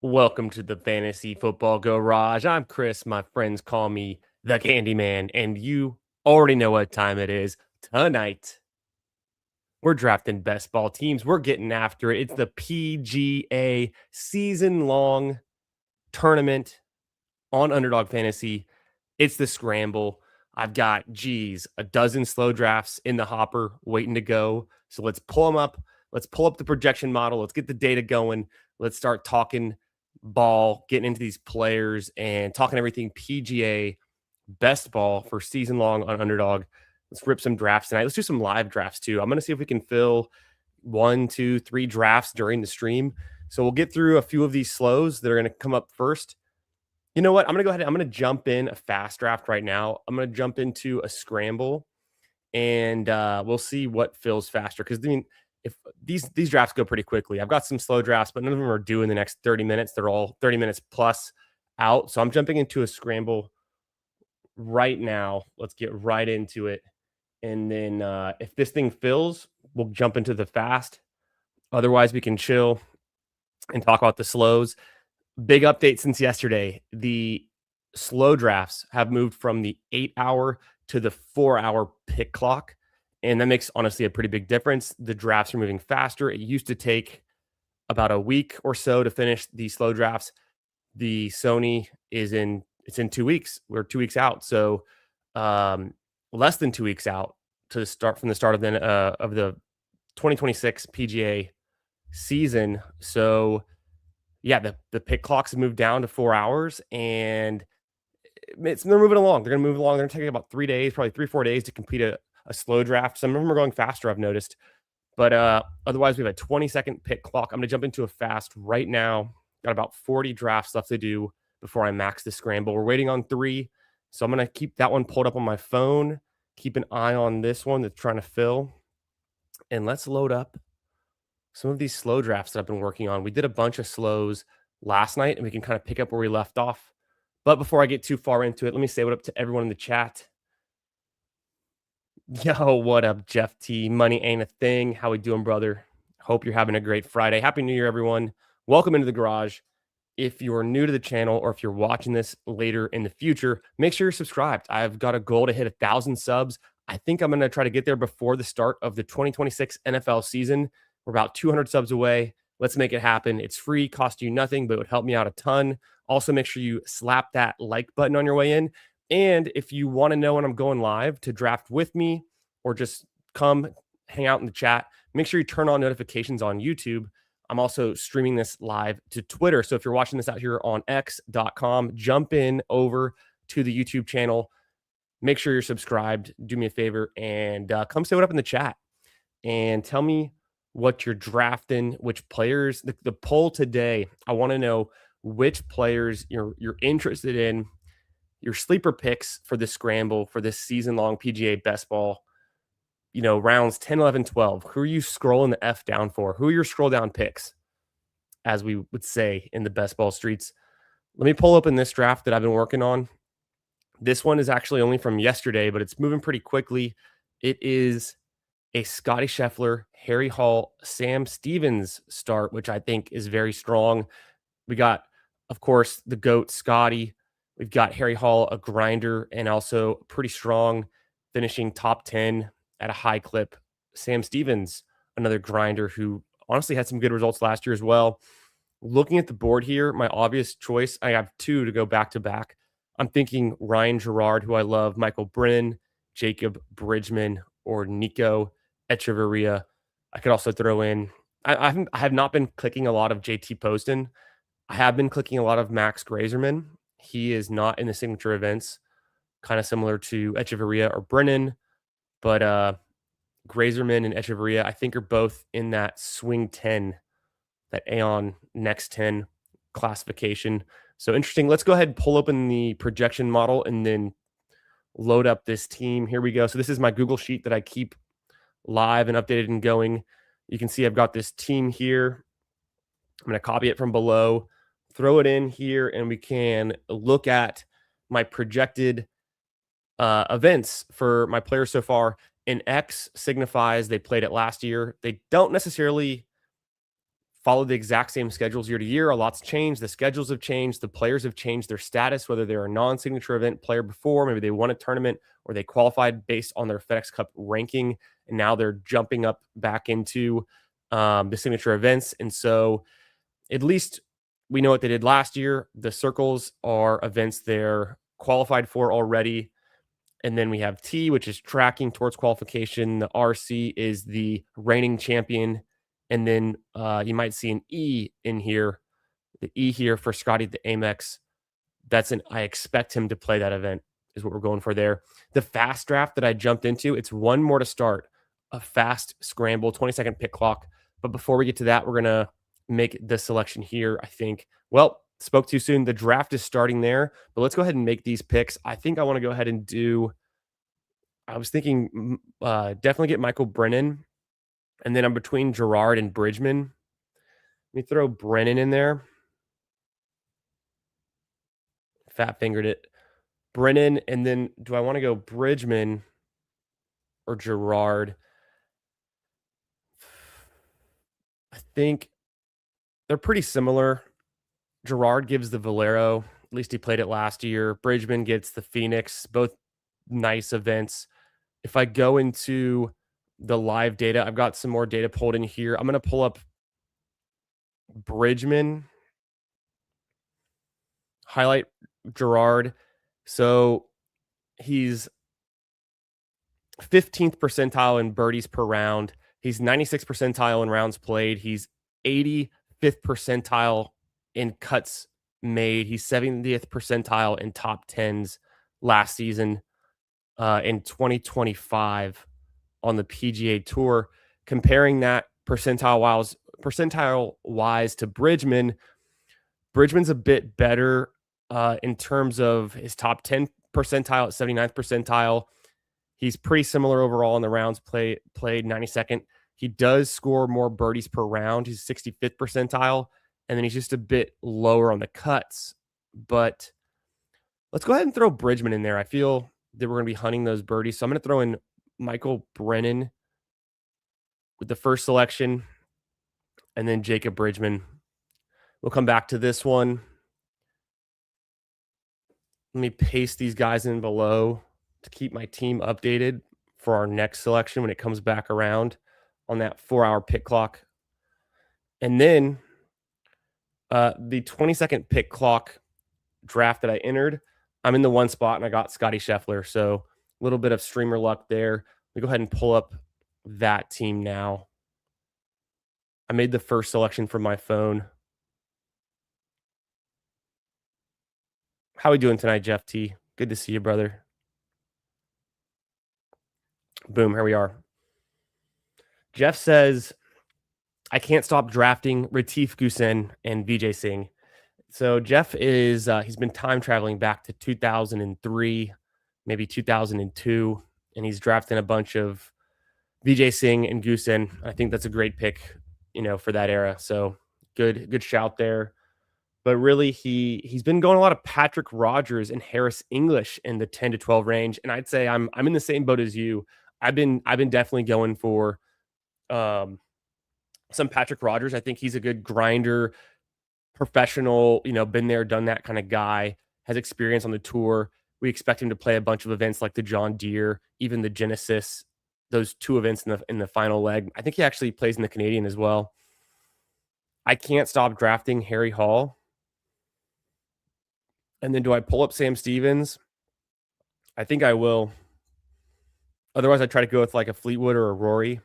Welcome to the Fantasy Football Garage. I'm Chris. My friends call me the Candyman, and you already know what time it is. Tonight, we're drafting best ball teams. We're getting after it. It's the PGA season long tournament on Underdog Fantasy. It's the scramble. I've got, a dozen slow drafts in the hopper waiting to go. So let's pull them up. Let's pull up the projection model. Let's get the data going. Let's start talking ball, getting into these players and talking everything PGA best ball for season long on Underdog. Let's rip some drafts tonight. Let's do some live drafts too. I'm going to see if we can fill 1, 2, 3 drafts during the stream. So we'll get through a few of these slows that are going to come up first. You know what? I'm going to go ahead. I'm going to jump in a fast draft right now. I'm going to jump into a scramble and we'll see what fills faster. Because if these drafts go pretty quickly, I've got some slow drafts, but none of them are due in the next 30 minutes. They're all 30 minutes plus out. So I'm jumping into a scramble right now. Let's get right into it. And then if this thing fills, we'll jump into the fast. Otherwise, we can chill and talk about the slows. Big update since yesterday. The slow drafts have moved from the 8-hour to the 4-hour pick clock. And that makes honestly a pretty big difference. The drafts are moving faster. It used to take about a week or so to finish the slow drafts. The Sony it's in 2 weeks. We're 2 weeks out. So less than 2 weeks out to start from the start of the 2026 PGA season. So yeah, the pick clocks have moved down to 4 hours, and they're moving along. They're going to move along. They're going to take about 3 days, probably 3-4 days to complete a slow draft. Some of them are going faster, I've noticed. But otherwise, we have a 20-second pick clock. I'm going to jump into a fast right now. Got about 40 drafts left to do before I max the scramble. We're waiting on 3. So I'm going to keep that one pulled up on my phone. Keep an eye on this one that's trying to fill. And let's load up some of these slow drafts that I've been working on. We did a bunch of slows last night, and we can kind of pick up where we left off. But before I get too far into it, let me say what up to everyone in the chat. Yo, what up, Jeff T? Money ain't a thing. How we doing, brother? Hope you're having a great Friday. Happy New Year, everyone. Welcome into the garage. If you're new to the channel or if you're watching this later in the future, make sure you're subscribed. I've got a goal to hit 1,000 subs. I think I'm going to try to get there before the start of the 2026 NFL season. We're about 200 subs away. Let's make it happen. It's free, cost you nothing, but it would help me out a ton. Also, make sure you slap that like button on your way in. And if you want to know when I'm going live to draft with me or just come hang out in the chat, make sure you turn on notifications on YouTube. I'm also streaming this live to Twitter. So if you're watching this out here on x.com, jump in over to the YouTube channel. Make sure you're subscribed. Do me a favor and come say what up in the chat and tell me what you're drafting, which players. The poll today, I want to know which players you're interested in, your sleeper picks for this scramble for this season-long PGA best ball, rounds 10, 11, 12. Who are you scrolling the F down for? Who are your scroll down picks, as we would say in the best ball streets? Let me pull up in this draft that I've been working on. This one is actually only from yesterday, but it's moving pretty quickly. It is a Scotty Scheffler, Harry Hall, Sam Stevens start, which I think is very strong. We got, of course, the GOAT, Scotty. We've got Harry Hall, a grinder, and also pretty strong, finishing top 10 at a high clip. Sam Stevens, another grinder who honestly had some good results last year as well. Looking at the board here, my obvious choice, I have 2 to go back to back. I'm thinking Ryan Gerard, who I love, Michael Brennan, Jacob Bridgman, or Nico Echeverria. I could also throw in, I have not been clicking a lot of JT Poston. I have been clicking a lot of Max Grazerman. He is not in the signature events, kind of similar to Echeverria or Brennan, but Grazerman and Echeverria, I think, are both in that swing 10, that Aon next 10 classification. So interesting. Let's go ahead and pull open the projection model and then load up this team. Here we go. So this is my Google sheet that I keep live and updated and going. You can see I've got this team here. I'm going to copy it from below, throw it in here, and we can look at my projected events for my players so far. An X signifies they played it last year. They don't necessarily followed the exact same schedules year to year. A lot's changed. The schedules have changed. The players have changed their status, whether they're a non-signature event player before, maybe they won a tournament or they qualified based on their FedEx Cup ranking, and now they're jumping up back into the signature events. And so at least we know what they did last year. The circles are events they're qualified for already. And then we have T, which is tracking towards qualification. The RC is the reigning champion. And then you might see an E in here. The E here for Scotty at the Amex. I expect him to play that event, is what we're going for there. The fast draft that I jumped into, it's one more to start. A fast scramble, 20-second pick clock. But before we get to that, we're going to make the selection here, I think. Well, spoke too soon. The draft is starting there, but let's go ahead and make these picks. I think I want to go ahead and I was thinking definitely get Michael Brennan, and then I'm between Gerard and Bridgman. Let me throw Brennan in there. Fat fingered it. Brennan, and then do I want to go Bridgman or Gerard? I think they're pretty similar. Gerard gives the Valero. At least he played it last year. Bridgman gets the Phoenix. Both nice events. If I go into the live data, I've got some more data pulled in here. I'm going to pull up Bridgman, highlight Gerard. So he's 15th percentile in birdies per round. He's 96th percentile in rounds played. He's 85th percentile in cuts made. He's 70th percentile in top tens last season in 2025 on the PGA Tour. Comparing that percentile wise to Bridgman, Bridgman's a bit better in terms of his top 10 percentile at 79th percentile. He's pretty similar overall in the rounds played 92nd. He does score more birdies per round. He's 65th percentile, and then he's just a bit lower on the cuts. But let's go ahead and throw Bridgman in there. I feel that we're going to be hunting those birdies. So I'm going to throw in Michael Brennan with the first selection, and then Jacob Bridgman. We'll come back to this one. Let me paste these guys in below to keep my team updated for our next selection when it comes back around on that 4-hour pick clock. And then the 20-second pick clock draft that I entered, I'm in the one spot and I got Scotty Scheffler. So a little bit of streamer luck there. Let me go ahead and pull up that team now. I made the first selection from my phone. How are we doing tonight, Jeff T? Good to see you, brother. Boom, here we are. Jeff says, I can't stop drafting Retief Goosen and Vijay Singh. So Jeff is, he's been time traveling back to 2003, maybe 2002, and he's drafting a bunch of Vijay Singh and Goosen. I think that's a great pick, for that era. So good shout there. But really, he's been going a lot of Patrick Rogers and Harris English in the 10 to 12 range, and I'd say I'm in the same boat as you. I've been definitely going for some Patrick Rogers. I think he's a good grinder, professional, been there, done that kind of guy, has experience on the tour. We expect him to play a bunch of events like the John Deere, even the Genesis, those two events in the final leg. I think he actually plays in the Canadian as well. I can't stop drafting Harry Hall. And then do I pull up Sam Stevens? I think I will. Otherwise, I try to go with like a Fleetwood or a Rory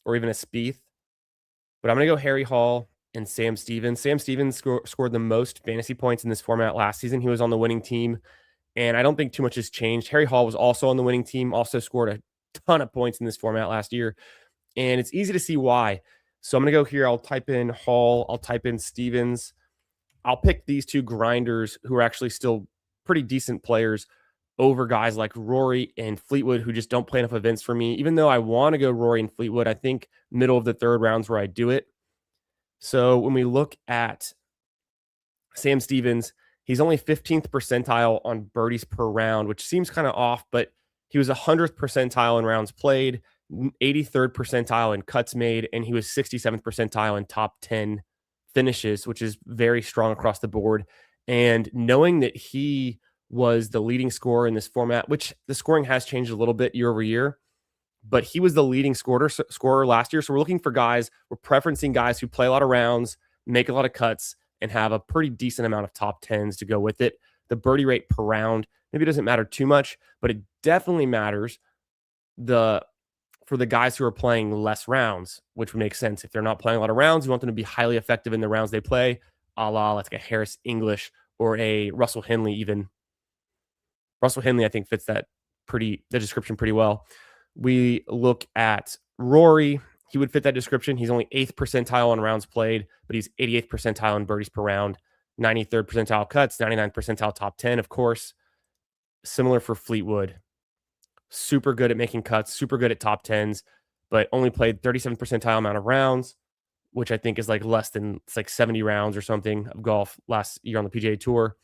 or even a Spieth. But I'm going to go Harry Hall and Sam Stevens. Sam Stevens scored the most fantasy points in this format last season. He was on the winning team, and I don't think too much has changed. Harry Hall was also on the winning team, also scored a ton of points in this format last year, and it's easy to see why. So I'm going to go here. I'll type in Hall. I'll type in Stevens. I'll pick these two grinders who are actually still pretty decent players over guys like Rory and Fleetwood who just don't play enough events for me. Even though I want to go Rory and Fleetwood, I think middle of the third rounds where I do it. So when we look at Sam Stevens, he's only 15th percentile on birdies per round, which seems kind of off, but he was 100th percentile in rounds played, 83rd percentile in cuts made, and he was 67th percentile in top 10 finishes, which is very strong across the board. And knowing that he was the leading scorer in this format, which the scoring has changed a little bit year over year, but he was the leading scorer last year. So we're looking for guys, we're preferencing guys who play a lot of rounds, make a lot of cuts, and have a pretty decent amount of top tens to go with it. The birdie rate per round maybe doesn't matter too much, but it definitely matters for the guys who are playing less rounds, which would make sense. If they're not playing a lot of rounds, you want them to be highly effective in the rounds they play, a la like a Harris English or a Russell Henley even. Russell Henley, I think, fits the description pretty well. We look at Rory. He would fit that description. He's only 8th percentile on rounds played, but he's 88th percentile in birdies per round, 93rd percentile cuts, 99th percentile top 10, of course. Similar for Fleetwood. Super good at making cuts, super good at top 10s, but only played 37th percentile amount of rounds, which I think is like less than, it's like 70 rounds or something of golf last year on the PGA Tour.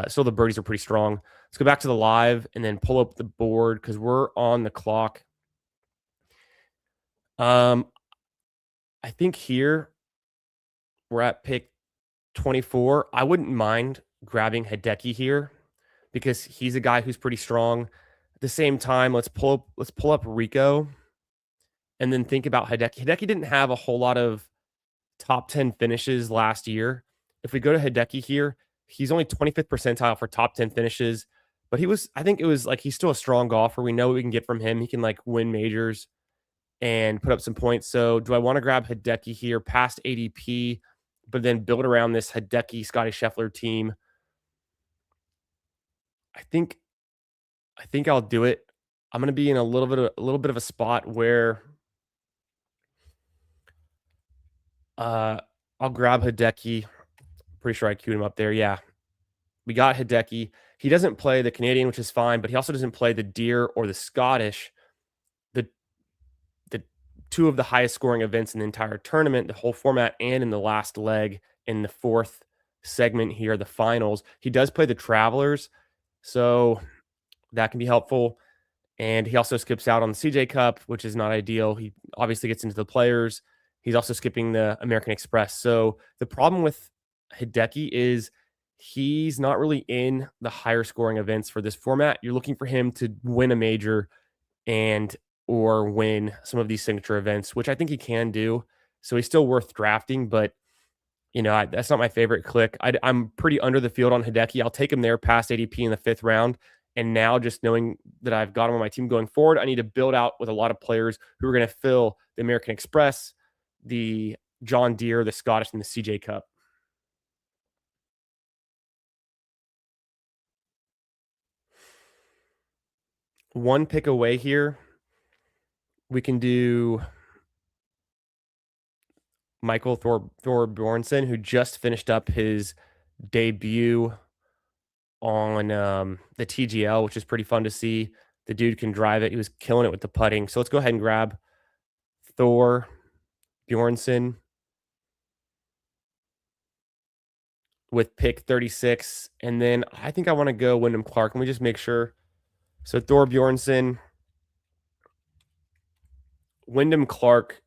So the birdies are pretty strong. Let's go back to the live and then pull up the board because we're on the clock. I think here we're at pick 24. I wouldn't mind grabbing Hideki here because he's a guy who's pretty strong. At the same time, let's pull up Rico and then think about Hideki. Hideki didn't have a whole lot of top 10 finishes last year. If we go to Hideki here, he's only 25th percentile for top 10 finishes, but I think it was like, he's still a strong golfer. We know what we can get from him. He can like win majors and put up some points. So do I want to grab Hideki here past ADP, but then build around this Hideki Scotty Scheffler team? I think I'll do it. I'm going to be in a little bit of a spot where I'll grab Hideki. Pretty sure I queued him up there. Yeah. We got Hideki. He doesn't play the Canadian, which is fine, but he also doesn't play the Deer or the Scottish, the two of the highest scoring events in the entire tournament, the whole format, and in the last leg in the fourth segment here, the finals. He does play the Travelers, so that can be helpful. And he also skips out on the CJ Cup, which is not ideal. He obviously gets into the Players. He's also skipping the American Express. So the problem with Hideki is he's not really in the higher scoring events for this format. You're looking for him to win a major or win some of these signature events, which I think he can do. So he's still worth drafting, but that's not my favorite click. I'm pretty under the field on Hideki. I'll take him there past ADP in the 5th round. And now just knowing that I've got him on my team going forward, I need to build out with a lot of players who are going to fill the American Express, the John Deere, the Scottish, and the CJ Cup. One pick away here. We can do Michael Thorbjornsen, who just finished up his debut on the TGL, which is pretty fun to see. The dude can drive it. He was killing it with the putting. So let's go ahead and grab Thor Bjornsson with pick 36. And then I think I want to go Wyndham Clark. Let me just make sure. So Thor Bjornsson, Wyndham Clark,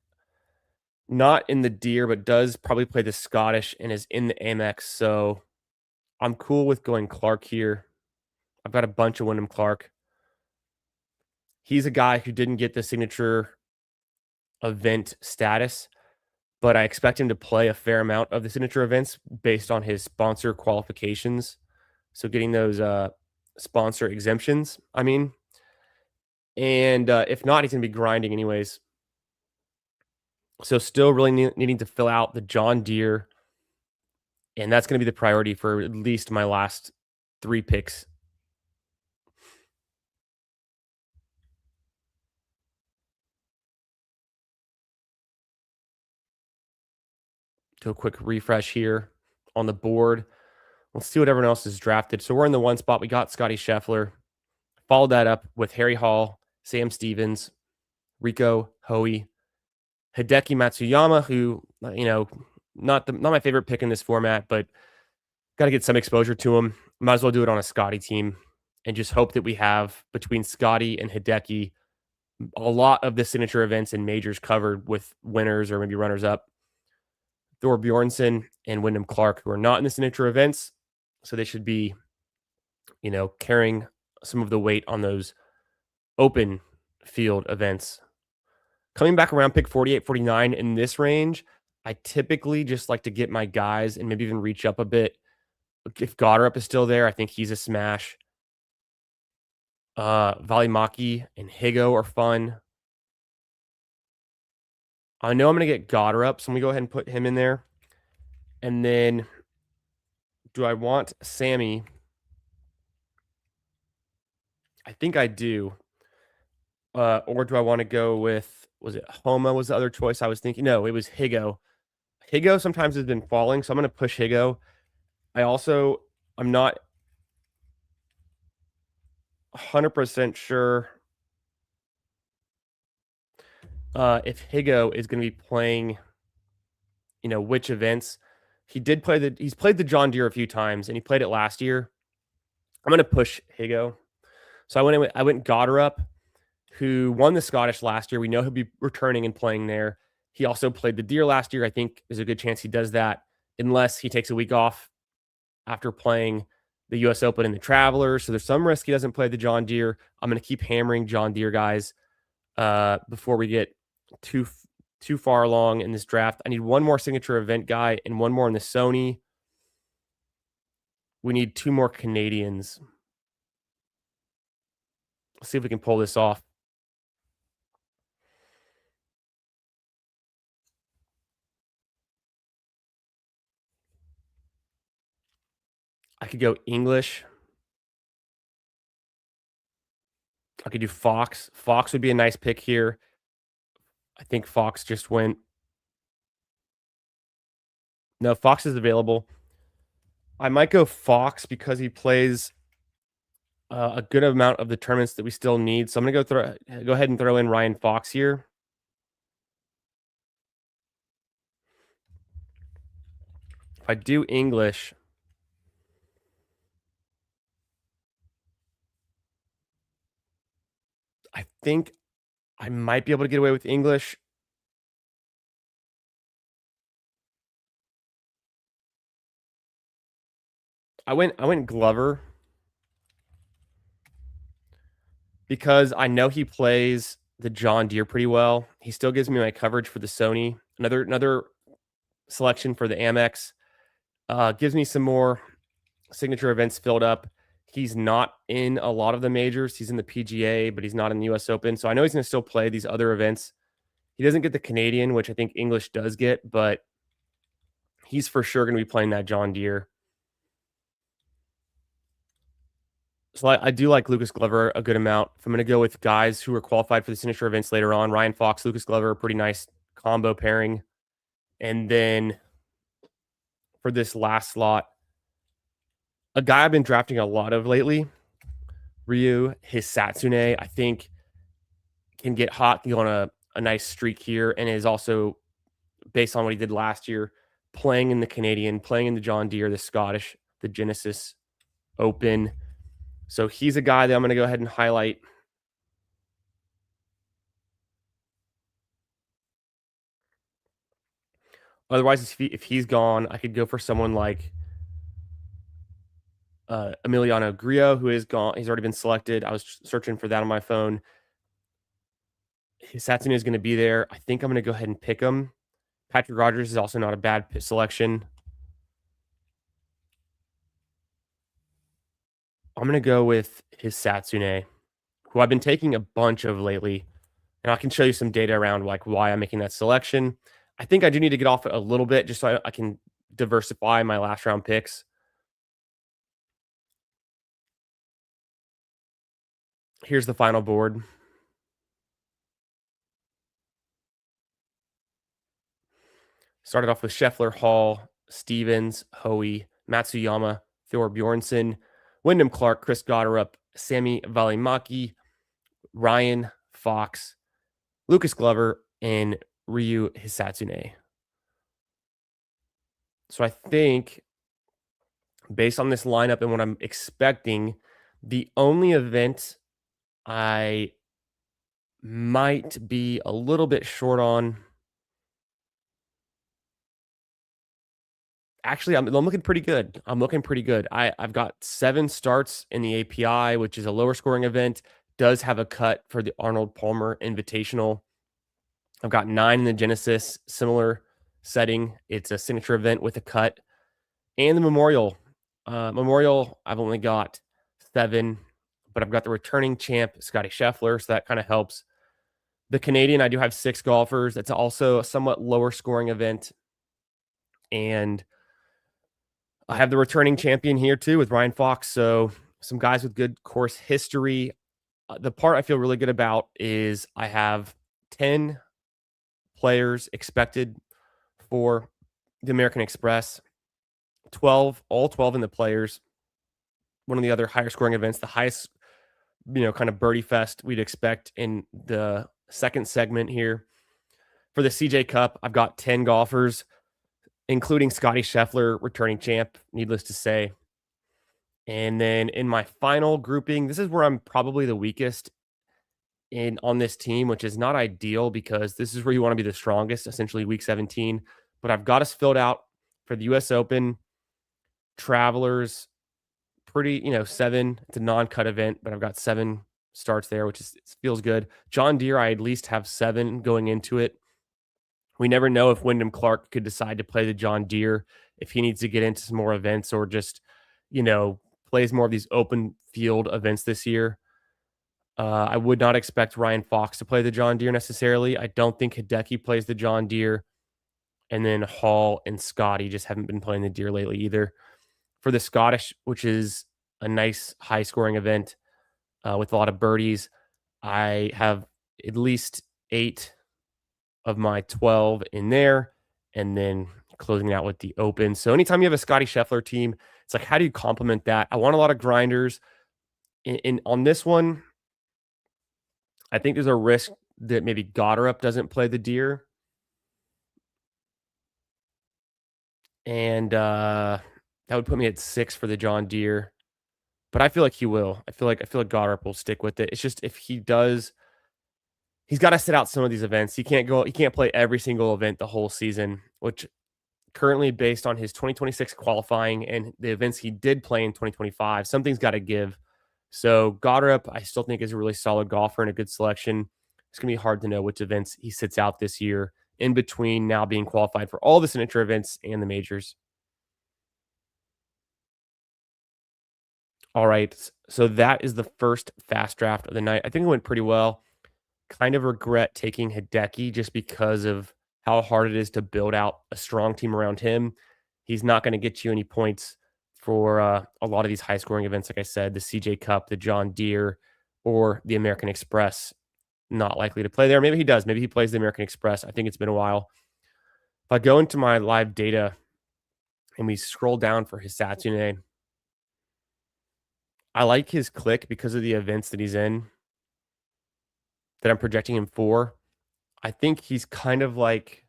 not in the Deer, but does probably play the Scottish and is in the Amex. So I'm cool with going Clark here. I've got a bunch of Wyndham Clark. He's a guy who didn't get the signature event status, but I expect him to play a fair amount of the signature events based on his sponsor qualifications. So getting those sponsor exemptions, and if not, he's going to be grinding anyways. So still really needing to fill out the John Deere, and that's going to be the priority for at least my last 3 picks. Do a quick refresh here on the board. Let's see what everyone else is drafted. So we're in the 1 spot. We got Scotty Scheffler. Followed that up with Harry Hall, Sam Stevens, Rico Hoey, Hideki Matsuyama, who, not my favorite pick in this format, but got to get some exposure to him. Might as well do it on a Scotty team and just hope that we have, between Scotty and Hideki, a lot of the signature events and majors covered with winners or maybe runners up. Thor Bjornsson and Wyndham Clark, who are not in the signature events. So they should be, carrying some of the weight on those open field events. Coming back around pick 48, 49 in this range, I typically just like to get my guys and maybe even reach up a bit. If Goddard is still there, I think he's a smash. Valimaki and Higo are fun. I know I'm going to get Goddard up, so I'm going to go ahead and put him in there. And then, do I want Sammy? I think I do. Or do I want to go with, was it Homa was the other choice I was thinking? No, it was Higo. Higo sometimes has been falling, so I'm going to push Higo. I'm not 100% sure if Higo is going to be playing, which events. He's played the John Deere a few times, and he played it last year. I'm going to push Higo. So I went Goddard, who won the Scottish last year. We know he'll be returning and playing there. He also played the Deere last year. I think there's a good chance he does that unless he takes a week off after playing the US Open and the Travelers. So there's some risk he doesn't play the John Deere. I'm going to keep hammering John Deere guys before we get too far along in this draft. I need one more signature event guy and one more in the Sony. We need two more Canadians. Let's see if we can pull this off. I could go English. I could do Fox. Fox would be a nice pick here. I think Fox just went. No, Fox is available. I might go Fox because he plays a good amount of the tournaments that we still need. So I'm gonna go ahead and throw in Ryan Fox here. If I do English, I think I might be able to get away with English. I went Glover because I know he plays the John Deere pretty well. He still gives me my coverage for the Sony. Another selection for the Amex. Gives me some more signature events filled up. He's not in a lot of the majors. He's in the PGA, but he's not in the US Open. So I know he's going to still play these other events. He doesn't get the Canadian, which I think English does get, but he's for sure going to be playing that John Deere. So I do like Lucas Glover a good amount. If I'm going to go with guys who are qualified for the signature events later on, Ryan Fox, Lucas Glover, a pretty nice combo pairing. And then for this last slot, a guy I've been drafting a lot of lately, Ryu Hisatsune, I think can get hot, can go on a nice streak here, and is also, based on what he did last year, playing in the Canadian, playing in the John Deere, the Scottish, the Genesis Open. So he's a guy that I'm going to go ahead and highlight. Otherwise, if he's gone, I could go for someone like Emiliano Grillo, who is gone. He's already been selected. I was searching for that on my phone. Hisatsune is going to be there. I think I'm going to go ahead and pick him. Patrick Rogers is also not a bad selection. I'm going to go with Hisatsune, who I've been taking a bunch of lately. And I can show you some data around like why I'm making that selection. I think I do need to get off it a little bit just so I can diversify my last round picks. Here's the final board. Started off with Scheffler, Hall, Stevens, Hoey, Matsuyama, Thor Bjornsson, Wyndham Clark, Chris Goddard, Sammy Valimaki, Ryan Fox, Lucas Glover, and Ryu Hisatsune. So I think based on this lineup and what I'm expecting, the only event I might be a little bit short on Actually, I'm looking pretty good. I'm looking pretty good. I've got 7 starts in the API, which is a lower scoring event, does have a cut for the Arnold Palmer Invitational. I've got 9 in the Genesis, similar setting. It's a signature event with a cut. And the Memorial. Memorial, I've only got 7, but I've got the returning champ, Scotty Scheffler, so that kind of helps. The Canadian, I do have 6 golfers. It's also a somewhat lower scoring event. And I have the returning champion here too with Ryan Fox. So some guys with good course history. The part I feel really good about is I have 10 players expected for the American Express, 12, all 12 in the players. One of the other higher scoring events, the highest, kind of birdie fest we'd expect in the second segment here. For the CJ Cup, I've got 10 golfers, including Scotty Scheffler, returning champ, needless to say. And then in my final grouping, this is where I'm probably the weakest on this team, which is not ideal because this is where you want to be the strongest, essentially week 17. But I've got us filled out for the US Open, Travelers, pretty, 7. It's a non-cut event, but I've got 7 starts there, which feels good. John Deere, I at least have 7 going into it. We never know if Wyndham Clark could decide to play the John Deere, if he needs to get into some more events or just, plays more of these open field events this year. I would not expect Ryan Fox to play the John Deere necessarily. I don't think Hideki plays the John Deere. And then Hall and Scotty just haven't been playing the Deere lately either. For the Scottish, which is a nice high scoring event with a lot of birdies, I have at least 8 of my 12 in there, and then closing out with the Open. So anytime you have a Scotty Scheffler team, it's like, how do you complement that? I want a lot of grinders. On this one, I think there's a risk that maybe Goddard doesn't play the Deer. And that would put me at 6 for the John Deere. But I feel like he will. I feel like Goddard will stick with it. It's just if he does, he's got to sit out some of these events. He can't play every single event the whole season, which currently based on his 2026 qualifying and the events he did play in 2025, something's got to give. So Goddard, I still think is a really solid golfer and a good selection. It's going to be hard to know which events he sits out this year in between now being qualified for all the signature events and the majors. All right. So that is the first fast draft of the night. I think it went pretty well. Kind of regret taking Hideki just because of how hard it is to build out a strong team around him. He's not going to get you any points for a lot of these high scoring events. Like I said, the CJ Cup, the John Deere, or the American Express. Not likely to play there. Maybe he does. Maybe he plays the American Express. I think it's been a while. If I go into my live data and we scroll down for his Satsune, I like his click because of the events that he's in that I'm projecting him for. I think he's kind of like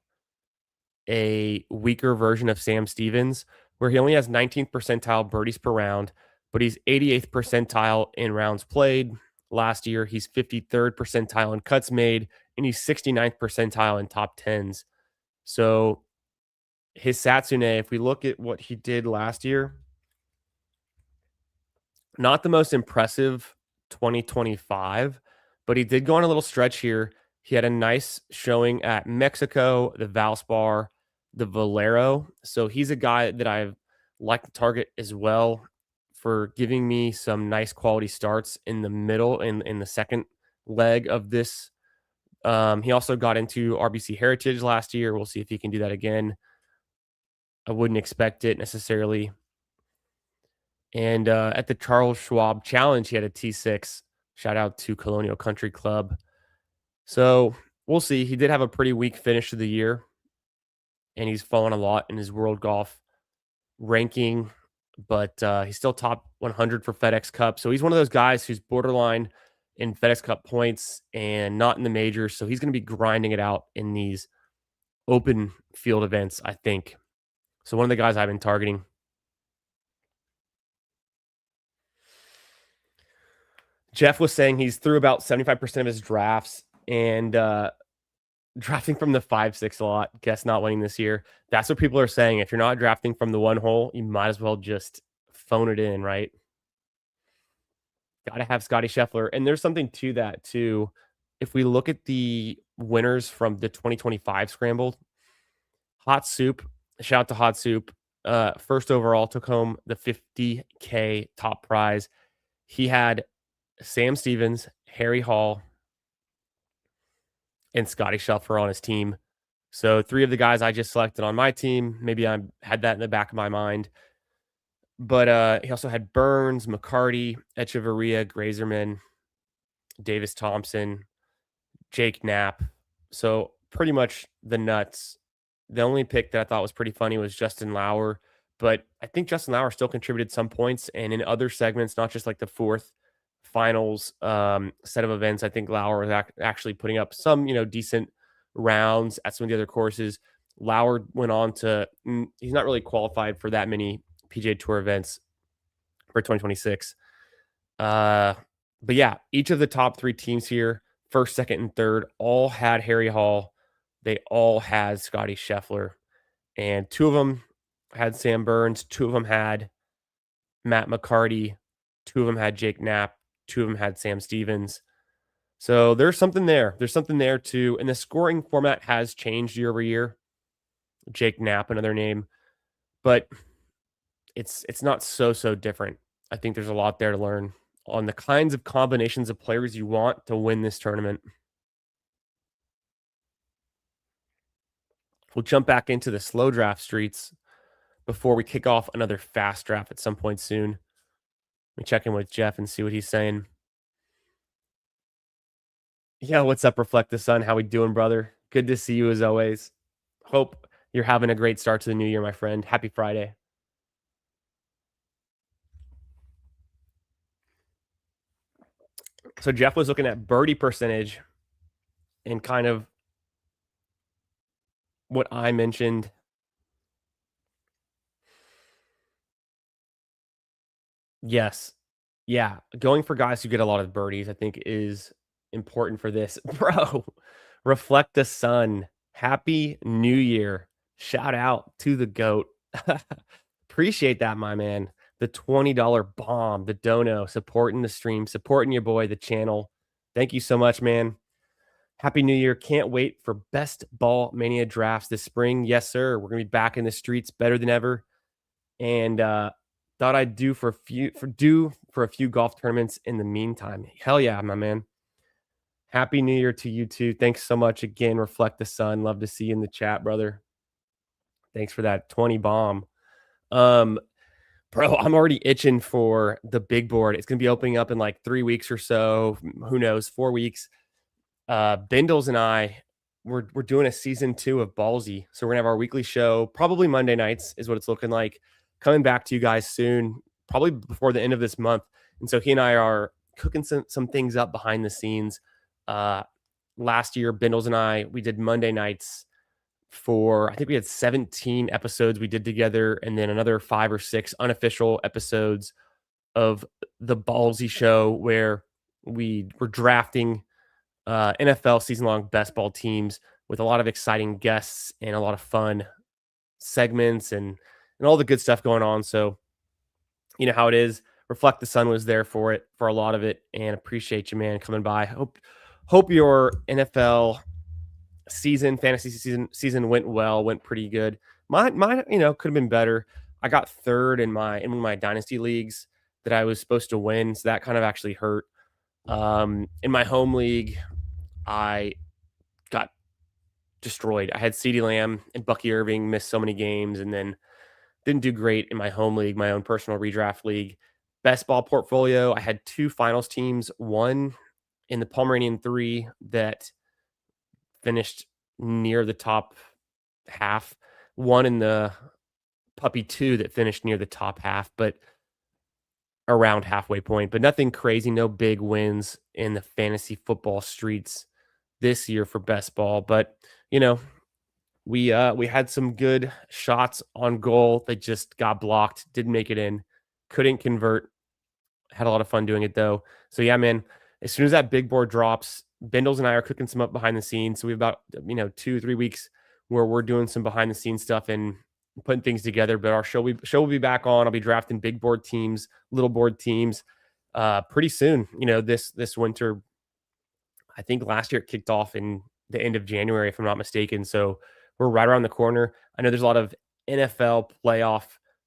a weaker version of Sam Stevens, where he only has 19th percentile birdies per round, but he's 88th percentile in rounds played. Last year, he's 53rd percentile in cuts made, and he's 69th percentile in top tens. So his Satsune, if we look at what he did last year, not the most impressive 2025, but he did go on a little stretch here. He had a nice showing at Mexico, the Valspar, the Valero. So he's a guy that I've liked to target as well for giving me some nice quality starts in the middle in the second leg of this. He also got into RBC Heritage last year. We'll see if he can do that again. I wouldn't expect it necessarily. And at the Charles Schwab Challenge, he had a T6. Shout out to Colonial Country Club. So we'll see. He did have a pretty weak finish to the year, and he's fallen a lot in his world golf ranking, but he's still top 100 for FedEx Cup. So he's one of those guys who's borderline in FedEx Cup points and not in the majors. So he's going to be grinding it out in these open field events, I think. So one of the guys I've been targeting. Jeff was saying he's through about 75% of his drafts, and Drafting from the 5-6 a lot, guess not winning this year. That's what people are saying. If you're not drafting from the one hole, you might as well just phone it in, right? Gotta have Scotty Scheffler, and there's something to that too. If we look at the winners from the 2025 scramble, Hot Soup, shout out to Hot Soup, first overall took home the 50K top prize. He had Sam Stevens, Harry Hall, and Scotty Scheffler on his team. So 3 of the guys I just selected on my team, maybe I had that in the back of my mind. But, he also had Burns, McCarty, Echeverria, Grazerman, Davis Thompson, Jake Knapp. So pretty much the nuts. The only pick that I thought was pretty funny was Justin Lauer, but I think Justin Lauer still contributed some points, and in other segments, not just like the fourth finals set of events, I think Lauer was actually putting up some, decent rounds at some of the other courses. Lauer went on to, he's not really qualified for that many PGA Tour events for 2026. But yeah, each of the top 3 teams here, first, second, and third, all had Harry Hall. They all had Scotty Scheffler, and 2 of them had Sam Burns. 2 of them had Matt McCarty. 2 of them had Jake Knapp. 2 of them had Sam Stevens. So there's something there. There's something there too. And the scoring format has changed year over year. Jake Knapp, another name, but it's not so different. I think there's a lot there to learn on the kinds of combinations of players you want to win this tournament. We'll jump back into the slow draft streets before we kick off another fast draft at some point soon. Let me check in with Jeff and see what he's saying. Yeah, what's up, Reflect the Sun? How we doing, brother? Good to see you as always. Hope you're having a great start to the new year, my friend. Happy Friday. So Jeff was looking at birdie percentage and kind of what I mentioned. Yes. Yeah, going for guys who get a lot of birdies, I think, is important for this. Bro, Reflect the Sun. Happy New Year. Shout out to the GOAT. Appreciate that, my man. The $20 bomb, the dono, supporting the stream, supporting your boy, the channel. Thank you so much, man. Happy New Year. Can't wait for Best Ball Mania drafts this spring. Yes, sir. We're going to be back in the streets better than ever. And thought I'd do for a few golf tournaments in the meantime. Hell yeah, my man. Happy New Year to you too. Thanks so much again. Reflect the Sun. Love to see you in the chat, brother. Thanks for that 20 bomb. Bro, I'm already itching for the big board. It's gonna be opening up in like 3 weeks or so. Who knows? 4 weeks. Bindles and I, we're doing a season 2 of Ballsy. So we're gonna have our weekly show, probably Monday nights is what it's looking like. Coming back to you guys soon, probably before the end of this month. And so he and I are cooking some things up behind the scenes. Last year, Bindles and I, we did Monday nights for, I think we had 17 episodes we did together, and then another 5 or 6 unofficial episodes of the Ballsy show where we were drafting NFL season long best ball teams with a lot of exciting guests and a lot of fun segments and all the good stuff going on. So, you know how it is. Reflect the Sun was there for it, for a lot of it, and appreciate you, man, coming by. Hope your NFL fantasy season went well, went pretty good. Mine, could have been better. I got third in one of my dynasty leagues that I was supposed to win, so that kind of actually hurt. In my home league, I got destroyed. I had CeeDee Lamb and Bucky Irving miss so many games, and then didn't do great in my home league, my own personal redraft league. Best ball portfolio, I had 2 finals teams, one in the Pomeranian 3 that finished near the top half, one in the Puppy 2 that finished near the top half, but around halfway point, but nothing crazy, no big wins in the fantasy football streets this year for best ball. But, we had some good shots on goal that just got blocked, didn't make it in, couldn't convert. Had a lot of fun doing it though. So yeah, man, as soon as that big board drops, Bindles and I are cooking some up behind the scenes. So we have about 2 3 weeks where we're doing some behind the scenes stuff and putting things together. But our show will be back on. I'll be drafting big board teams, little board teams, pretty soon. This winter. I think last year it kicked off in the end of January, if I'm not mistaken. So we're right around the corner. I know there's a lot of NFL playoff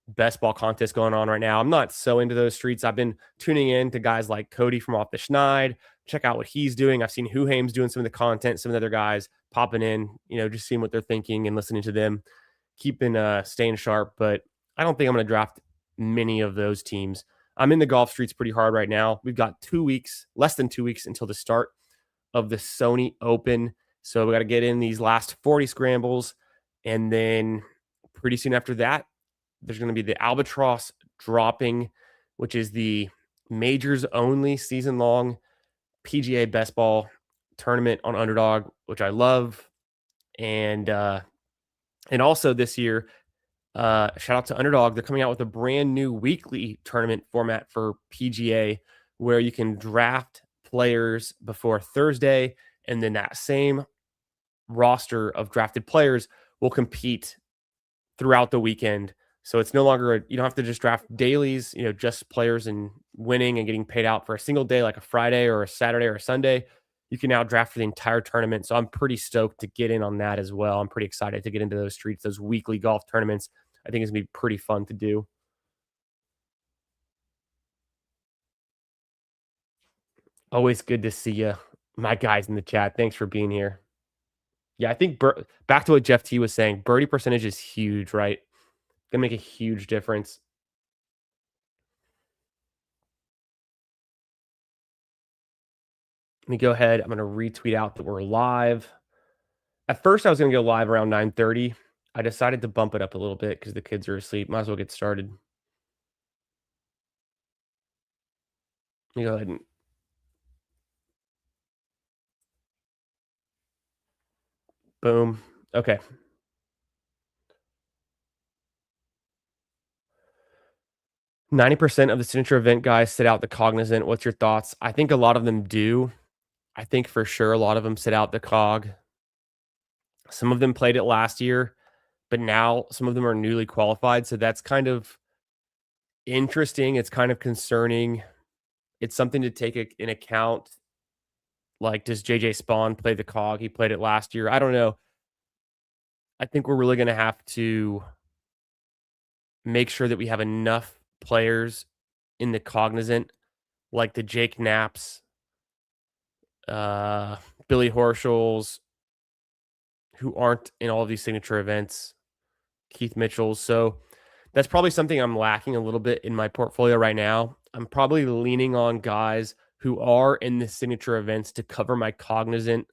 best ball contests going on right now. I'm not so into those streets. I've been tuning in to guys like Cody from Off the Schneid, check out what he's doing. I've seen Huhaim's doing some of the content, some of the other guys popping in, just seeing what they're thinking and listening to them, keeping staying sharp. But I don't think I'm going to draft many of those teams. I'm in the golf streets pretty hard right now. We've got 2 weeks, less than 2 weeks until the start of the Sony Open. So we got to get in these last 40 scrambles. And then pretty soon after that, there's going to be the Albatross dropping, which is the majors only season long PGA best ball tournament on Underdog, which I love. And also this year, shout out to Underdog. They're coming out with a brand new weekly tournament format for PGA where you can draft players before Thursday, and then that same roster of drafted players will compete throughout the weekend. So it's no longer you don't have to just draft dailies, just players and winning and getting paid out for a single day like a Friday or a Saturday or a Sunday. You can now draft for the entire tournament. So I'm pretty stoked to get in on that as well. I'm pretty excited to get into those streets, those weekly golf tournaments. I think it's going to be pretty fun to do. Always good to see you, my guys in the chat. Thanks for being here. Yeah, I think back to what Jeff T was saying, birdie percentage is huge, right? Gonna make a huge difference. Let me go ahead. I'm gonna retweet out that we're live. At first, I was gonna go live around 9:30. I decided to bump it up a little bit because the kids are asleep. Might as well get started. Let me go ahead and boom. Okay. 90% of the signature event guys sit out the cognizant. What's your thoughts? I think a lot of them do. I think for sure a lot of them sit out the cog. Some of them played it last year, but now some of them are newly qualified. So that's kind of interesting. It's kind of concerning. It's something to take in account. Like, does JJ Spawn play the cog? He played it last year. I don't know. I think we're really going to have to make sure that we have enough players in the cognizant, like the Jake Knaps, Billy Horschels, who aren't in all of these signature events, Keith Mitchell's. So that's probably something I'm lacking a little bit in my portfolio right now. I'm probably leaning on guys who are in the signature events to cover my cognizant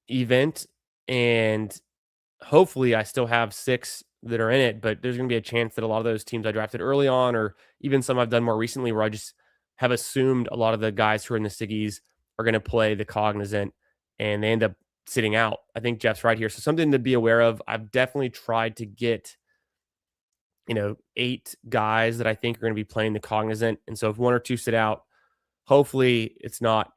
event. And hopefully I still have 6 that are in it, but there's going to be a chance that a lot of those teams I drafted early on, or even some I've done more recently where I just have assumed a lot of the guys who are in the Siggies are going to play the cognizant and they end up sitting out. I think Jeff's right here. So something to be aware of. I've definitely tried to get, 8 guys that I think are going to be playing the cognizant. And so if 1 or 2 sit out, hopefully it's not,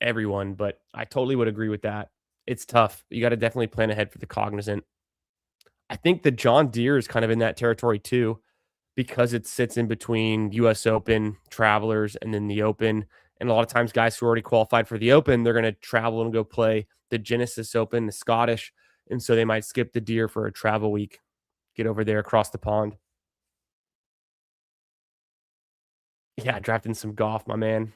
everyone, but I totally would agree with that. It's tough. You got to definitely plan ahead for the cognizant. I think the John Deere is kind of in that territory too, because it sits in between US Open, Travelers, and then the Open. And a lot of times, guys who are already qualified for the Open, they're going to travel and go play the Genesis Open, the Scottish. And so they might skip the Deere for a travel week, get over there across the pond. Yeah, drafting some golf, my man.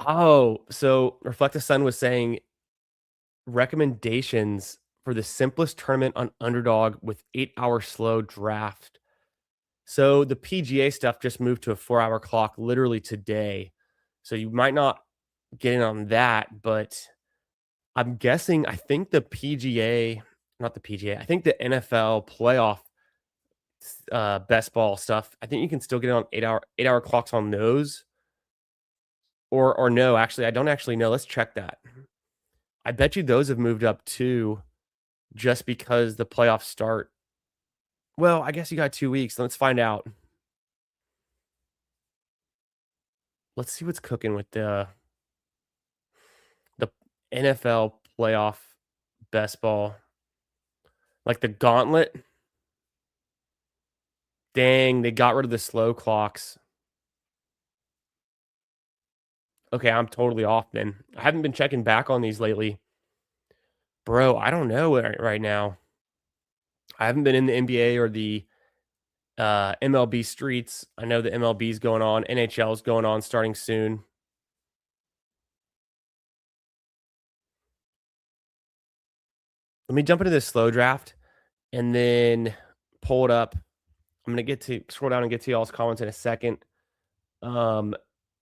Oh, so Reflect the Sun was saying recommendations for the simplest tournament on Underdog with 8-hour slow draft. So the PGA stuff just moved to a 4-hour clock literally today. So you might not get in on that, but I'm guessing I think the PGA, not the PGA, I think the NFL playoff best ball stuff, I think you can still get on 8-hour clocks on those. Or no, actually, I don't actually know. Let's check that. I bet you those have moved up too, just because the playoffs start Well, I guess you got 2 weeks. Let's find out. Let's see what's cooking with the NFL playoff best ball. Like the gauntlet. Dang, they got rid of the slow clocks. Okay, I'm totally off then. I haven't been checking back on these lately. Bro, I don't know right now. I haven't been in the NBA or the MLB streets. I know the MLB is going on. NHL is going on starting soon. Let me jump into this slow draft and then pull it up. I'm gonna scroll down and get to y'all's comments in a second. I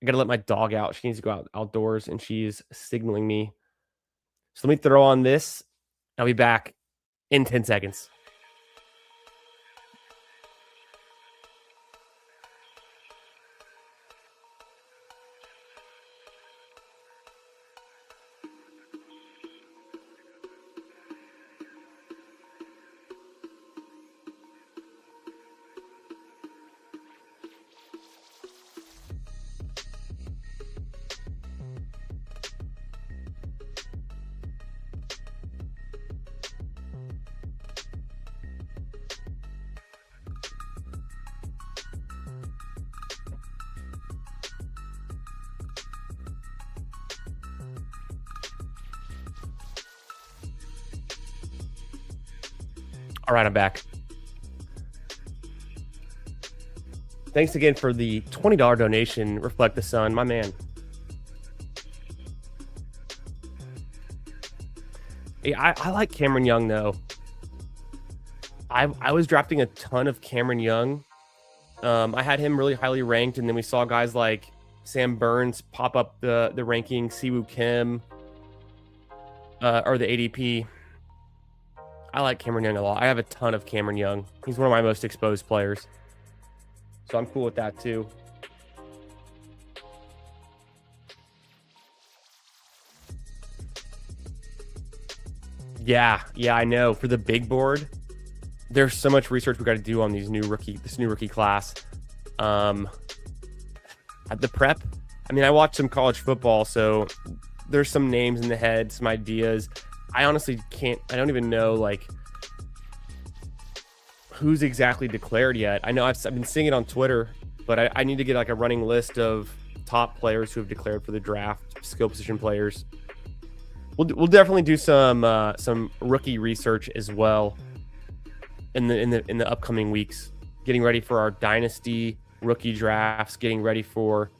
gotta let my dog out. She needs to go outdoors and she's signaling me. So let me throw on this. I'll be back in 10 seconds. All right, I'm back. Thanks again for the $20 donation. Reflect the Sun, my man. Hey, I like Cameron Young though. I was drafting a ton of Cameron Young. I had him really highly ranked, and then we saw guys like Sam Burns pop up the ranking, Siwoo Kim, or the ADP. I like Cameron Young a lot. I have a ton of Cameron Young. He's one of my most exposed players. So I'm cool with that too. Yeah, I know. For the big board, there's so much research we got to do on this new rookie class. At the prep, I mean, I watched some college football, so there's some names in the head, some ideas. I honestly I don't even know like who's exactly declared yet. I know I've been seeing it on Twitter, but I need to get like a running list of top players who have declared for the draft, skill position players. We'll definitely do some rookie research as well in the upcoming weeks, getting ready for our dynasty rookie drafts, getting ready for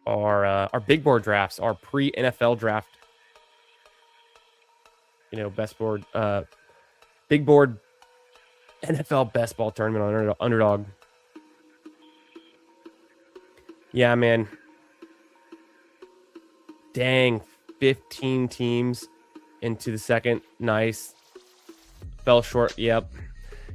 our big board drafts, our pre-NFL draft. You know, big board NFL best ball tournament on Underdog. Yeah, man. Dang, 15 teams into the second. Nice. Fell short. Yep.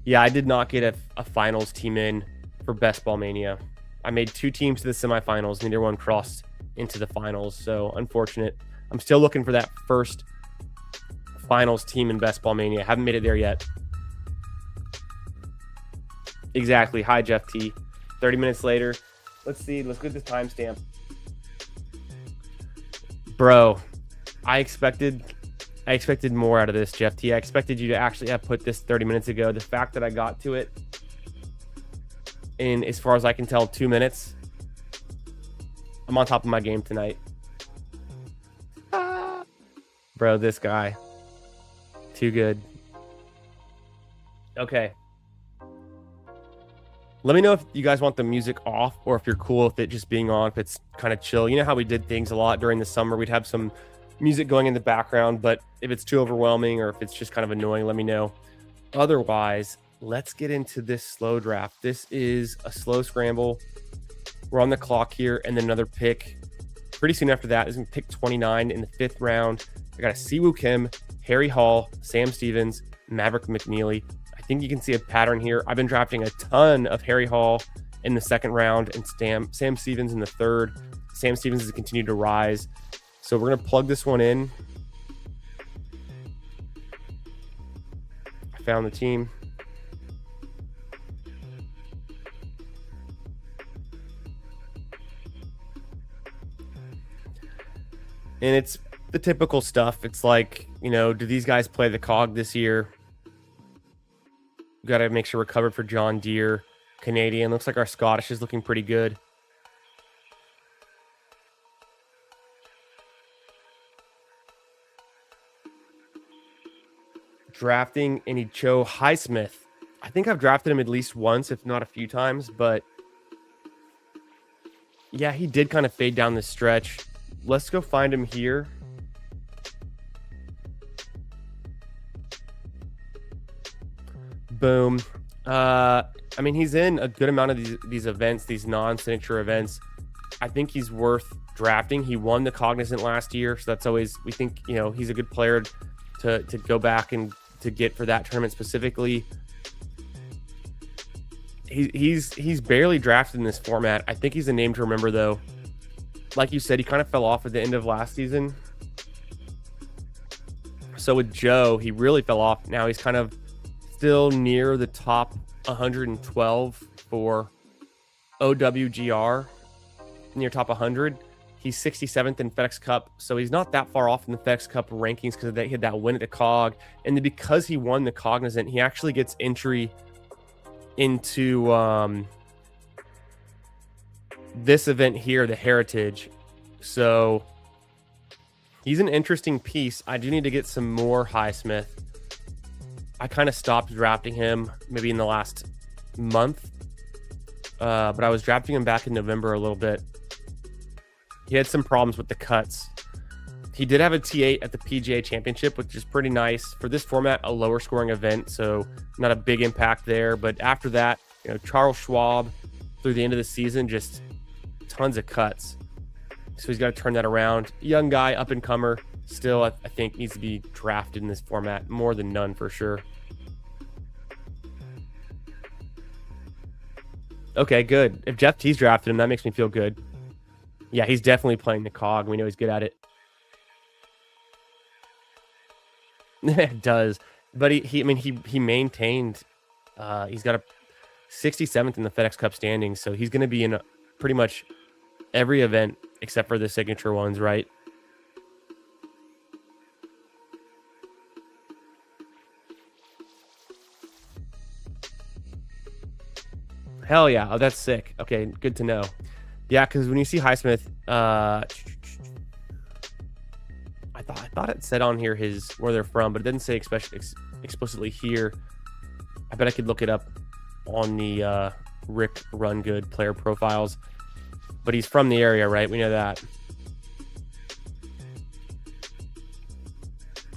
Yeah, I did not get a finals team in for Best Ball Mania. I made 2 teams to the semifinals. Neither one crossed into the finals. So unfortunate. I'm still looking for that first finals team in Best Ball Mania. Haven't made it there yet. Exactly. Hi, Jeff T. 30 minutes later. Let's see. Let's get this timestamp. Bro, I expected more out of this, Jeff T. I expected you to actually have put this 30 minutes ago. The fact that I got to it in, as far as I can tell, 2 minutes, I'm on top of my game tonight. Bro, this guy. Too good. Okay. Let me know if you guys want the music off or if you're cool with it just being on, if it's kind of chill. You know how we did things a lot during the summer? We'd have some music going in the background, but if it's too overwhelming or if it's just kind of annoying, let me know. Otherwise, let's get into this slow draft. This is a slow scramble. We're on the clock here, and then another pick pretty soon after that is going to pick 29 in the 5th round. I got a Siwoo Kim, Harry Hall, Sam Stevens, Maverick McNeely. I think you can see a pattern here. I've been drafting a ton of Harry Hall in the 2nd round and Sam Stevens in the 3rd. Sam Stevens has continued to rise. So we're going to plug this one in. I found the team. And it's the typical stuff. It's like, do these guys play the cog this year? Got to make sure we're covered for John Deere. Canadian. Looks like our Scottish is looking pretty good. Drafting Inicho Highsmith. I think I've drafted him at least once, if not a few times, but yeah, he did kind of fade down the stretch. Let's go find him here. Boom. I mean, he's in a good amount of these events, these non-signature events. I think he's worth drafting. He won the Cognizant last year, so that's always, we think, he's a good player to go back and to get for that tournament specifically. He's barely drafted in this format. I think he's a name to remember, though. Like you said, he kind of fell off at the end of last season. So with Joe, he really fell off. Now he's kind of still near the top 112 for OWGR, near top 100. He's 67th in FedEx Cup, so he's not that far off in the FedEx Cup rankings because he had that win at the Cog. And then because he won the Cognizant, he actually gets entry into this event here, the Heritage. So he's an interesting piece. I do need to get some more Highsmith. I kind of stopped drafting him maybe in the last month, but I was drafting him back in November a little bit. He had some problems with the cuts. He did have a T8 at the PGA Championship, which is pretty nice. For this format, a lower scoring event, so not a big impact there. But after that, Charles Schwab, through the end of the season, just tons of cuts. So he's got to turn that around. Young guy, up-and-comer, still, I think, needs to be drafted in this format. More than none, for sure. Okay, good. If Jeff T's drafted him, that makes me feel good. Yeah, he's definitely playing the cog. We know he's good at it. It does. But he maintained. He's got a 67th in the FedEx Cup standings, so he's going to be in pretty much every event except for the signature ones, right? Hell yeah. Oh, that's sick. Okay, good to know. Yeah, because when you see Highsmith, I thought it said on here where they're from, but it didn't say explicitly here. I bet I could look it up on the Rick Rungood player profiles. But he's from the area, right? We know that.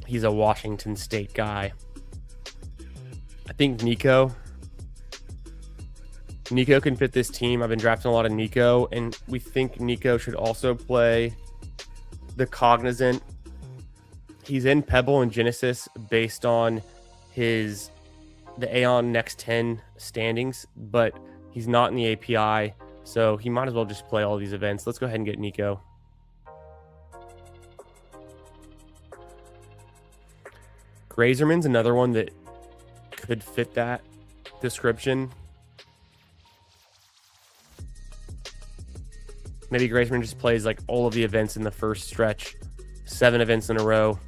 He's a Washington State guy. I think Nico can fit this team. I've been drafting a lot of Nico, and we think Nico should also play the Cognizant. He's in Pebble and Genesis based on the Aon Next 10 standings, but he's not in the API, so he might as well just play all these events. Let's go ahead and get Nico. Grazerman's another one that could fit that description. Maybe Grazerman just plays like all of the events in the first stretch. 7 events in a row.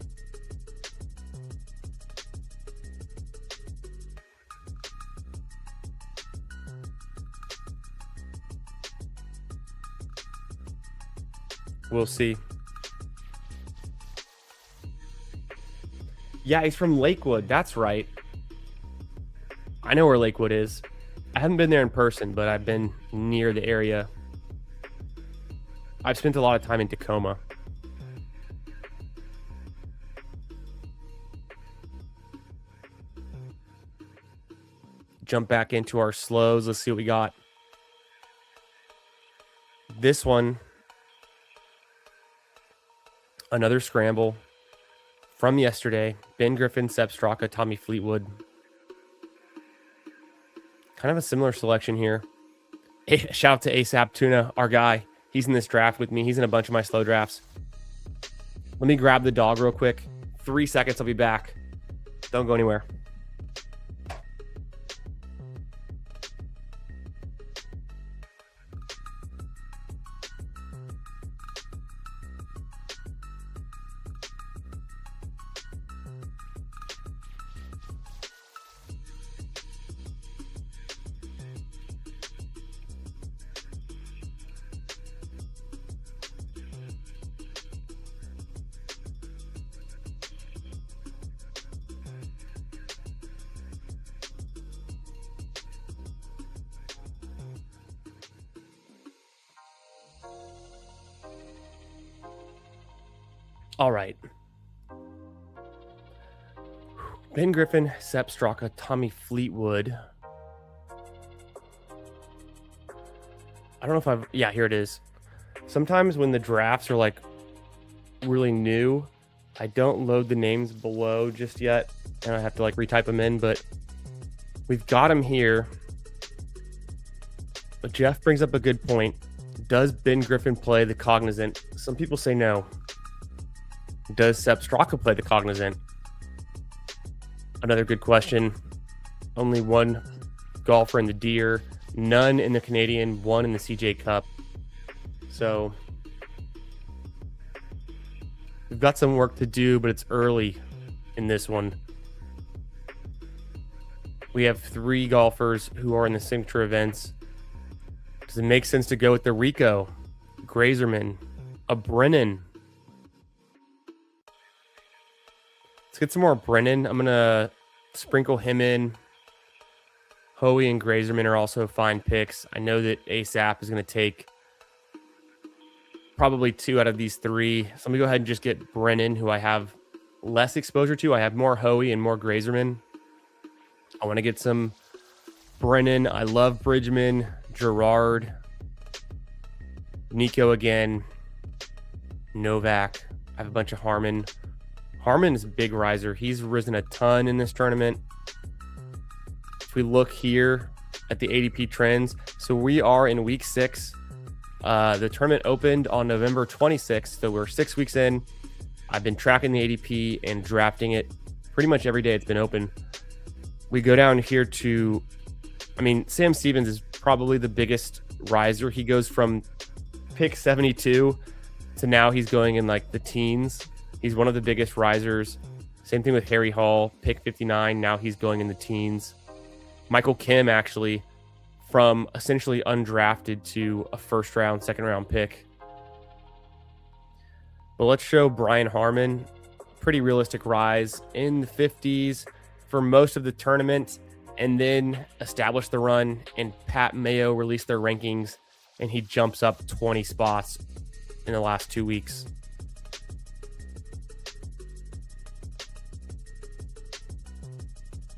We'll see. Yeah, he's from Lakewood. That's right. I know where Lakewood is. I haven't been there in person, but I've been near the area. I've spent a lot of time in Tacoma. Jump back into our slows. Let's see what we got. This one, another scramble from yesterday. Ben Griffin, Sepp Straka, Tommy Fleetwood. Kind of a similar selection here. Shout out to ASAP Tuna, our guy. He's in this draft with me. He's in a bunch of my slow drafts. Let me grab the dog real quick. 3 seconds, I'll be back. Don't go anywhere. All right. Ben Griffin, Sepp Straka, Tommy Fleetwood. I don't know if I've... Yeah, here it is. Sometimes when the drafts are like really new, I don't load the names below just yet, and I have to like retype them in, but we've got them here. But Jeff brings up a good point. Does Ben Griffin play the Cognizant? Some people say no. Does Sepp Straka play the Cognizant? Another good question. Only one golfer in the Deere, none in the Canadian, one in the CJ Cup. So we've got some work to do, but it's early in this one. We have 3 golfers who are in the signature events. Does it make sense to go with the Rico, Grazerman, a Brennan? Let's get some more Brennan. I'm going to sprinkle him in. Hoey and Grazerman are also fine picks. I know that ASAP is going to take probably 2 out of these 3. So let me go ahead and just get Brennan, who I have less exposure to. I have more Hoey and more Grazerman. I want to get some Brennan. I love Bridgman, Gerard, Nico again, Novak. I have a bunch of Harmon. Harmon is a big riser. He's risen a ton in this tournament. If we look here at the ADP trends, so we are in week 6. The tournament opened on November 26th, so we're 6 weeks in. I've been tracking the ADP and drafting it pretty much every day it's been open. We go down here to, Sam Stevens is probably the biggest riser. He goes from pick 72 to now he's going in like the teens. He's one of the biggest risers. Same thing with Harry Hall, pick 59. Now he's going in the teens. Michael Kim, actually, from essentially undrafted to a first round, second round pick. But let's show Brian Harmon. Pretty realistic rise in the 50s for most of the tournament, and then establish the run, and Pat Mayo released their rankings, and he jumps up 20 spots in the last 2 weeks.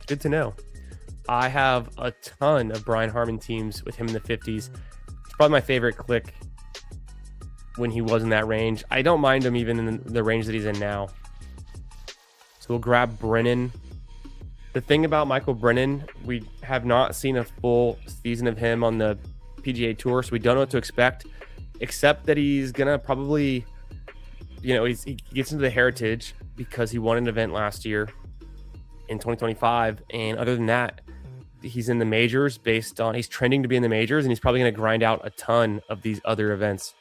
Good to know. I have a ton of Brian Harmon teams with him in the 50s. It's probably my favorite click when he was in that range. I don't mind him even in the range that he's in now. So we'll grab Brennan. The thing about Michael Brennan, we have not seen a full season of him on the PGA Tour, so we don't know what to expect, except that he's going to probably, he gets into the Heritage because he won an event last year in 2025. And other than that, he's in the majors he's trending to be in the majors, and he's probably going to grind out a ton of these other events.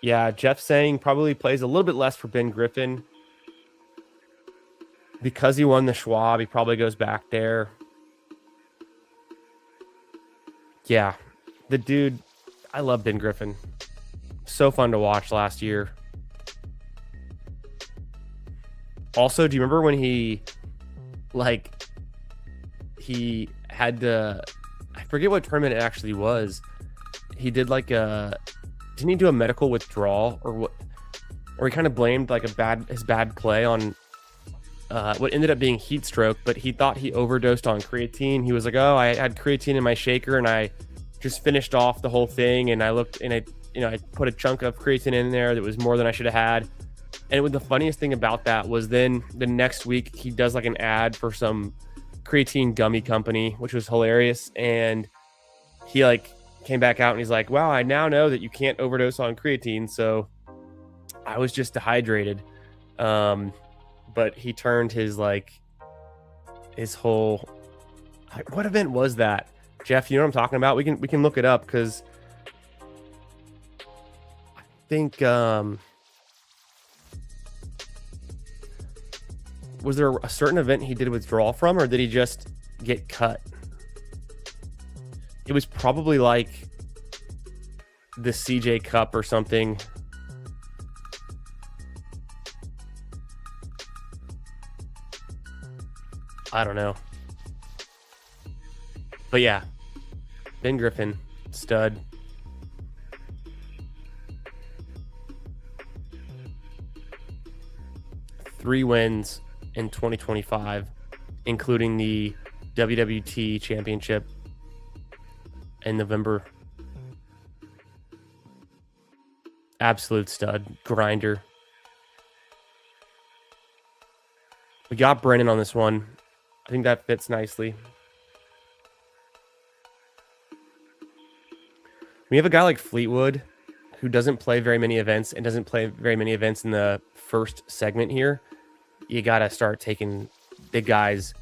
Yeah, Jeff's saying probably plays a little bit less for Ben Griffin. Because he won the Schwab, he probably goes back there. Yeah, the dude, I love Ben Griffin. So fun to watch last year. Also, do you remember when he had to, I forget what tournament it actually was. He did didn't he do a medical withdrawal or what? Or he kind of blamed his bad play on what ended up being heat stroke, but he thought he overdosed on creatine. He was like, "Oh, I had creatine in my shaker and I just finished off the whole thing, and I looked and I put a chunk of creatine in there that was more than I should have had." And the funniest thing about that was then the next week he does like an ad for some creatine gummy company, which was hilarious. And he came back out and he's like, "Wow, I now know that you can't overdose on creatine. So I was just dehydrated." But he turned his whole, what event was that? Jeff, you know what I'm talking about? We can look it up because I think, was there a certain event he did withdrawal from, or did he just get cut? It was probably like the CJ Cup or something. I don't know. But yeah, Ben Griffin, stud. 3 wins in 2025, including the WWT Championship in November. Absolute stud, grinder. We got Brennan on this one. I think that fits nicely. We have a guy like Fleetwood who doesn't play very many events and doesn't play very many events in the first segment here. You got to start taking big guys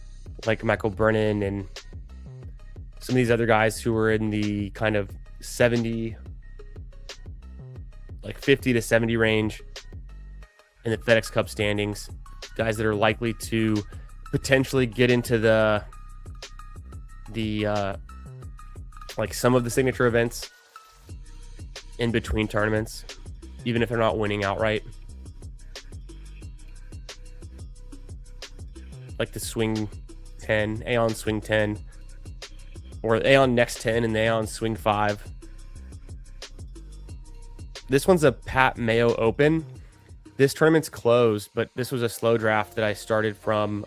like Michael Brennan and some of these other guys who are in the kind of 70, like 50 to 70 range in the FedEx Cup standings. Guys that are likely to potentially get into the like some of the signature events in between tournaments, even if they're not winning outright. Like the Swing 10, Aon Swing 10, or Aon Next 10 and the Aon Swing 5. This one's a Pat Mayo Open. This tournament's closed, but this was a slow draft that I started from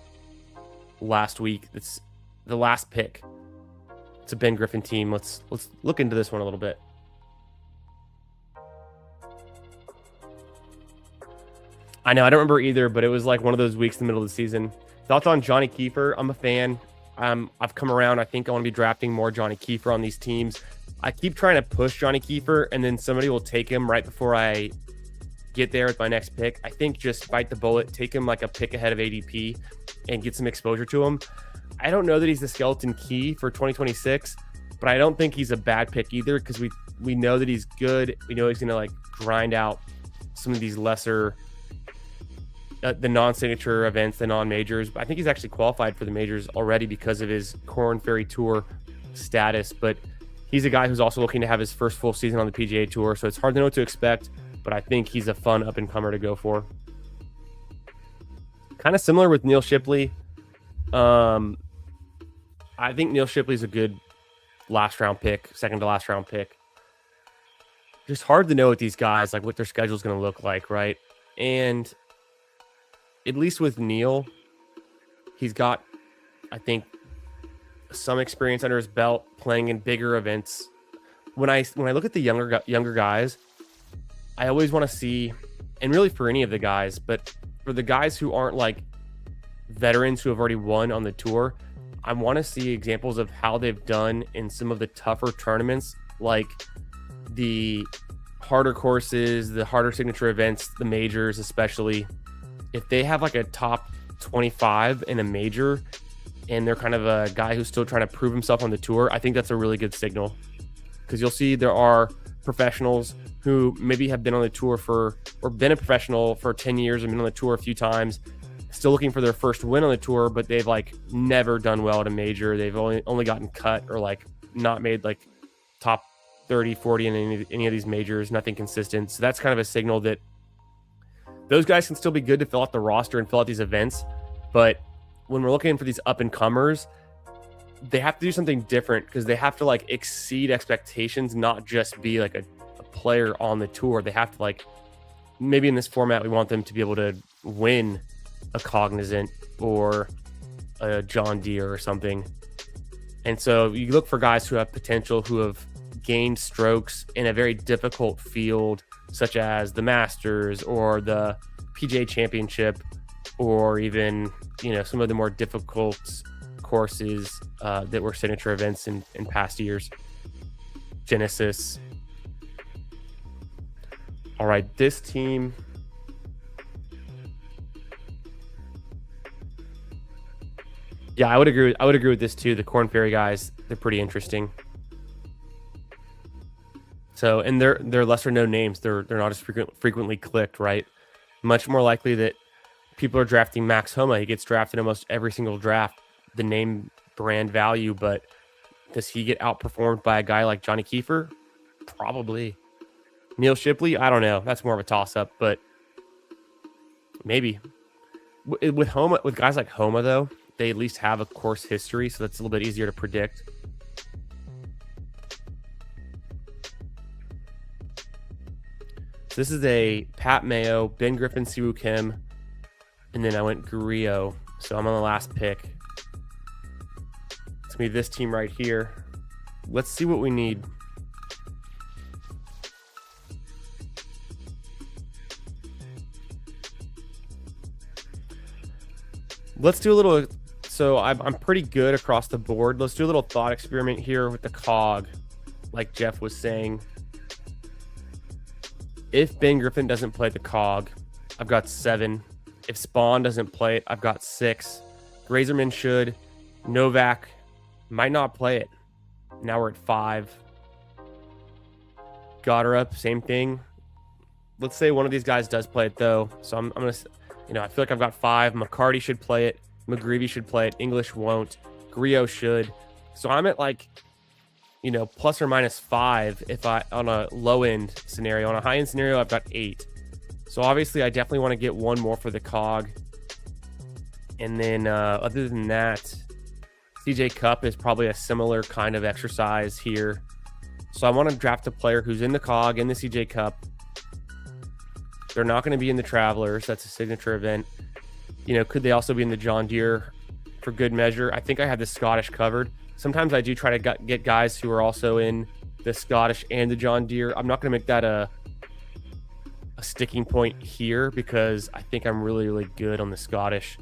last week. It's the last pick. It's a Ben Griffin team. Let's look into this one a little bit. I know, I don't remember either, but it was like one of those weeks in the middle of the season. Thoughts on Johnny Kiefer? I'm a fan. I've come around. I think I want to be drafting more Johnny Kiefer on these teams. I keep trying to push Johnny Kiefer, and then somebody will take him right before I get there with my next pick. I think just bite the bullet, take him like a pick ahead of ADP, and get some exposure to him. I don't know that he's the skeleton key for 2026, but I don't think he's a bad pick either, because we know that he's good. We know he's going to like grind out some of these lesser the non-signature events, the non-majors. I think he's actually qualified for the majors already because of his Korn Ferry Tour status, but he's a guy who's also looking to have his first full season on the PGA Tour, so it's hard to know what to expect, but I think he's a fun up-and-comer to go for. Kind of similar with Neil Shipley. I think Neil Shipley's a good last-round pick, second-to-last-round pick. Just hard to know with these guys, like what their schedule is going to look like, right? And at least with Neil, he's got, I think, some experience under his belt playing in bigger events. When I look at the younger guys, I always want to see, and really for any of the guys, but for the guys who aren't like veterans who have already won on the tour, I want to see examples of how they've done in some of the tougher tournaments, like the harder courses, the harder signature events, the majors especially. If they have like a top 25 in a major and they're kind of a guy who's still trying to prove himself on the tour, I think that's a really good signal, because you'll see there are professionals who maybe have been on the tour or been a professional for 10 years and been on the tour a few times, still looking for their first win on the tour, but they've like never done well at a major. They've only gotten cut or like not made like top 30, 40 in any of these majors, nothing consistent. So that's kind of a signal that those guys can still be good to fill out the roster and fill out these events. But when we're looking for these up-and-comers, they have to do something different, because they have to like exceed expectations, not just be like a player on the tour. They have to like, maybe in this format, we want them to be able to win a Cognizant or a John Deere or something. And so you look for guys who have potential, who have gained strokes in a very difficult field, such as the Masters or the PGA Championship, or even, some of the more difficult courses that were signature events in past years. Genesis. All right, this team. Yeah, I would agree with this too. The Korn Ferry guys, they're pretty interesting. So, and they're lesser known names. They're not as frequently clicked, right? Much more likely that people are drafting Max Homa. He gets drafted almost every single draft. The name brand value, but does he get outperformed by a guy like Johnny Kiefer? Probably. Neil Shipley? I don't know. That's more of a toss-up, but maybe. With guys like Homa, though, they at least have a course history, so that's a little bit easier to predict. So this is a Pat Mayo, Ben Griffin, Siwoo Kim, And then I went Grillo. So I'm on the last pick. It's going to be this team right here. Let's see what we need. Let's do a little... So I'm pretty good across the board. Let's do a little thought experiment here with the cog, like Jeff was saying. If Ben Griffin doesn't play the cog, I've got 7. If Spawn doesn't play it, I've got 6. Grazerman should. Novak might not play it. Now we're at 5. Goddard, same thing. Let's say one of these guys does play it, though. So I'm going to... I feel like I've got 5. McCarty should play it. McGreevy should play it. English won't. Grillo should. So I'm at plus or minus 5 if I on a low end scenario. On a high end scenario, I've got 8. So obviously, I definitely want to get one more for the cog. And then other than that, CJ Cup is probably a similar kind of exercise here. So I want to draft a player who's in the cog, in the CJ Cup. They're not going to be in the Travelers. That's a signature event. Could they also be in the John Deere for good measure? I think I have the Scottish covered. Sometimes I do try to get guys who are also in the Scottish and the John Deere. I'm not going to make that a sticking point here because I think I'm really, really good on the Scottish.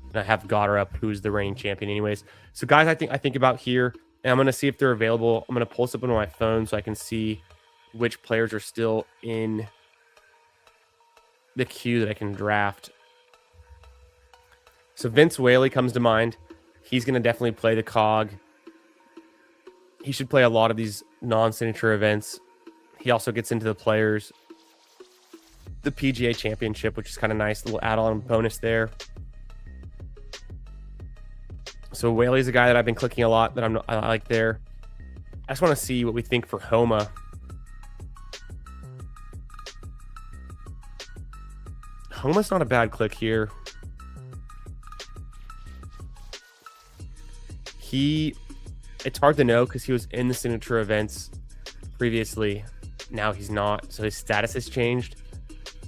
And I have Goddard, who's the reigning champion anyways. So guys, I think about here, and I'm going to see if they're available. I'm going to pull this up on my phone so I can see which players are still in the queue that I can draft. So Vince Whaley comes to mind. He's going to definitely play the cog. He should play a lot of these non-signature events. He also gets into the players. The PGA Championship, which is kind of nice. Little add-on bonus there. So Whaley's a guy that I've been clicking a lot that I like there. I just want to see what we think for Homa. Homa's not a bad click here. It's hard to know because he was in the signature events previously. Now he's not, so his status has changed.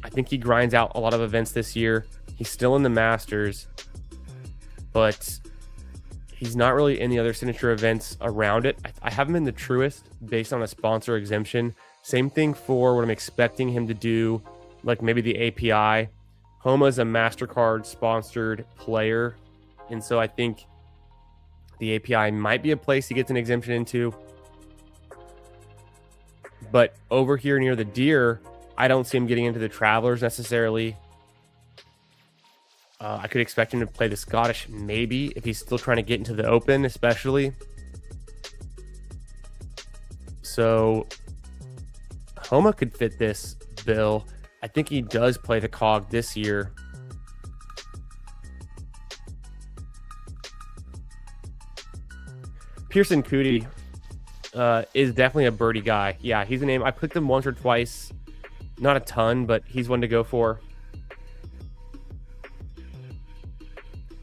I think he grinds out a lot of events this year. He's still in the Masters, but he's not really in the other signature events around it. I have him in the Truist based on a sponsor exemption. Same thing for what I'm expecting him to do, like maybe the API. Homa's a MasterCard sponsored player, and so I think the API might be a place he gets an exemption into. But over here near the Deer, I don't see him getting into the Travelers necessarily. I could expect him to play the Scottish maybe if he's still trying to get into the Open, especially. So Homa could fit this bill. I think he does play the cog this year. Pearson Cootie is definitely a birdie guy. Yeah, he's a name. I clicked him once or twice. Not a ton, but he's one to go for.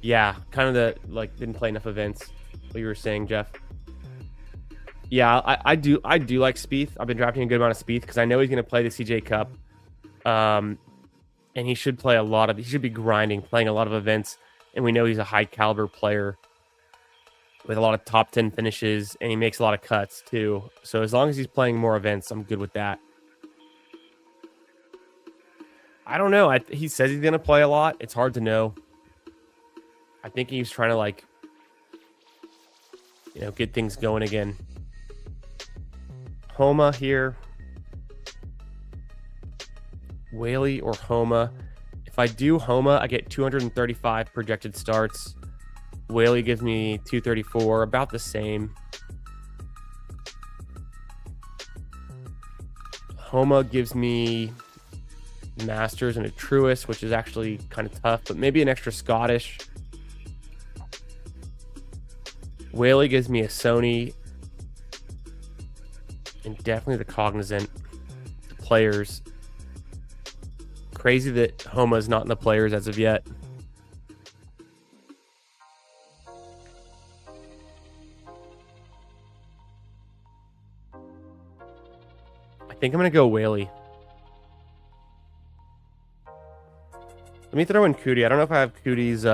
Yeah, kind of didn't play enough events. What you were saying, Jeff. Yeah, I do like Spieth. I've been drafting a good amount of Spieth because I know he's going to play the CJ Cup. And he should play he should be grinding, playing a lot of events. And we know he's a high caliber player with a lot of top 10 finishes, and he makes a lot of cuts too. So as long as he's playing more events, I'm good with that. I don't know. He says he's going to play a lot. It's hard to know. I think he's trying to get things going again. Homa here. Whaley or Homa. If I do Homa, I get 235 projected starts. Whaley gives me 234, about the same. Homa gives me Masters and a Truist, which is actually kind of tough, but maybe an extra Scottish. Whaley gives me a Sony and definitely the Cognizant. The players. Crazy that Homa's not in the players as of yet. I think I'm going to go Whaley. Let me throw in Cootie. I don't know if I have Cootie's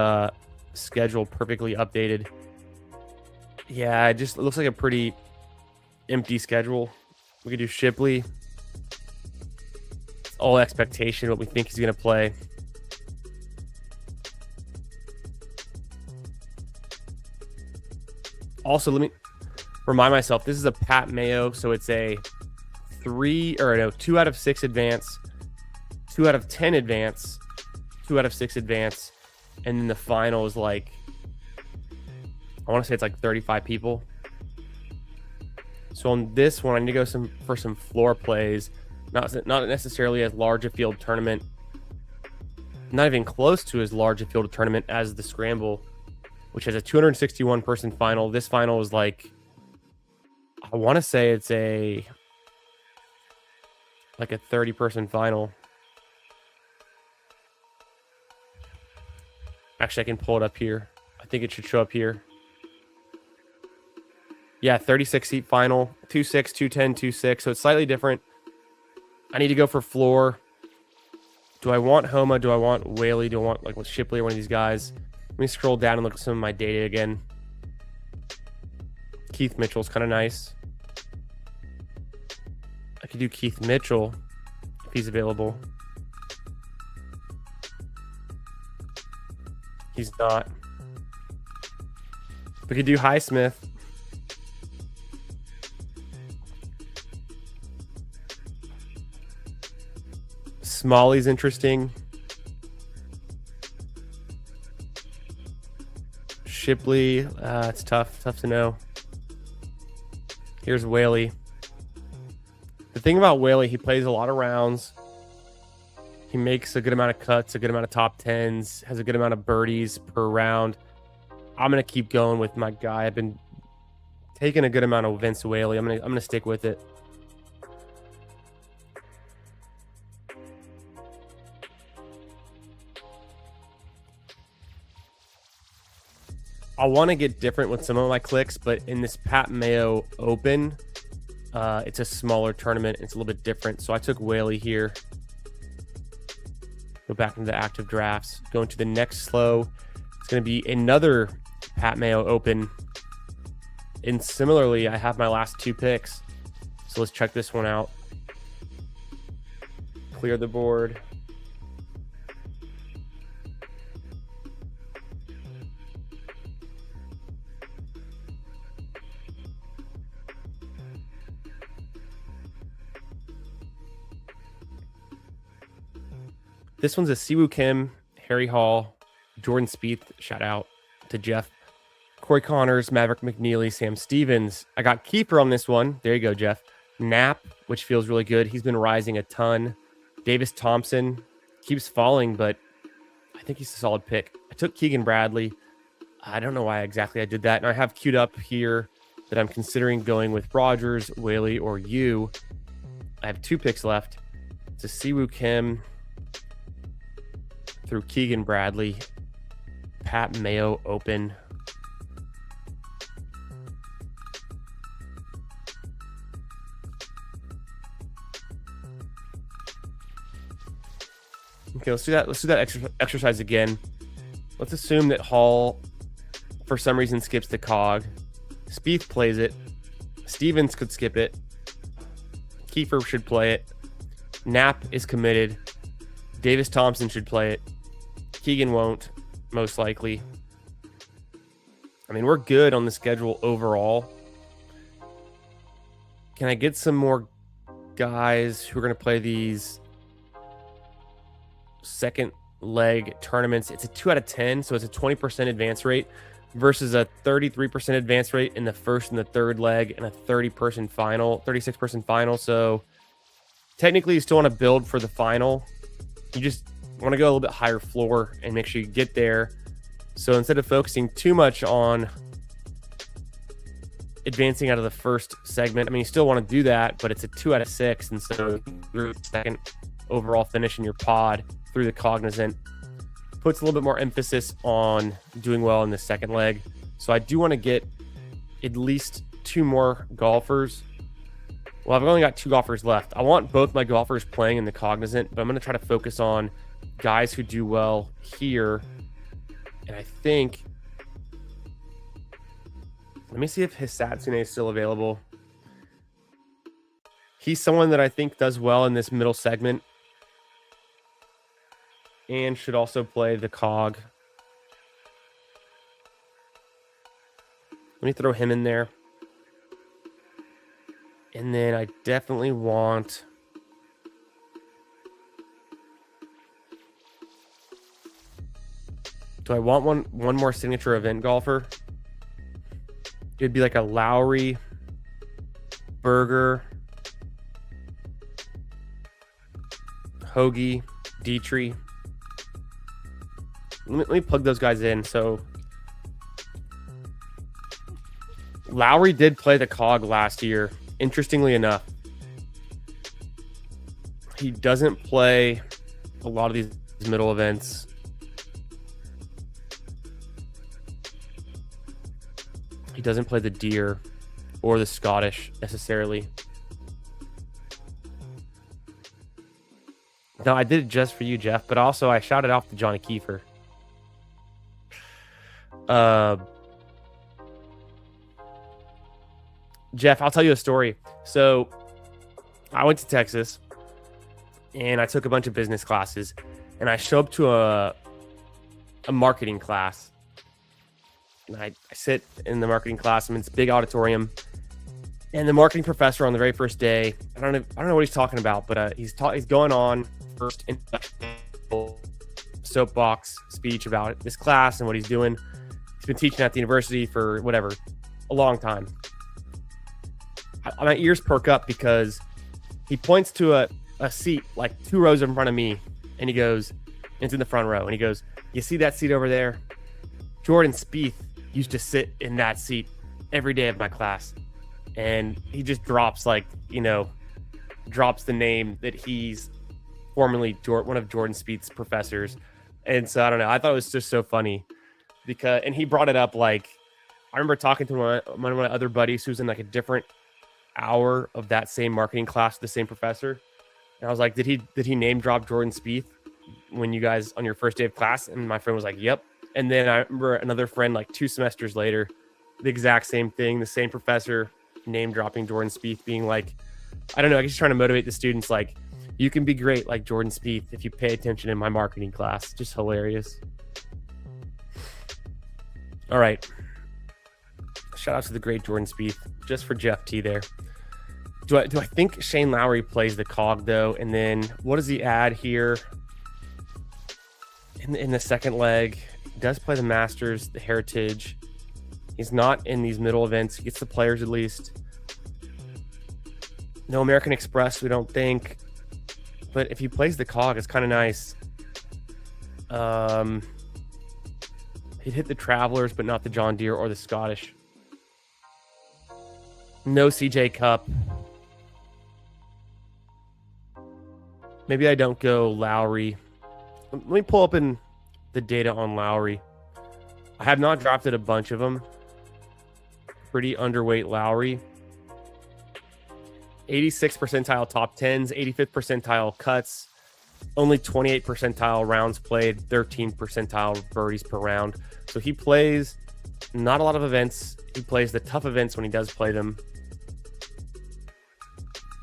schedule perfectly updated. Yeah, it just looks like a pretty empty schedule. We could do Shipley. It's all expectation, what we think he's going to play. Also, let me remind myself, this is a Pat Mayo, so it's a 2 out of 6 advance, 2 out of 10 advance, 2 out of 6 advance, and then the final is like, I want to say it's like 35 people. So on this one, I need to go for some floor plays, not necessarily as large a field tournament, not even close to as large a field tournament as the Scramble, which has a 261 person final. This final is like, I want to say it's like a 30 person final. Actually, I can pull it up here. I think it should show up here. Yeah, 36 seat final, 2-6, 2-10, 2-6. So it's slightly different. I need to go for floor. Do I want Homa? Do I want Whaley? Do I want like with Shipley or one of these guys? Let me scroll down and look at some of my data again. Keith Mitchell's kind of nice. I could do Keith Mitchell if he's available. He's not. We could do Highsmith. Smalley's interesting. Shipley, it's tough to know. Here's Whaley. The thing about Whaley, he plays a lot of rounds. He makes a good amount of cuts, a good amount of top tens, has a good amount of birdies per round. I'm gonna keep going with my guy. I've been taking a good amount of Vince Whaley. I'm gonna stick with it. I want to get different with some of my clicks, but in this Pat Mayo Open, it's a smaller tournament. It's a little bit different. So I took Whaley here. Go back into the active drafts. Go into the next slow. It's going to be another Pat Mayo Open. And similarly, I have my last 2 picks. So let's check this one out. Clear the board. This one's a Siwoo Kim, Harry Hall, Jordan Spieth. Shout out to Jeff. Corey Connors, Maverick McNeely, Sam Stevens. I got Keeper on this one. There you go, Jeff. Knapp, which feels really good. He's been rising a ton. Davis Thompson keeps falling, but I think he's a solid pick. I took Keegan Bradley. I don't know why exactly I did that. And I have queued up here that I'm considering going with Rogers, Whaley, or you. I have 2 picks left. It's a Siwoo Kim through Keegan Bradley, Pat Mayo Open. Okay, let's do that. Let's do that exercise again. Let's assume that Hall, for some reason, skips the cog. Spieth plays it. Stevens could skip it. Kiefer should play it. Knapp is committed. Davis Thompson should play it. Keegan won't, most likely. I mean, we're good on the schedule overall. Can I get some more guys who are going to play these second leg tournaments? It's a 2 out of 10, so it's a 20% advance rate versus a 33% advance rate in the first and the third leg and a 36-person final. So technically, you still want to build for the final. You just want to go a little bit higher floor and make sure you get there. So instead of focusing too much on advancing out of the first segment, I mean, you still want to do that, but it's a 2 out of 6. And so your second overall finish in your pod through the Cognizant puts a little bit more emphasis on doing well in the second leg. So I do want to get at least 2 more golfers. Well, I've only got 2 golfers left. I want both my golfers playing in the Cognizant, but I'm going to try to focus on guys who do well here. And I think, let me see if Hisatsune is still available. He's someone that I think does well in this middle segment and should also play the cog. Let me throw him in there. And then I definitely want... Do I want one more signature event golfer? It'd be like a Lowry, Berger, Hoagie, Dietrich. Let me plug those guys in. So Lowry did play the cog last year. Interestingly enough, he doesn't play a lot of these middle events. He doesn't play the Deer or the Scottish necessarily. No, I did it just for you, Jeff, but also I shouted off to Johnny Kiefer. Jeff, I'll tell you a story. So I went to Texas and I took a bunch of business classes, and I show up to a marketing class. And I sit in the marketing class. I'm in this big auditorium, and the marketing professor on the very first day, I don't know what he's talking about, but he's going on first soapbox speech about this class and what he's doing. He's been teaching at the university for whatever, a long time. My ears perk up because he points to a seat like 2 rows in front of me, and he goes, it's in the front row, and he goes, "You see that seat over there? Jordan Spieth used to sit in that seat every day of my class." And he just drops drops the name that he's formerly one of Jordan Spieth's professors. And so I don't know, I thought it was just so funny and he brought it up. Like, I remember talking to one of my other buddies who's in like a different hour of that same marketing class with the same professor, and I was like, did he name drop Jordan Spieth when you guys on your first day of class? And my friend was like, yep. And then I remember another friend, like 2 semesters later, the exact same thing, the same professor name dropping Jordan Spieth, being like, I don't know, I guess trying to motivate the students, like, you can be great like Jordan Spieth if you pay attention in my marketing class. Just hilarious. All right. Shout out to the great Jordan Spieth, just for Jeff T there. Do I think Shane Lowry plays the cog though? And then what does he add here in the second leg? He does play the Masters, the Heritage. He's not in these middle events. He gets the Players at least. No American Express, we don't think. But if he plays the cog, it's kind of nice. He'd hit the Travelers, but not the John Deere or the Scottish. No CJ Cup. Maybe I don't go Lowry. Let me pull up in the data on Lowry. I have not drafted a bunch of them. Pretty underweight Lowry. 86th percentile top 10s, 85th percentile cuts, only 28th percentile rounds played, 13th percentile birdies per round. So he plays not a lot of events. He plays the tough events when he does play them.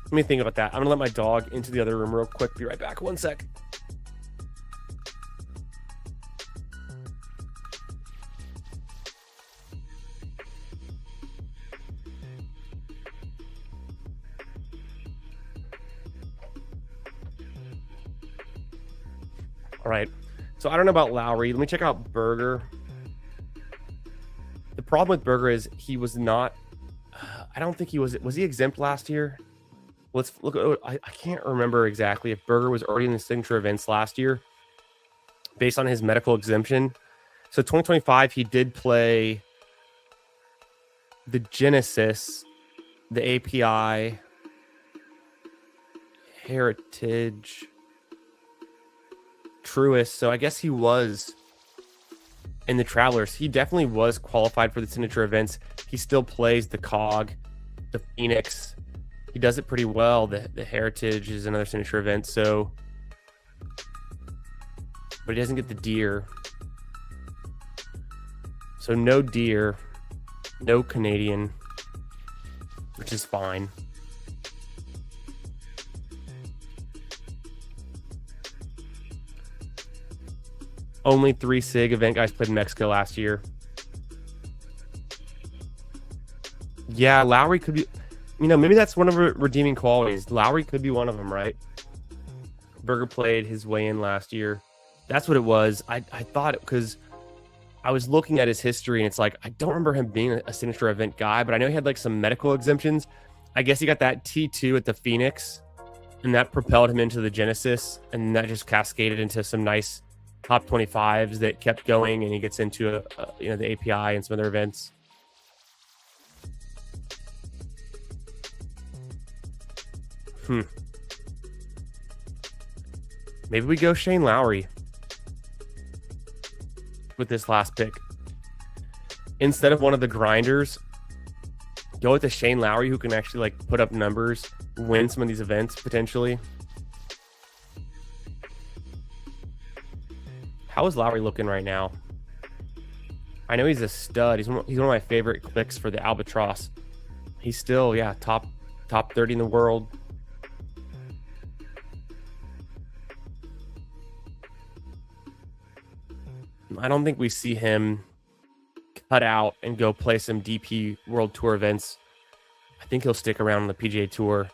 Let me think about that. I'm going to let my dog into the other room real quick. Be right back. One sec. All right. So I don't know about Lowry. Let me check out Berger. The problem with Berger is he was not... I don't think he was... Was he exempt last year? Let's look. I can't remember exactly if Berger was already in the signature events last year based on his medical exemption. So 2025, he did play the Genesis, the API, Heritage, Truist. So I guess he was in the Travelers. He definitely was qualified for the signature events. He still plays the COG, the Phoenix. He does it pretty well. The Heritage is another signature event. So but he doesn't get the deer. So no deer, no Canadian, which is fine. Only 3 SIG event guys played in Mexico last year. Yeah, Lowry could be, maybe that's one of her redeeming qualities. Lowry could be one of them, right? Berger played his way in last year. That's what it was. I thought, because I was looking at his history, and it's like, I don't remember him being a signature event guy, but I know he had like some medical exemptions. I guess he got that T2 at the Phoenix, and that propelled him into the Genesis, and that just cascaded into some nice top 25s that kept going, and he gets into the API and some other events. Maybe we go Shane Lowry with this last pick. Instead of one of the grinders, go with the Shane Lowry, who can actually like put up numbers, win some of these events potentially. How is Lowry looking right now? I know he's a stud. He's one of my favorite clicks for the Albatross. He's still, top 30 in the world. I don't think we see him cut out and go play some DP World Tour events. I think he'll stick around on the PGA Tour.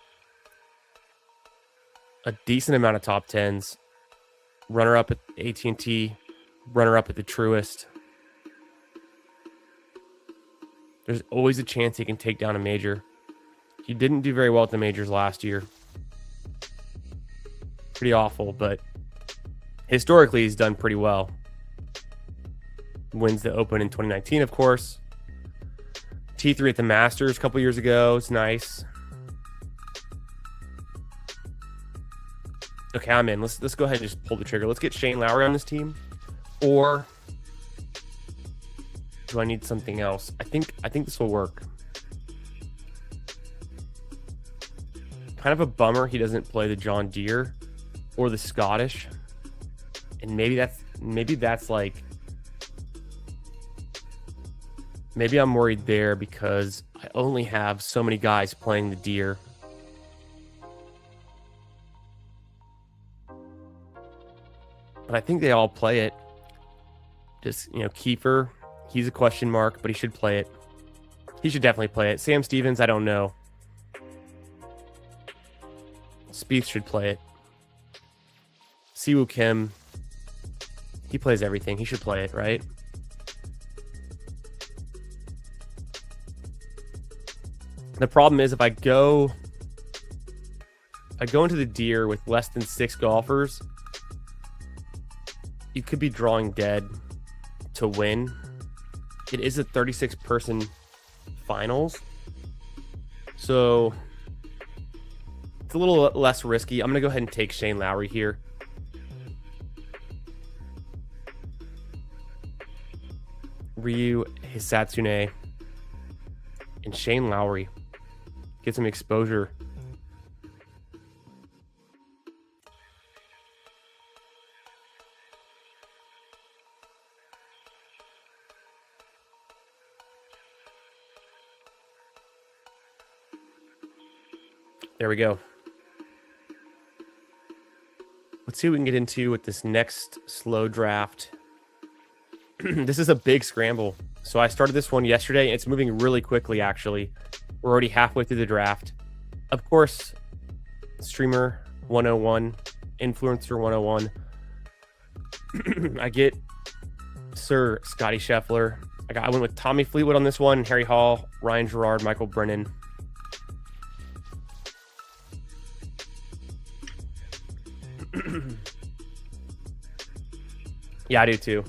A decent amount of top 10s. Runner-up at AT&T. Runner-up at the Truist. There's always a chance he can take down a major. He didn't do very well at the majors last year. Pretty awful, but historically he's done pretty well. Wins the Open in 2019, of course. T3 at the Masters a couple years ago. It's nice. Okay, I'm in. Let's go ahead and just pull the trigger. Let's get Shane Lowry on this team. Or do I need something else? I think this will work. Kind of a bummer he doesn't play the John Deere or the Scottish. And maybe that's like, maybe I'm worried there because I only have so many guys playing the Deere. But I think they all play it. Just, Kiefer, he's a question mark, but he should play it. He should definitely play it. Sam Stevens, I don't know. Spieth should play it. Siwoo Kim, he plays everything. He should play it, right? The problem is if I go into the Deere with less than 6 golfers, you could be drawing dead to win. It is a 36-person finals, so it's a little less risky. I'm going to go ahead and take Shane Lowry here. Ryu Hisatsune and Shane Lowry. Get some exposure. There we go. Let's see what we can get into with this next slow draft. This is a big scramble. So I started this one yesterday. It's moving really quickly, actually. We're already halfway through the draft. Of course, Streamer 101, Influencer 101. I get Sir Scotty Scheffler. I went with Tommy Fleetwood on this one, Harry Hall, Ryan Gerard, Michael Brennan. Yeah, I do too.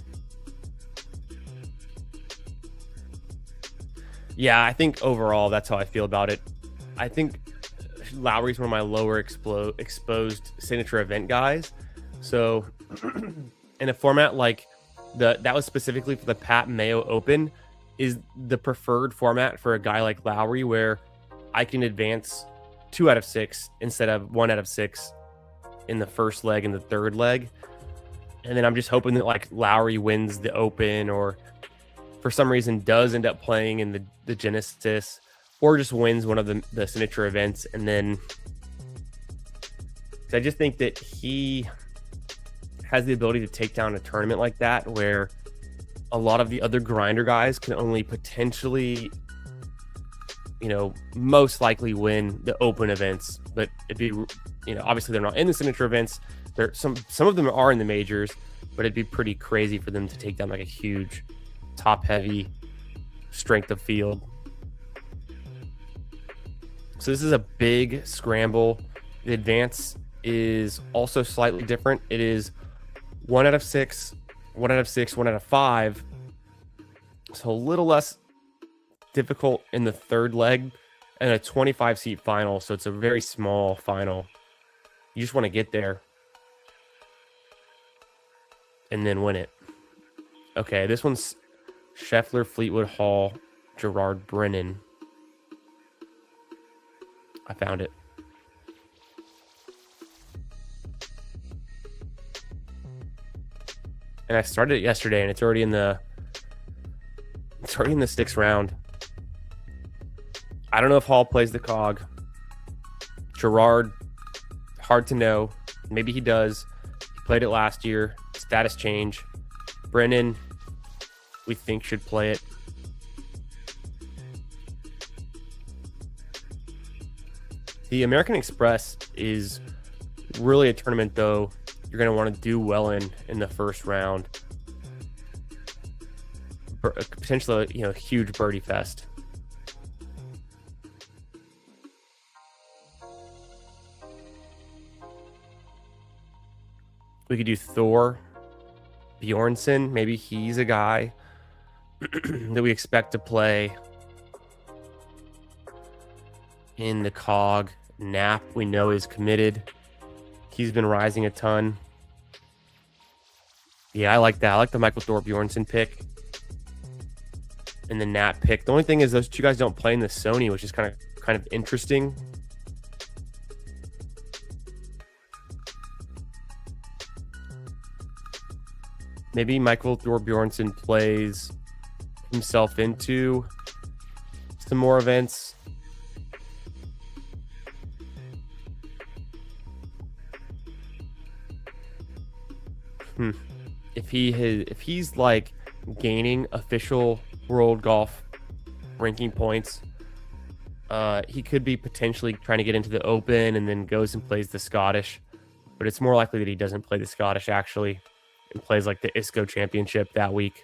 Yeah, I think overall that's how I feel about it. I think Lowry's one of my lower exposed signature event guys. So in a format like that was specifically for the Pat Mayo Open, is the preferred format for a guy like Lowry, where I can advance 2 out of 6 instead of 1 out of 6 in the first leg and the third leg. And then I'm just hoping that like Lowry wins the Open, or for some reason does end up playing in the Genesis, or just wins one of the signature events. And then I just think that he has the ability to take down a tournament like that, where a lot of the other grinder guys can only potentially, most likely win the Open events. But it'd be, obviously they're not in the signature events. There some of them are in the majors, but it'd be pretty crazy for them to take down like a huge top heavy strength of field. So this is a big scramble. The advance is also slightly different. It is 1 out of 6, 1 out of 6, 1 out of 5. So a little less difficult in the third leg, and a 25-seat final. So it's a very small final. You just want to get there and then win it. Okay, this one's Scheffler, Fleetwood, Hall, Gerard, Brennan. I found it. And I started it yesterday, and it's already in the 6th round. I don't know if Hall plays the cog. Gerard, hard to know. Maybe he does. He played it last year. Status change. Brennan, we think should play it. The American Express is really a tournament, though, you're going to want to do well in the first round. Potentially, a huge birdie fest. We could do Thor, Bjornsson. Maybe he's a guy that we expect to play in the cog. Knapp, we know, is committed. He's been rising a ton. Yeah, I like that. I like the Michael Thor Bjornsson pick and the Knapp pick. The only thing is those two guys don't play in the Sony, which is kind of interesting. Maybe Michael Thor Bjornsson plays himself into some more events. If he's like gaining official world golf ranking points, he could be potentially trying to get into the Open and then goes and plays the Scottish. But it's more likely that he doesn't play the Scottish actually and plays like the ISCO Championship that week.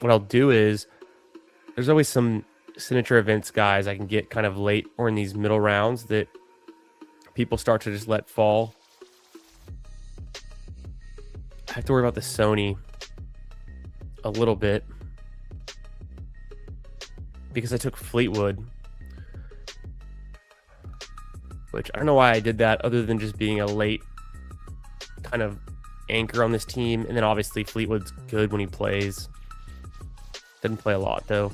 What I'll do is, there's always some signature events guys I can get kind of late or in these middle rounds that people start to just let fall. I have to worry about the Sony a little bit because I took Fleetwood, which I don't know why I did that other than just being a late kind of anchor on this team. And then obviously Fleetwood's good when he plays. Doesn't play a lot though.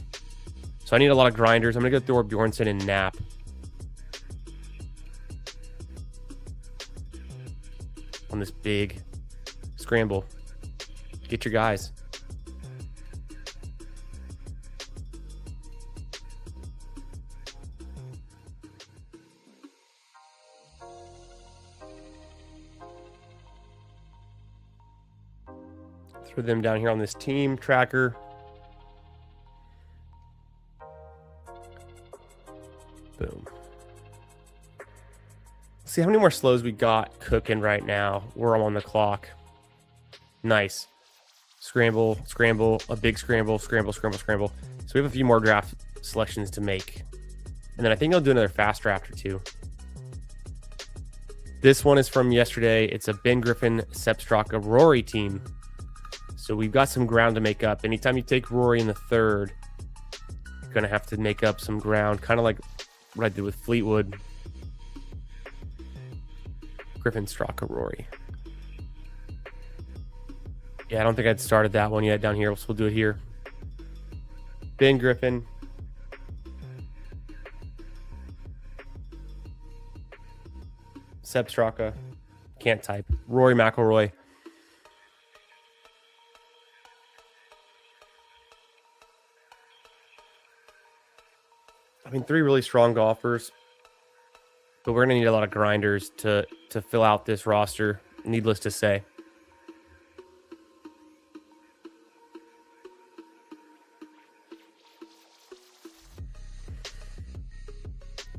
So I need a lot of grinders. I'm going to go Thor Bjornsson and Knapp. On this big scramble. Get your guys. Throw them down here on this team tracker. Boom. See how many more slows we got cooking right now. We're on the clock. Nice. Scramble, scramble, a big scramble, scramble, scramble, scramble. So we have a few more draft selections to make. And then I think I'll do another fast draft or two. This one is from yesterday. It's a Ben Griffin, Sepp Straka, Rory team. So we've got some ground to make up. Anytime you take Rory in the third, you're going to have to make up some ground, kind of like what I did with Fleetwood. Griffin, Straka, Rory. Yeah, I don't think I'd started that one yet down here. So we'll do it here. Ben Griffin. Seb Straka. Can't type. Rory McIlroy. I mean, 3 really strong golfers, but we're going to need a lot of grinders to fill out this roster, needless to say.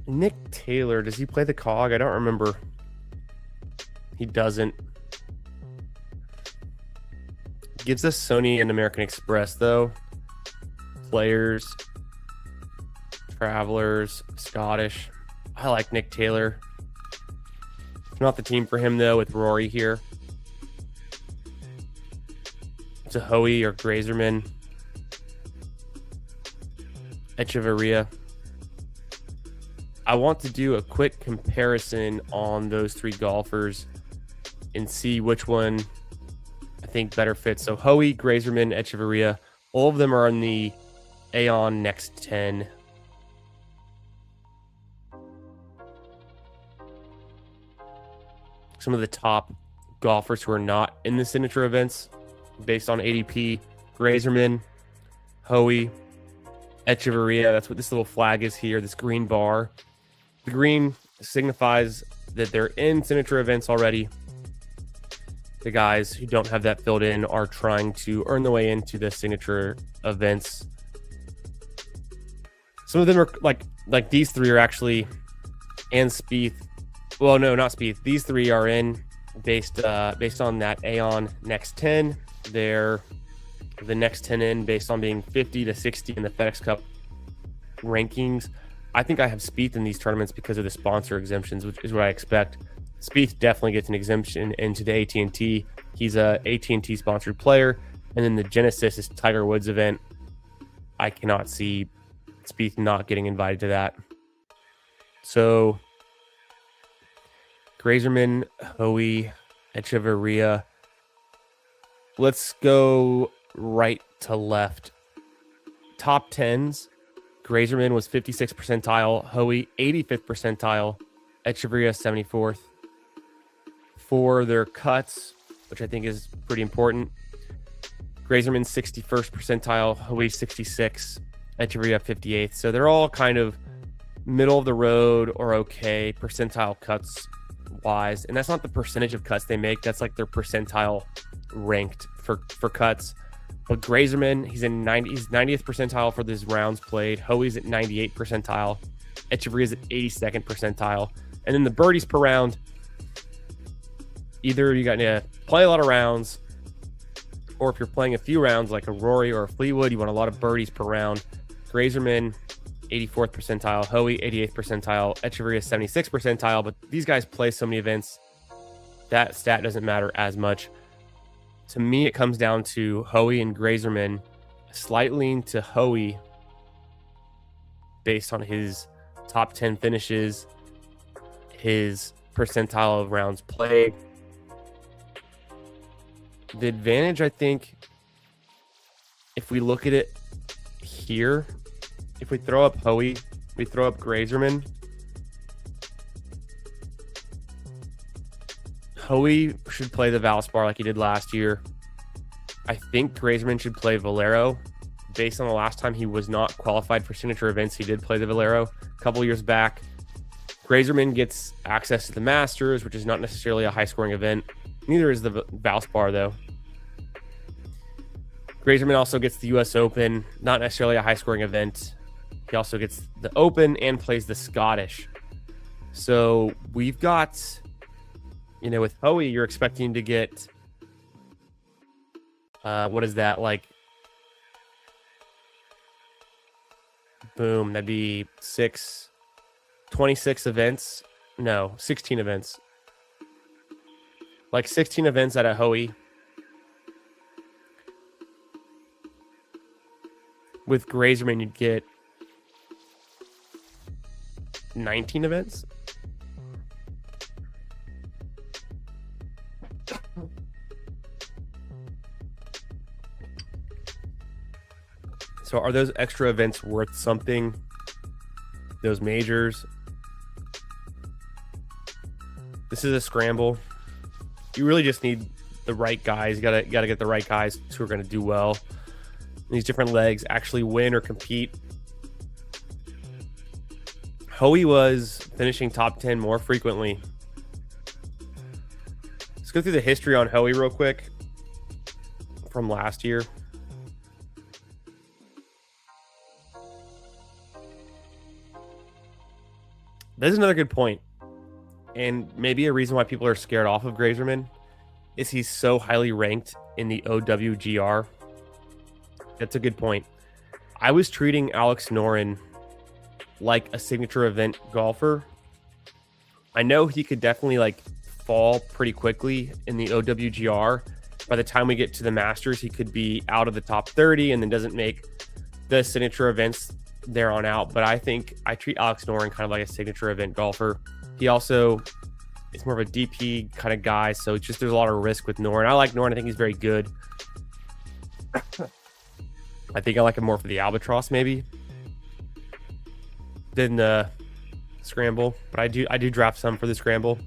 Nick Taylor, does he play the COG? I don't remember. He doesn't. Gives us Sony and American Express, though. Players, Travelers, Scottish. I like Nick Taylor. It's not the team for him, though, with Rory here. It's a Hoey or Grazerman. Echeverria. I want to do a quick comparison on those 3 golfers and see which one I think better fits. So Hoey, Grazerman, Echeverria, all of them are on the Aon Next 10. Some of the top golfers who are not in the signature events based on ADP: Grazerman, Hoey, Echeverria. That's what this little flag is here, this green bar. The green signifies that they're in signature events already. The guys who don't have that filled in are trying to earn their way into the signature events. Some of them are like these 3 are actually, and Spieth. Well, no, not Spieth. These 3 are in based on that Aon Next 10. They're the next 10 in based on being 50 to 60 in the FedEx Cup rankings. I think I have Spieth in these tournaments because of the sponsor exemptions, which is what I expect. Spieth definitely gets an exemption into the AT&T. He's a AT&T sponsored player. And then the Genesis is Tiger Woods event. I cannot see Spieth not getting invited to that. So Grazerman, Hoey, Echeverria. Let's go right to left. Top 10s. Grazerman was 56th percentile. Hoey, 85th percentile. Echeverria, 74th. For their cuts, which I think is pretty important, Grazerman, 61st percentile. Hoey, 66th. Echeverria, 58th. So they're all kind of middle of the road or okay percentile cuts wise. And that's not the percentage of cuts they make. That's like their percentile ranked for cuts. But Grazerman, he's 90th percentile for these rounds played. Hoey's at 98th percentile. Echeverria's at 82nd percentile. And then the birdies per round, either you got to play a lot of rounds, or if you're playing a few rounds like a Rory or a Fleetwood, you want a lot of birdies per round. Grazerman, 84th percentile. Hoey, 88th percentile. Echeverria, 76th percentile. But these guys play so many events, that stat doesn't matter as much. To me, it comes down to Hoey and Grazerman. Slight lean to Hoey based on his top 10 finishes, his percentile of rounds played. The advantage, I think, if we look at it here, if we throw up Hoey, we throw up Grazerman. Hoey should play the Valspar like he did last year. I think Grazerman should play Valero. Based on the last time he was not qualified for signature events, he did play the Valero a couple years back. Grazerman gets access to the Masters, which is not necessarily a high-scoring event. Neither is the Valspar, though. Grazerman also gets the U.S. Open, not necessarily a high-scoring event. He also gets the Open and plays the Scottish. So we've got, with Hoey, you're expecting to get, what is that, like, boom, that'd be 26 events. No, 16 events. Like 16 events at a Hoey. With Grazerman, you'd get 19 events. So are those extra events worth something? Those majors? This is a scramble. You really just need the right guys. You gotta get the right guys who are gonna do well. These different legs actually win or compete. Hoey was finishing top 10 more frequently. Let's go through the history on Hoey real quick from last year. This is another good point. And maybe a reason why people are scared off of Grazerman is he's so highly ranked in the OWGR. That's a good point. I was treating Alex Noren like a signature event golfer. I know he could definitely like fall pretty quickly in the OWGR. By the time we get to the Masters, he could be out of the top 30 and then doesn't make the signature events there on out. But I think I treat Alex Noren kind of like a signature event golfer. He also is more of a DP kind of guy, so it's just there's a lot of risk with Noren. I like Noren. I think he's very good. I think I like him more for the Albatross maybe than the Scramble, but I do draft some for the Scramble.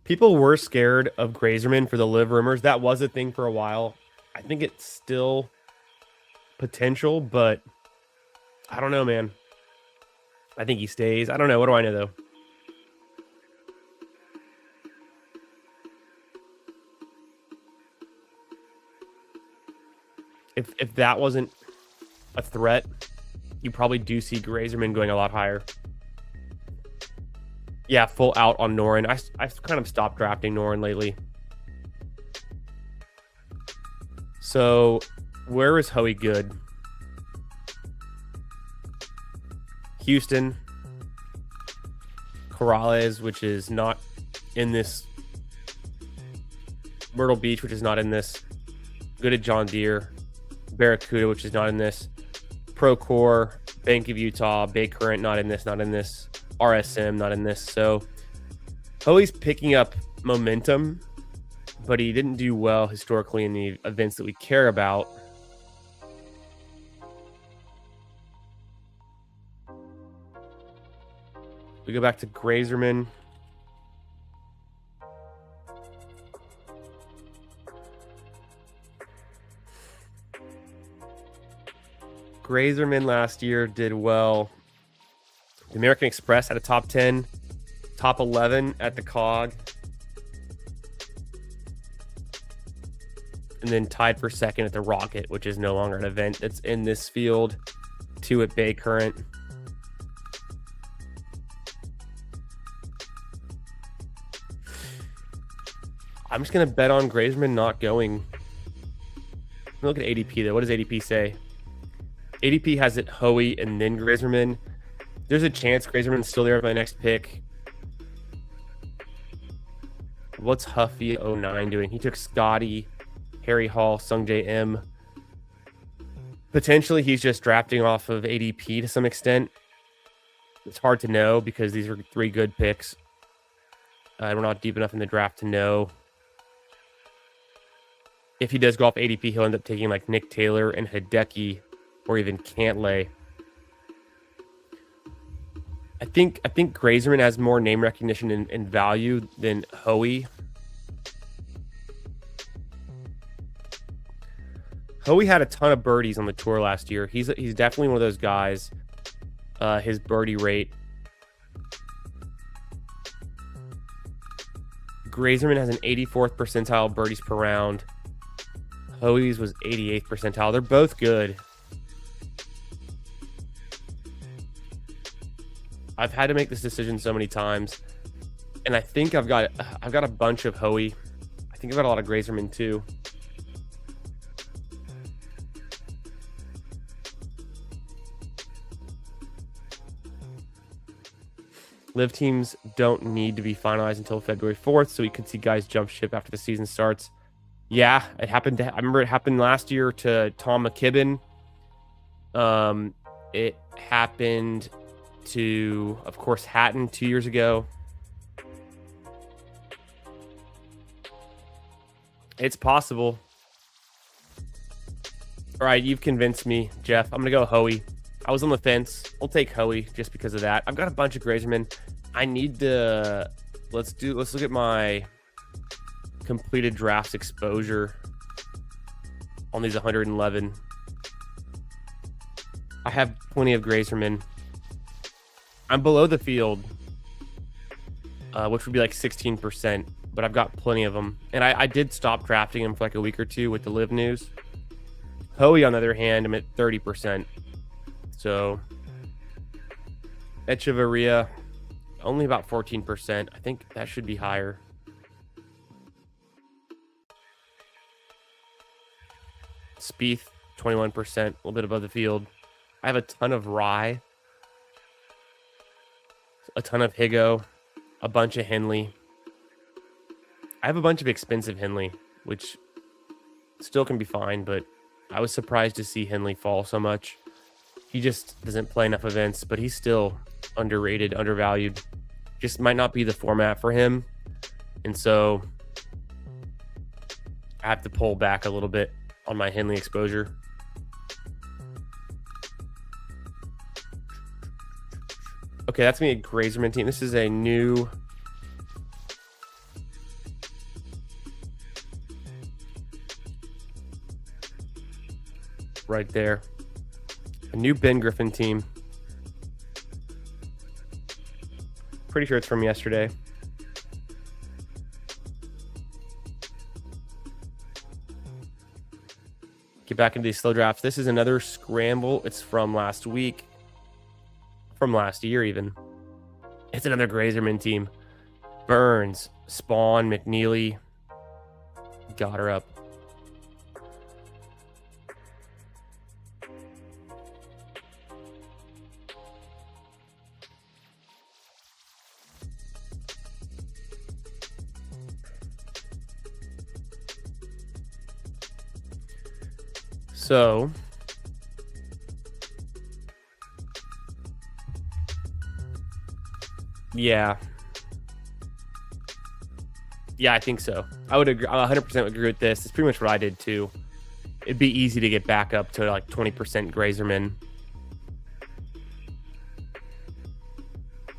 People were scared of Grazerman for the live rumors. That was a thing for a while. I think it's still potential, but I don't know, man. I think he stays. I don't know. What do I know, though? If that wasn't a threat, you probably do see Grazerman going a lot higher. Yeah, full out on Noren. I've kind of stopped drafting Noren lately. So, where is Hoey good? Houston. Corrales, which is not in this. Myrtle Beach, which is not in this. Good at John Deere. Barracuda, which is not in this. Procore, Bank of Utah, Bay Current, not in this, not in this. RSM, not in this. So Hoey's picking up momentum, but he didn't do well historically in the events that we care about. We go back to Grazerman. Grazerman last year did well. The American Express had a top 10, top 11 at the COG. And then tied for second at the Rocket, which is no longer an event that's in this field. 2 at Bay Current. I'm just going to bet on Grazerman not going. Look at ADP, though. What does ADP say? ADP has it Hoey and then Grazerman. There's a chance Grazerman's still there with my next pick. What's Huffy 09 doing? He took Scotty, Harry Hall, Sungjae M. Potentially he's just drafting off of ADP to some extent. It's hard to know because these are 3 good picks. We're not deep enough in the draft to know. If he does go off ADP, he'll end up taking like Nick Taylor and Hideki or even Cantlay. I think Grazerman has more name recognition and value than Hoey. Hoey had a ton of birdies on the tour last year. He's definitely one of those guys. His birdie rate. Grazerman has an 84th percentile birdies per round. Hoey's was 88th percentile. They're both good. I've had to make this decision so many times, and I think I've got a bunch of Hoey. I think I've got a lot of Grazerman too. Live teams don't need to be finalized until February 4th, so we could see guys jump ship after the season starts. Yeah, it happened. I remember it happened last year to Tom McKibben. It happened to, of course, Hatton 2 years ago. It's possible. All right, you've convinced me, Jeff. I'm going to go Hoey. I was on the fence. I'll take Hoey just because of that. I've got a bunch of Grazerman. I need to... Let's look at my completed drafts exposure on these 111. I have plenty of Grazerman. I'm below the field, which would be like 16%, but I've got plenty of them. And I did stop drafting them for like a week or two with the live news. Hoey, on the other hand, I'm at 30%. So, Echeverria, only about 14%. I think that should be higher. Spieth, 21%, a little bit above the field. I have a ton of Rye, a ton of Higo, a bunch of Henley. I have a bunch of expensive Henley, which still can be fine, but I was surprised to see Henley fall so much. He just doesn't play enough events, but he's still underrated, undervalued. Just might not be the format for him. And so I have to pull back a little bit on my Henley exposure. Okay, that's me a Grazerman team. This is a new... right there. A new Ben Griffin team. Pretty sure it's from yesterday. Get back into these slow drafts. This is another scramble. It's from last week. From last year, even. It's another Grazerman team. Burns, Spawn, McNeely. Got her up. So, yeah, I think so. I would agree. I 100% agree with this. It's pretty much what I did too. It'd be easy to get back up to like 20% Grazerman.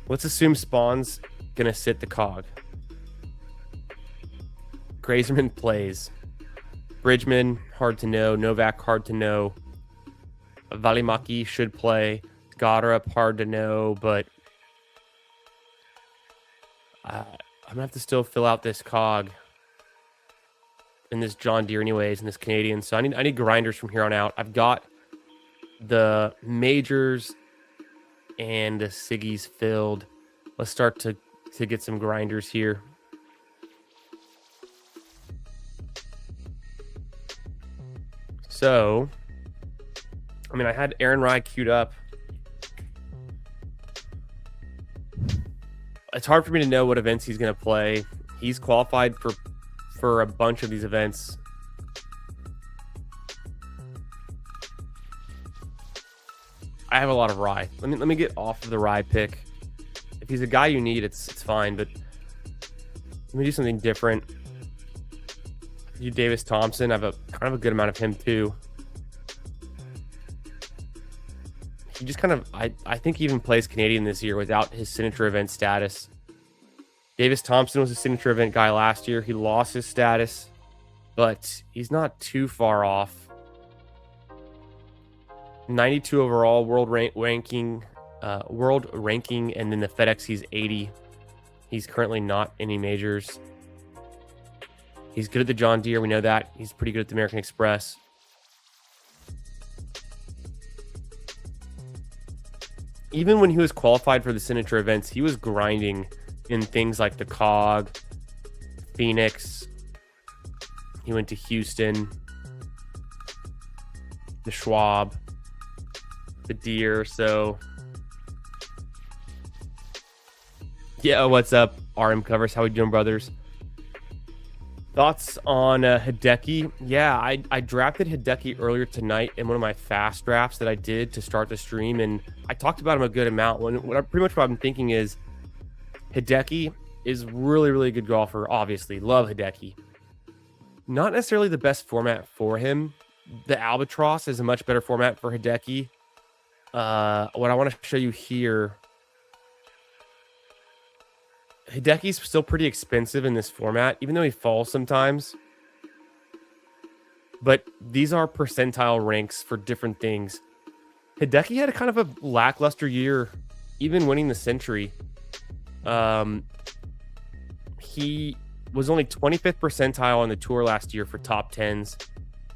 Let's assume Spawn's gonna sit the cog. Grazerman plays. Bridgman, hard to know. Novak, hard to know. Valimaki should play. Goddard, hard to know, but I'm gonna have to still fill out this cog in this John Deere anyways, in this Canadian. So I need grinders from here on out. I've got the majors and the Siggies filled. Let's start to get some grinders here. So, I mean, I had Aaron Rye queued up. It's hard for me to know what events he's going to play. He's qualified for a bunch of these events. I have a lot of Rye. Let me get off of the Rye pick. If he's a guy you need, it's fine, but let me do something different. You Davis Thompson, I have a kind of a good amount of him too. He just kind of, I think he even plays Canadian this year without his signature event status. Davis Thompson was a signature event guy last year. He lost his status, but he's not too far off. 92 overall world ranking, and then the FedEx he's 80. He's currently not any majors. He's good at the John Deere. We know that. He's pretty good at the American Express. Even when he was qualified for the signature events, he was grinding in things like the Cog, Phoenix. He went to Houston, the Schwab, the Deere. So, yeah, what's up, RM Covers? How we doing, brothers? Thoughts on Hideki? Yeah, I drafted Hideki earlier tonight in one of my fast drafts that I did to start the stream, and I talked about him a good amount. Pretty much what I'm thinking is Hideki is really, really good golfer, obviously. Love Hideki. Not necessarily the best format for him. The Albatross is a much better format for Hideki. What I want to show you here, Hideki's still pretty expensive in this format, even though he falls sometimes. But these are percentile ranks for different things. Hideki had a kind of a lackluster year, even winning the Century. He was only 25th percentile on the tour last year for top 10s.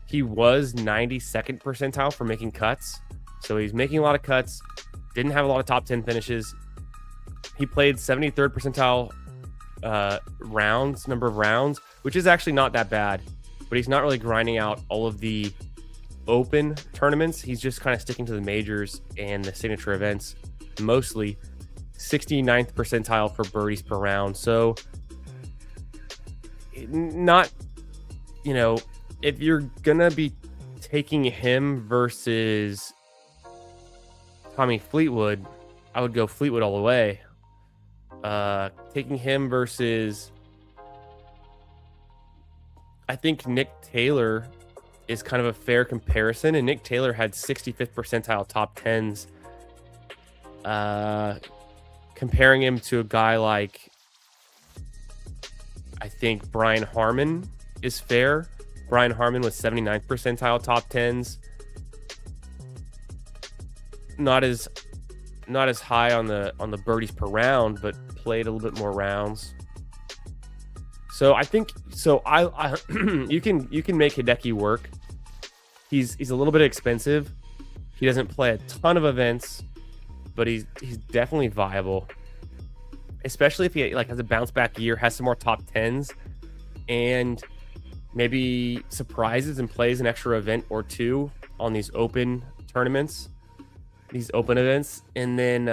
He was 92nd percentile for making cuts. So he's making a lot of cuts, didn't have a lot of top 10 finishes. He played 73rd percentile number of rounds, which is actually not that bad. But he's not really grinding out all of the open tournaments. He's just kind of sticking to the majors and the signature events, mostly 69th percentile for birdies per round. So not, if you're going to be taking him versus Tommy Fleetwood, I would go Fleetwood all the way. Taking him versus, I think Nick Taylor is kind of a fair comparison, and Nick Taylor had 65th percentile top 10s. Comparing him to a guy like, I think Brian Harman is fair. Brian Harman was 79th percentile top 10s. Not as high on the birdies per round, but played a little bit more rounds. So I think I you can make Hideki work. He's a little bit expensive. He doesn't play a ton of events, but he's definitely viable. Especially if he has a bounce back year, has some more top 10s, and maybe surprises and plays an extra event or two on these open tournaments, these open events. And then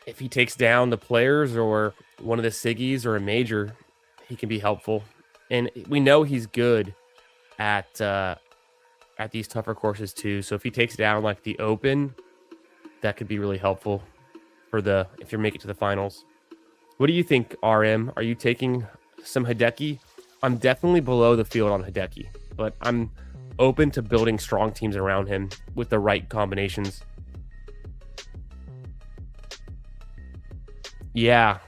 if he takes down the players or one of the Siggies or a major, he can be helpful. And we know he's good at these tougher courses too. So if he takes down like the open, that could be really helpful for if you're making it to the finals. What do you think, RM? Are you taking some Hideki? I'm definitely below the field on Hideki, but I'm open to building strong teams around him with the right combinations. Yeah.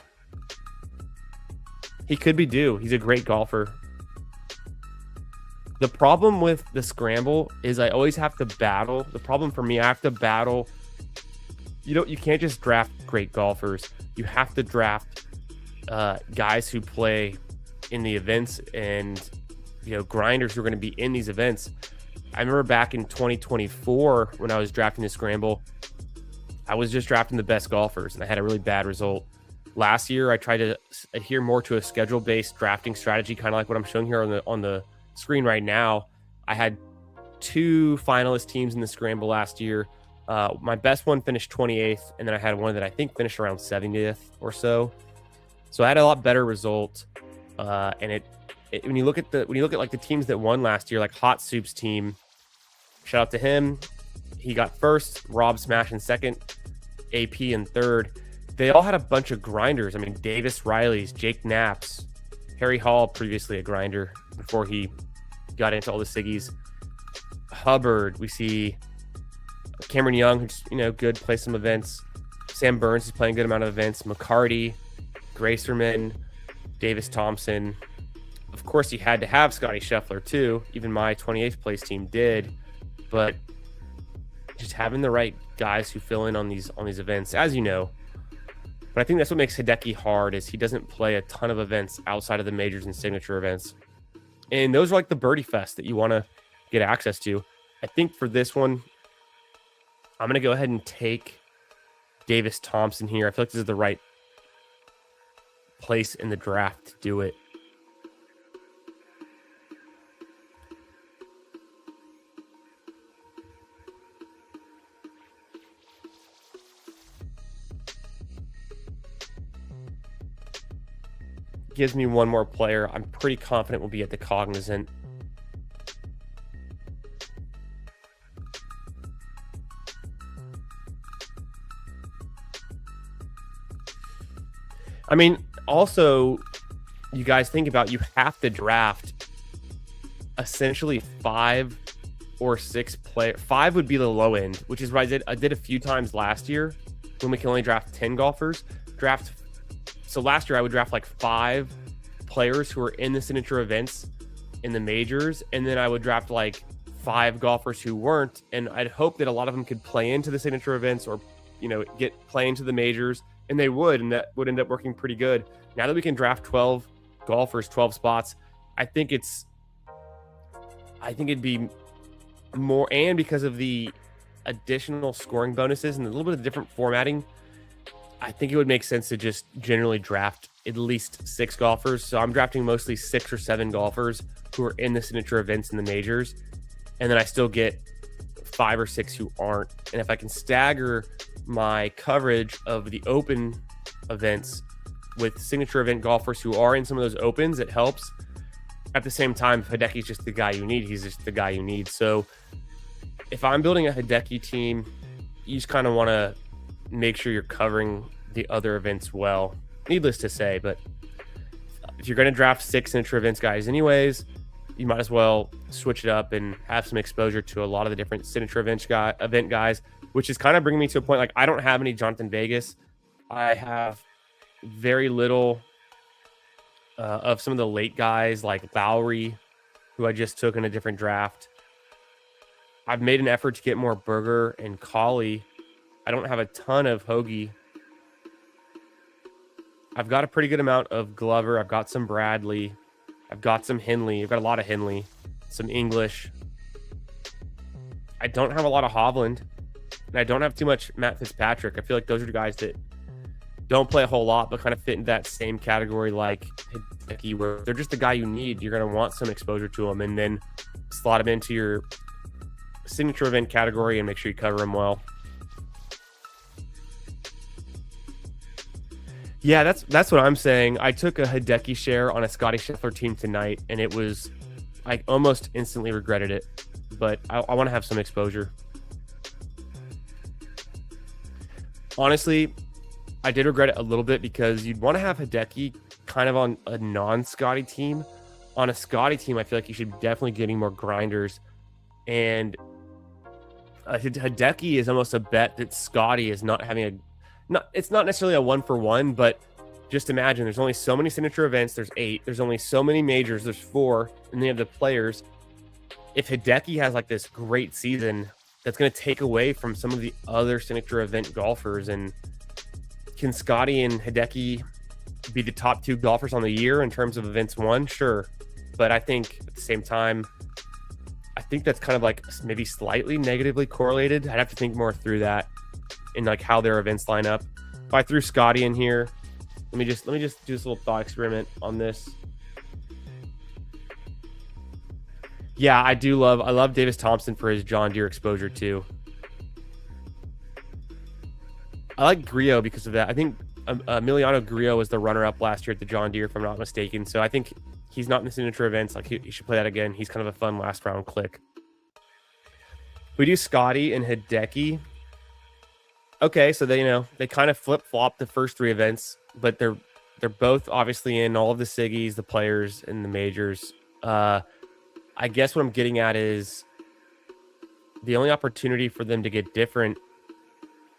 He could be due. He's a great golfer. The problem with the scramble is I always have to battle. The problem for me, I have to battle. You can't just draft great golfers. You have to draft guys who play in the events and grinders who are going to be in these events. I remember back in 2024 when I was drafting the scramble, I was just drafting the best golfers and I had a really bad result. Last year, I tried to adhere more to a schedule-based drafting strategy, kind of like what I'm showing here on the screen right now. I had 2 finalist teams in the scramble last year. My best one finished 28th, and then I had one that I think finished around 70th or so. So I had a lot better result. And when you look at like the teams that won last year, like Hot Soup's team, shout out to him. He got first, Rob Smash in second, AP in third. They all had a bunch of grinders. I mean, Davis Riley's, Jake Knapp's, Harry Hall, previously a grinder before he got into all the Siggies. Hubbard, we see Cameron Young, who's good, plays some events. Sam Burns is playing a good amount of events. McCarty, Gracerman, Davis Thompson. Of course, you had to have Scotty Scheffler too. Even my 28th place team did, but just having the right guys who fill in on these events, as you know. But I think that's what makes Hideki hard, is he doesn't play a ton of events outside of the majors and signature events. And those are like the birdie fest that you want to get access to. I think for this one, I'm going to go ahead and take Davis Thompson here. I feel like this is the right place in the draft to do it. Gives me one more player I'm pretty confident will be at the Cognizant. I mean, also, you guys think about, you have to draft essentially 5 or 6 players. 5 would be the low end, which is what I did a few times last year when we can only draft 10 golfers. So last year I would draft like 5 players who are in the signature events in the majors, and then I would draft like 5 golfers who weren't, and I'd hope that a lot of them could play into the signature events or play into the majors, and they would, and that would end up working pretty good. Now that we can draft 12 golfers, 12 spots, I think it'd be more, and because of the additional scoring bonuses and a little bit of different formatting, I think it would make sense to just generally draft at least 6 golfers. So I'm drafting mostly 6 or 7 golfers who are in the signature events in the majors, and then I still get 5 or 6 who aren't. And if I can stagger my coverage of the open events with signature event golfers who are in some of those opens, it helps. At the same time, Hideki's just the guy you need. He's just the guy you need. So if I'm building a Hideki team, you just kind of want to make sure you're covering the other events well. Needless to say, but if you're going to draft 6 signature events guys anyways, you might as well switch it up and have some exposure to a lot of the different signature event guys, which is kind of bringing me to a point, like, I don't have any Jonathan Vegas. I have very little of some of the late guys like Lowry, who I just took in a different draft. I've made an effort to get more Berger and Colley. I don't have a ton of Hoagie. I've got a pretty good amount of Glover. I've got some Bradley. I've got some Henley. I've got a lot of Henley. Some English. I don't have a lot of Hovland. And I don't have too much Matt Fitzpatrick. I feel like those are the guys that don't play a whole lot, but kind of fit in that same category like Hideki, where they're just the guy you need. You're going to want some exposure to them, and then slot them into your signature event category and make sure you cover them well. Yeah, that's what I'm saying. I took a Hideki share on a Scotty Scheffler team tonight, and I almost instantly regretted it, but I want to have some exposure. Honestly, I did regret it a little bit because you'd want to have Hideki kind of on a non-Scotty team. On a Scotty team, I feel like you should be definitely getting more grinders. And Hideki is almost a bet that Scotty is not having it's not necessarily a 1-for-1, but just imagine there's only so many signature events. There's 8. There's only so many majors. There's 4. And then you have the players. If Hideki has like this great season, that's going to take away from some of the other signature event golfers. And can Scotty and Hideki be the top 2 golfers on the year in terms of events won? Sure. But I think at the same time, I think that's kind of like maybe slightly negatively correlated. I'd have to think more through that and like how their events line up. If I threw Scotty in here, let me just do this little thought experiment on this. Yeah, I love Davis Thompson for his John Deere exposure too. I like Grillo because of that. I think Emiliano Grillo was the runner-up last year at the John Deere, if I'm not mistaken. So I think he's not in the signature events. Like he should play that again. He's kind of a fun last round click. We do Scotty and Hideki. Okay, so they kind of flip-flop the first 3 events, but they're both obviously in all of the Siggies, the players, and the majors. I guess what I'm getting at is the only opportunity for them to get different,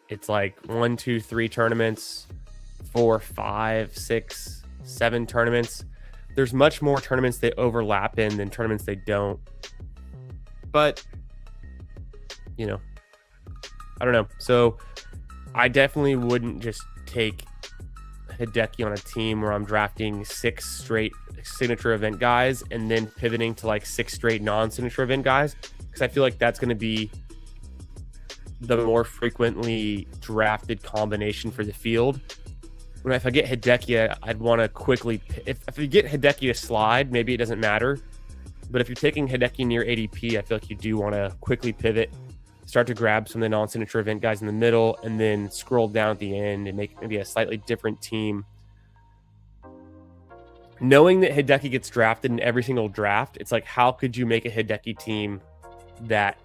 it's like 1, 2, 3 tournaments, 4, 5, 6, 7 tournaments. There's much more tournaments they overlap in than tournaments they don't. But, I don't know. So I definitely wouldn't just take Hideki on a team where I'm drafting 6 straight signature event guys and then pivoting to like 6 straight non-signature event guys, because I feel like that's going to be the more frequently drafted combination for the field. When if I get Hideki, I'd want to quickly, if you get Hideki to slide, maybe it doesn't matter. But if you're taking Hideki near ADP, I feel like you do want to quickly pivot, start to grab some of the non-signature event guys in the middle, and then scroll down at the end and make maybe a slightly different team. Knowing that Hideki gets drafted in every single draft, it's like, how could you make a Hideki team that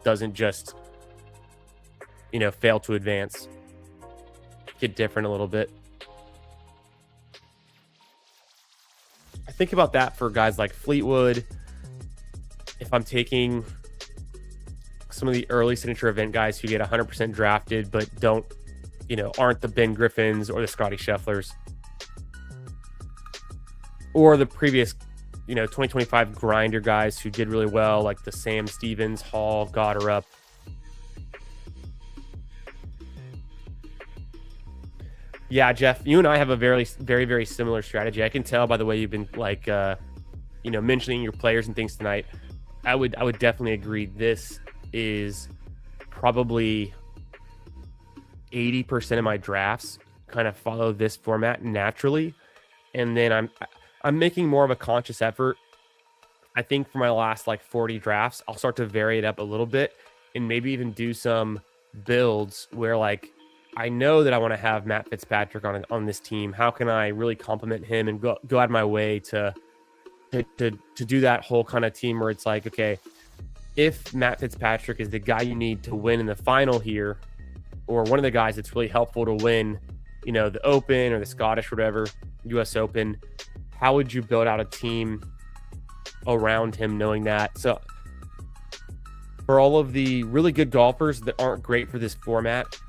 doesn't just, fail to advance? Get different a little bit. think about that for guys like Fleetwood. If I'm taking some of the early signature event guys who get 100% drafted, but don't, aren't the Ben Griffins or the Scotty Schefflers, or the previous, 2025 grinder guys who did really well, like the Sam Stevens, Hall, Goddard. Yeah, Jeff, you and I have a very, very, very similar strategy. I can tell by the way you've been mentioning your players and things tonight. I would definitely agree. This is probably 80% of my drafts kind of follow this format naturally, and then I'm making more of a conscious effort. I think for my last 40 drafts, I'll start to vary it up a little bit and maybe even do some builds where I know that I want to have Matt Fitzpatrick on this team. How can I really compliment him and go out of my way to do that whole kind of team where it's okay, if Matt Fitzpatrick is the guy you need to win in the final here, or one of the guys that's really helpful to win, the Open or the Scottish, whatever, US Open, how would you build out a team around him knowing that? So for all of the really good golfers that aren't great for this format,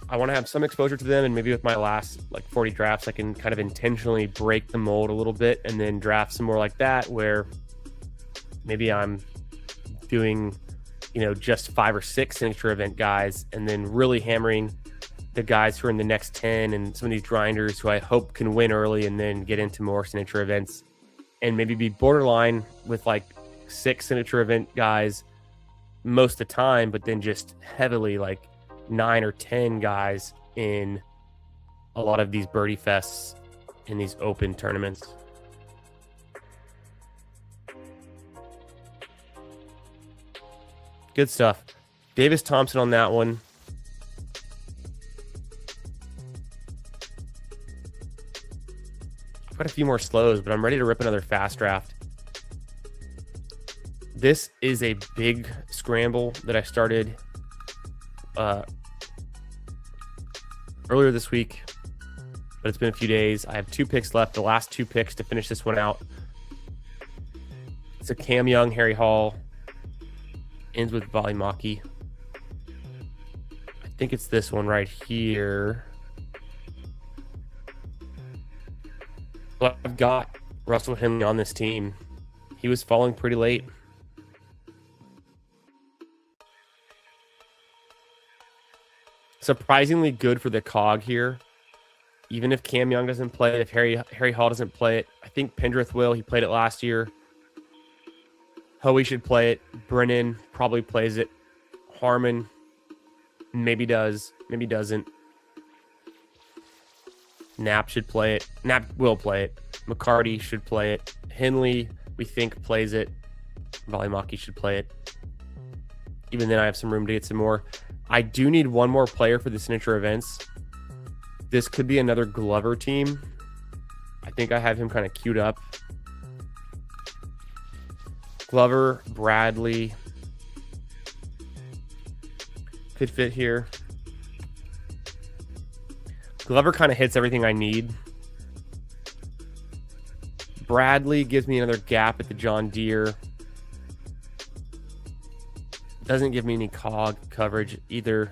I want to have some exposure to them, and maybe with my last 40 drafts, I can kind of intentionally break the mold a little bit and then draft some more like that, where maybe I'm doing, just 5 or 6 signature event guys, and then really hammering the guys who are in the next 10 and some of these grinders who I hope can win early and then get into more signature events, and maybe be borderline with 6 signature event guys most of the time, but then just heavily 9 or 10 guys in a lot of these birdie fests in these Open tournaments. Good stuff. Davis Thompson on that one. I've got a few more slows, but I'm ready to rip another fast draft. This is a big scramble that I started earlier this week, but it's been a few days. I have 2 picks left, the last 2 picks to finish this one out. It's a Cam Young, Harry Hall, ends with Valimaki. I think it's this one right here. But I've got Russell Henley on this team. He was falling pretty late. Surprisingly good for the cog here. Even if Cam Young doesn't play it, if Harry Hall doesn't play it, I think Pendrith will. He played it last year. Hoey should play it. Brennan probably plays it. Harmon maybe does, maybe doesn't. Knapp should play it. Knapp will play it. McCarty should play it. Henley, we think, plays it. Valimaki should play it. Even then, I have some room to get some more. I do need one more player for the signature events. This could be another Glover team. I think I have him kind of queued up. Glover, Bradley could fit here. Glover kind of hits everything I need. Bradley gives me another gap at the John Deere. Doesn't give me any cog coverage either.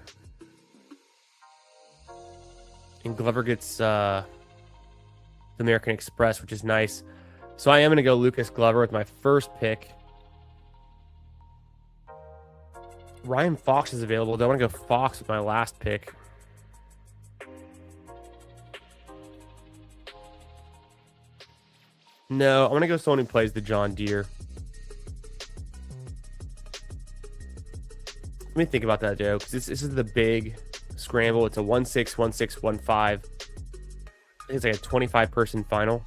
And Glover gets the American Express, which is nice. So I am going to go Lucas Glover with my first pick. Ryan Fox is available. Do I want to go Fox with my last pick? No, I'm going to go someone who plays the John Deere. Let me think about that, Joe, because this is the big scramble. It's a 1-6, 1-6, 1-5. I think it's like a 25-person final.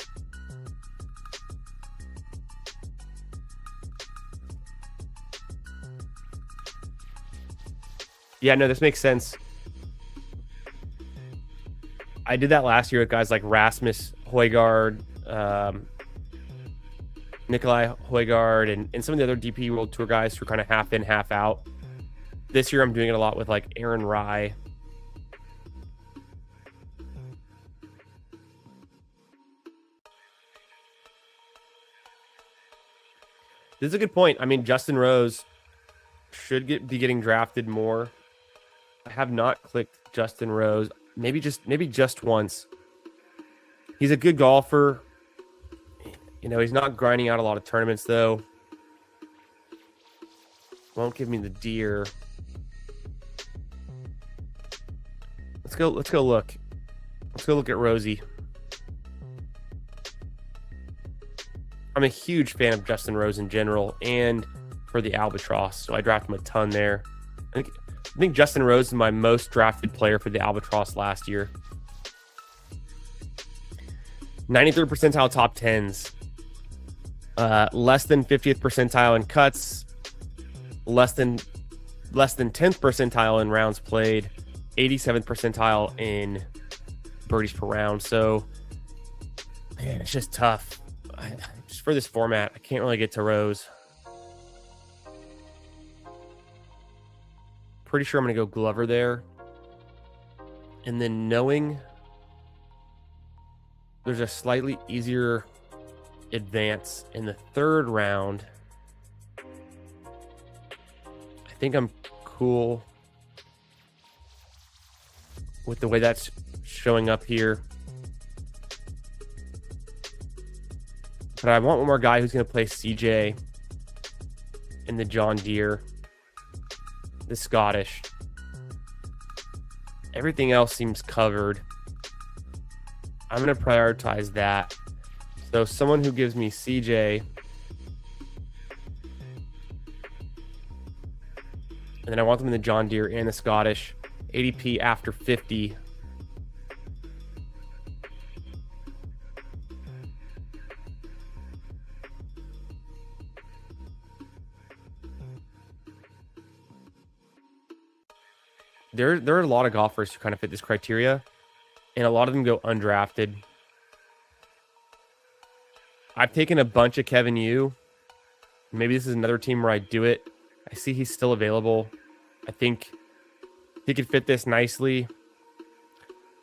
Yeah, no, this makes sense. I did that last year with guys like Rasmus Højgaard, Nikolai Højgaard, and some of the other DP World Tour guys who are kind of half in, half out. This year I'm doing it a lot with like Aaron Rye. This is a good point. I mean, Justin Rose should be getting drafted more. I have not clicked Justin Rose. Maybe just once. He's a good golfer. You know, he's not grinding out a lot of tournaments though. Won't give me the deer. Let's go look. Let's go look at Rosie. I'm a huge fan of Justin Rose in general and for the Albatross, so I drafted him a ton there. I think Justin Rose is my most drafted player for the Albatross last year. 93rd percentile top 10s. Less than 50th percentile in cuts. Less than 10th percentile in rounds played. 87th percentile in birdies per round. So, man, it's just tough. Just for this format, I can't really get to Rose. Pretty sure I'm going to go Glover there. And then knowing there's a slightly easier advance in the third round, I think I'm cool with the way that's showing up here. But I want one more guy who's going to play CJ in the John Deere, the Scottish. Everything else seems covered. I'm going to prioritize that. So someone who gives me CJ. And then I want them in the John Deere and the Scottish. ADP after 50. There are a lot of golfers who kind of fit this criteria, and a lot of them go undrafted. I've taken a bunch of Kevin Yu. Maybe this is another team where I do it. I see he's still available. I think he could fit this nicely.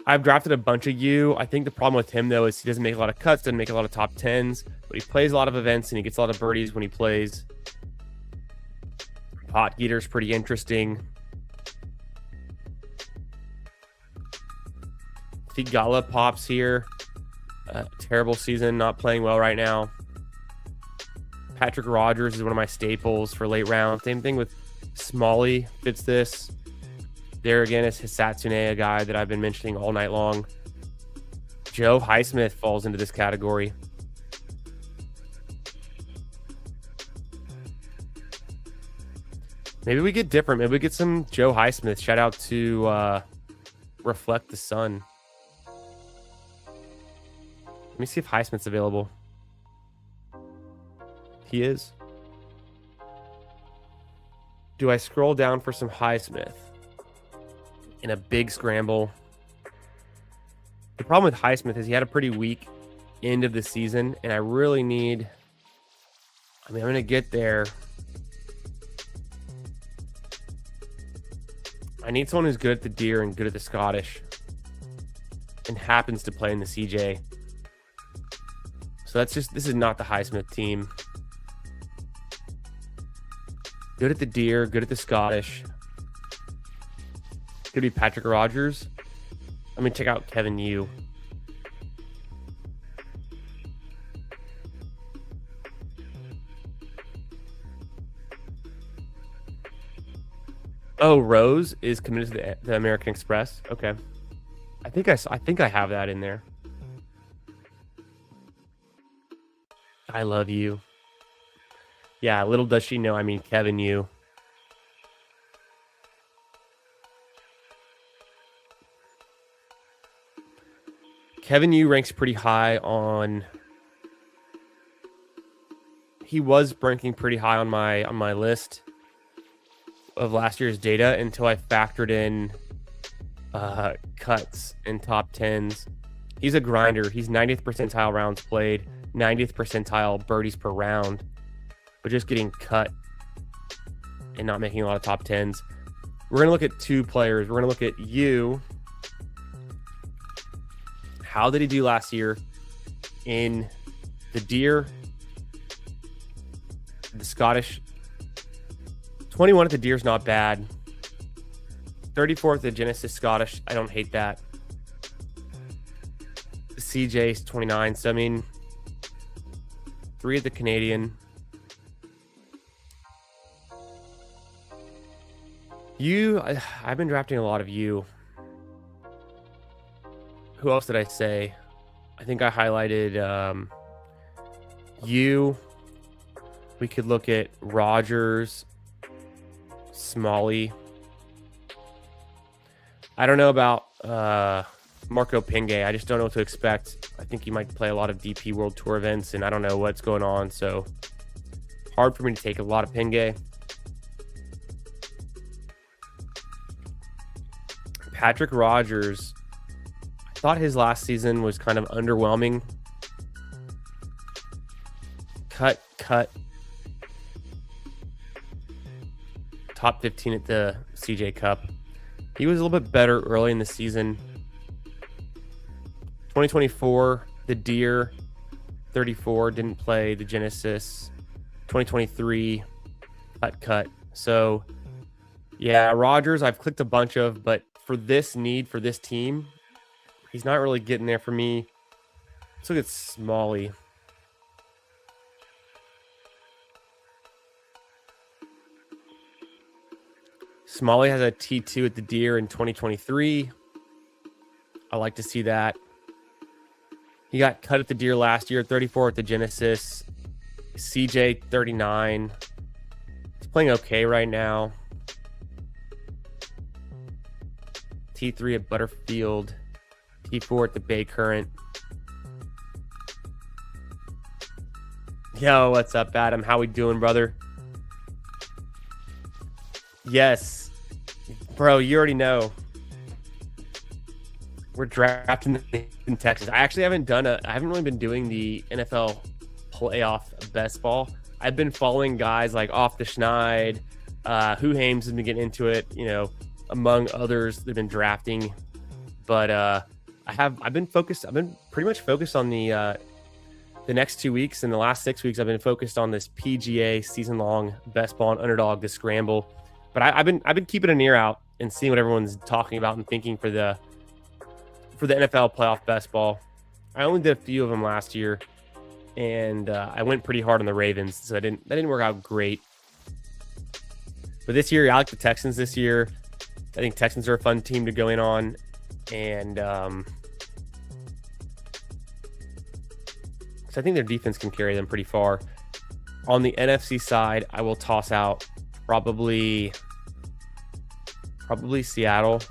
I've drafted a bunch of Yu. I think the problem with him, though, is he doesn't make a lot of cuts, doesn't make a lot of top 10s, but he plays a lot of events, and he gets a lot of birdies when he plays. Pot Geeter's pretty interesting. Tigala pops here. Terrible season, not playing well right now. Patrick Rogers is one of my staples for late round. Same thing with Smalley, fits this. There again is Hisatsune, a guy that I've been mentioning all night long. Joe Highsmith falls into this category. Maybe we get different. Maybe we get some Joe Highsmith. Shout out to Reflect the Sun. Let me see if Highsmith's available. He is. Do I scroll down for some Highsmith in a big scramble? The problem with Highsmith is he had a pretty weak end of the season, and I really need... I'm going to get there. I need someone who's good at the Deer and good at the Scottish and happens to play in the CJ. So this is not the Highsmith team. Good at the Deer, good at the Scottish. Could be Patrick Rogers. Let me check out Kevin Yu. Oh, Rose is committed to the American Express. Okay, I think I have that in there. I love you. Yeah, little does she know, I mean Kevin Yu. Kevin Yu ranks pretty high on... He was ranking pretty high on my list of last year's data until I factored in cuts and top 10s. He's a grinder. He's 90th percentile rounds played, 90th percentile birdies per round, but just getting cut and not making a lot of top 10s. We're going to look at two players. We're going to look at Yu. How did he do last year in the Deer The Scottish 21 at the Deer's not bad. 34th at the Genesis Scottish. I don't hate that. The CJ's 29. So, I mean, 3 at the Canadian. I've been drafting a lot of you. Who else did I say? I think I highlighted you. We could look at Rogers, Smalley. I don't know about Marco Pingay. I just don't know what to expect. I think he might play a lot of DP World Tour events, and I don't know what's going on. So hard for me to take a lot of Pingay. Patrick Rogers. I thought his last season was kind of underwhelming. Cut. Top 15 at the CJ Cup. He was a little bit better early in the season. 2024, the Deer, 34, didn't play the Genesis. 2023, cut. So, yeah, Rogers, I've clicked a bunch of, but for this need, for this team, he's not really getting there for me. Let's look at Smalley. Smalley has a T2 at the Deer in 2023. I like to see that. He got cut at the Deer last year, 34 at the Genesis. CJ, 39. He's playing okay right now. T3 at Butterfield. T4 at the Bay Current. Yo, what's up, Adam? How we doing, brother? Yes. Bro, you already know. We're drafting in Texas. I actually haven't really been doing the NFL playoff best ball. I've been following guys like Off the Schneid, Who Hames has been getting into it, among others they've been drafting. But I've been pretty much focused on the next 2 weeks, and the last 6 weeks I've been focused on this PGA season-long best ball and Underdog, the scramble. But I've been keeping an ear out and seeing what everyone's talking about and thinking for the NFL playoff best ball. I only did a few of them last year, and I went pretty hard on the Ravens, so that didn't work out great. But this year, I like the Texans this year. I think Texans are a fun team to go in on, and so I think their defense can carry them pretty far. On the NFC side, I will toss out probably Seattle.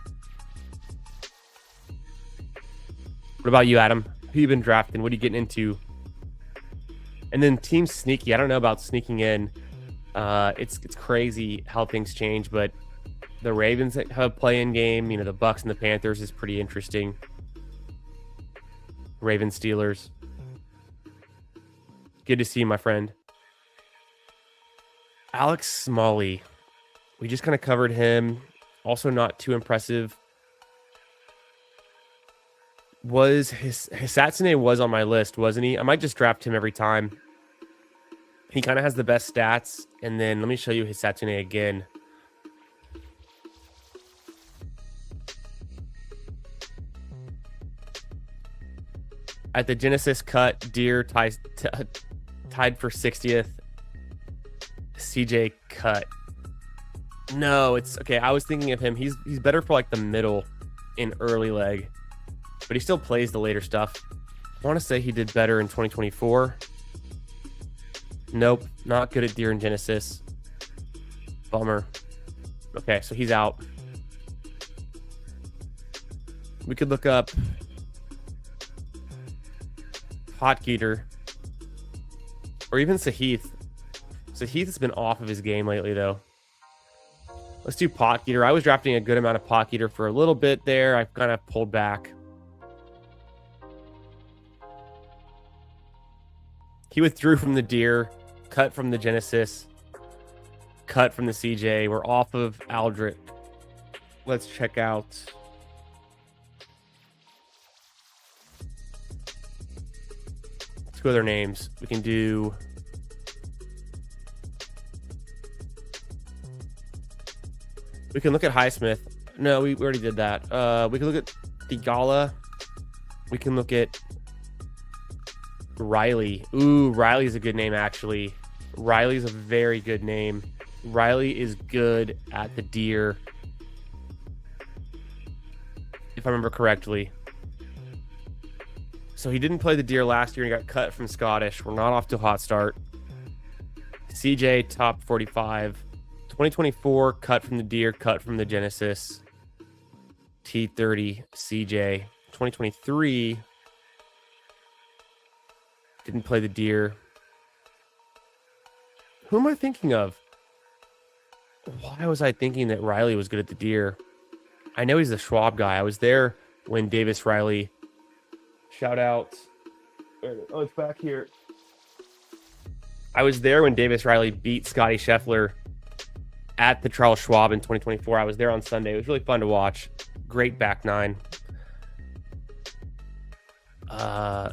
What about you, Adam? Who you been drafting? What are you getting into? And then team sneaky. I don't know about sneaking in. It's crazy how things change, but the Ravens have a play-in game. The Bucks and the Panthers is pretty interesting. Ravens, Steelers. Good to see you, my friend. Alex Smalley. We just kind of covered him. Also not too impressive. Hisatsune was on my list, wasn't he? I might just draft him every time. He kind of has the best stats. And then let me show you Hisatsune again. At the Genesis cut, Deer tied for 60th. CJ cut. No, it's okay. I was thinking of him. He's better for like the middle in early leg, but he still plays the later stuff. I want to say he did better in 2024. Nope, not good at Deer and Genesis. Bummer. Okay, so he's out. We could look up Potgieter or even Sahith. Sahith has been off of his game lately, though. Let's do Potgieter. I was drafting a good amount of Potgieter for a little bit there. I've kind of pulled back. He withdrew from the Deer, cut from the Genesis, cut from the CJ. We're off of Aldrich. Let's check out. Let's go with their names. We can do We can look at Highsmith. No, we already did that. We can look at Thigala. We can look at Riley. Ooh, Riley's a good name, actually. Riley's a very good name. Riley is good at the deer, if I remember correctly. So he didn't play the deer last year and he got cut from Scottish. We're not off to a hot start. CJ, top 45. 2024, cut from the deer, cut from the Genesis. T30, CJ. 2023, didn't play the deer. Who am I thinking of? Why was I thinking that Riley was good at the deer? I know he's the Schwab guy. I was there when Davis Riley, shout out. Oh, it's back here. I was there when Davis Riley beat Scotty Scheffler at the Charles Schwab in 2024. I was there on Sunday. It was really fun to watch. Great back nine. I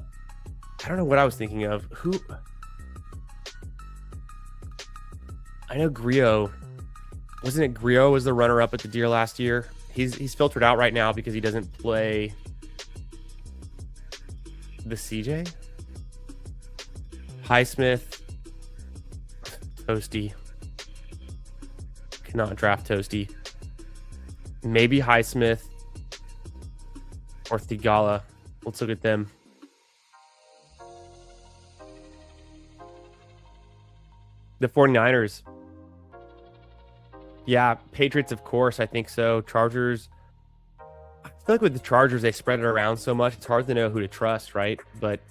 don't know what I was thinking of. Who? I know Griot. Wasn't it Griot was the runner-up at the deer last year? He's filtered out right now because he doesn't play the CJ. Highsmith. Toasty. Cannot draft Toasty. Maybe Highsmith or Thigala. Let's look at them. The 49ers. Yeah, Patriots, of course. I think so. Chargers. I feel like with the Chargers, they spread it around so much. It's hard to know who to trust, right? But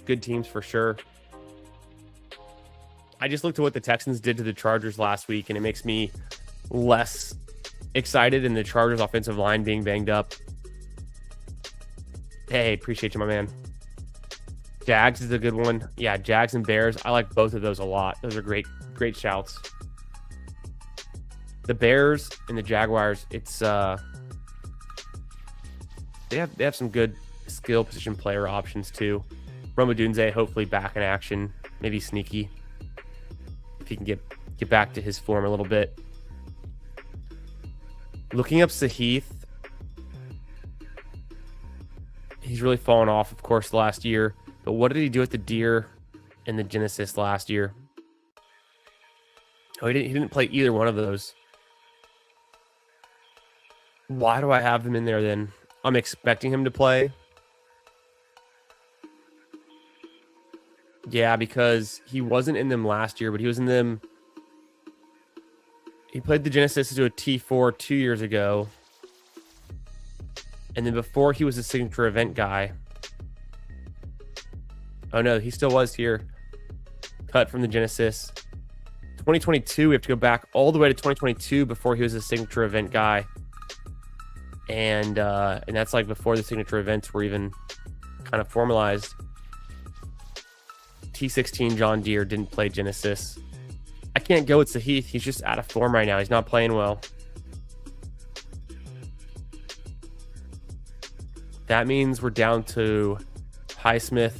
good teams for sure. I just looked at what the Texans did to the Chargers last week, and it makes me less excited in the Chargers offensive line being banged up. Hey, appreciate you, my man. Jags is a good one. Yeah, Jags and Bears. I like both of those a lot. Those are great shouts. The Bears and the Jaguars, it's they have some good skill position player options too. Roma Dunze hopefully back in action, maybe sneaky if he can get back to his form a little bit. Looking up Sahith, he's really fallen off, of course, last year. But what did he do at the deer and the Genesis last year? Oh, he didn't play either one of those. Why do I have him in there then? I'm expecting him to play. Yeah, because he wasn't in them last year, but he was in them. He played the Genesis to a T4 2 years ago. And then before he was a signature event guy. Oh no, he still was here. Cut from the Genesis. 2022, we have to go back all the way to 2022 before he was a signature event guy. And that's like before the signature events were even kind of formalized. T16 John Deere didn't play Genesis. I can't go with Sahith. He's just out of form right now. He's not playing well. That means we're down to Highsmith.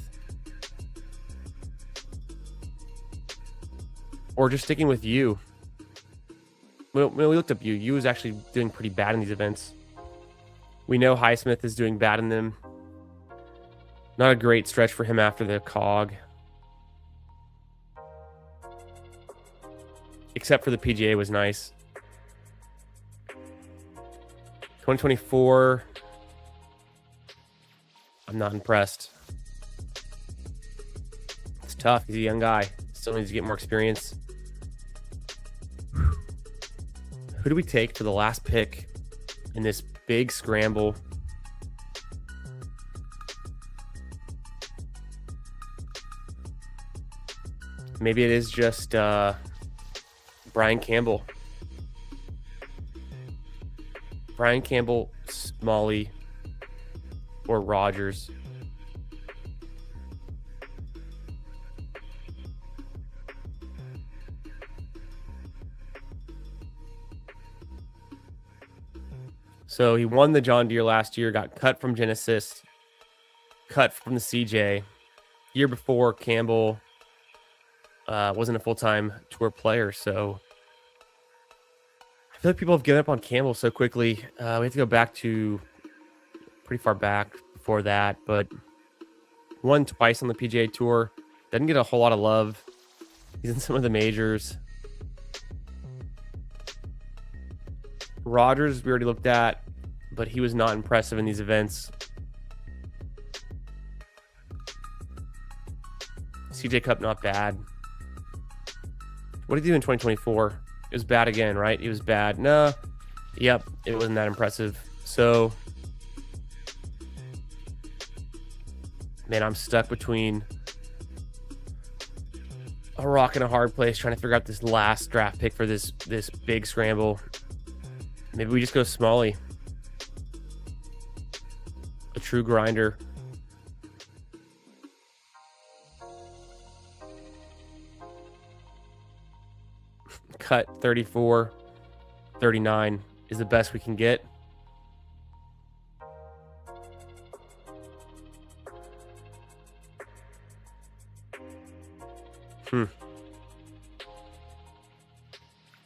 Or just sticking with you. When we looked up you, you was actually doing pretty bad in these events. We know Highsmith is doing bad in them. Not a great stretch for him after the cog. Except for the PGA was nice. 2024. I'm not impressed. It's tough. He's a young guy. Still needs to get more experience. Who do we take for the last pick in this big scramble? Maybe it is just Brian Campbell. Brian Campbell, Smalley, or Rogers. So he won the John Deere last year, got cut from Genesis, cut from the CJ. Year before, Campbell wasn't a full-time tour player, so I feel like people have given up on Campbell so quickly. We have to go back to pretty far back before that, but won twice on the PGA Tour. Doesn't get a whole lot of love. He's in some of the majors. Rogers, we already looked at, but he was not impressive in these events. CJ Cup, not bad. What did he do in 2024? It was bad again, right? It was bad. No. Yep, it wasn't that impressive. So, man, I'm stuck between a rock and a hard place trying to figure out this last draft pick for this big scramble. Maybe we just go Smalley. A true grinder. Cut 34, 39 is the best we can get.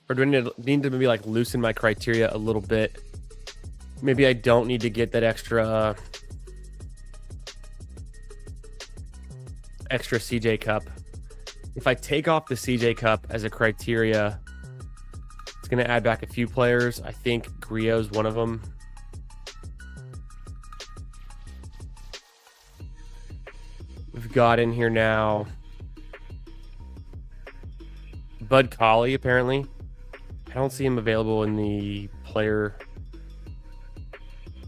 Or do I need to maybe like loosen my criteria a little bit? Maybe I don't need to get that extra CJ Cup. If I take off the CJ Cup as a criteria, it's going to add back a few players. I think Griot's one of them. We've got in here now Bud Colley, apparently. I don't see him available in the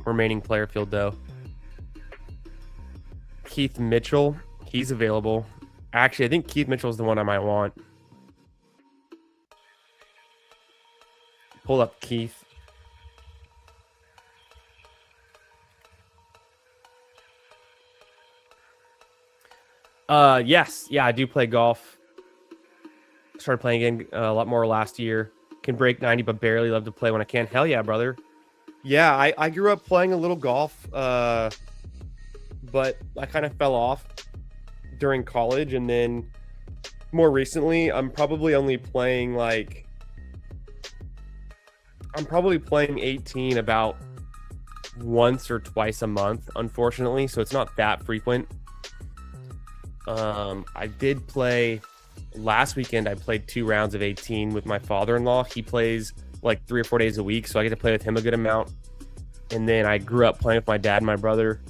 remaining player field, though. Keith Mitchell, he's available. Actually, I think Keith Mitchell is the one I might want. Pull up Keith. Yes. Yeah, I do play golf. Started playing again a lot more last year. Can break 90, but barely. Love to play when I can. Hell yeah, brother. Yeah, I grew up playing a little golf, but I kind of fell off during college, and then more recently, I'm probably playing 18 about once or twice a month, unfortunately, so it's not that frequent. I did play last weekend. I played 2 rounds of 18 with my father-in-law. He plays like 3 or 4 days a week, so I get to play with him a good amount. And then I grew up playing with my dad and my brother.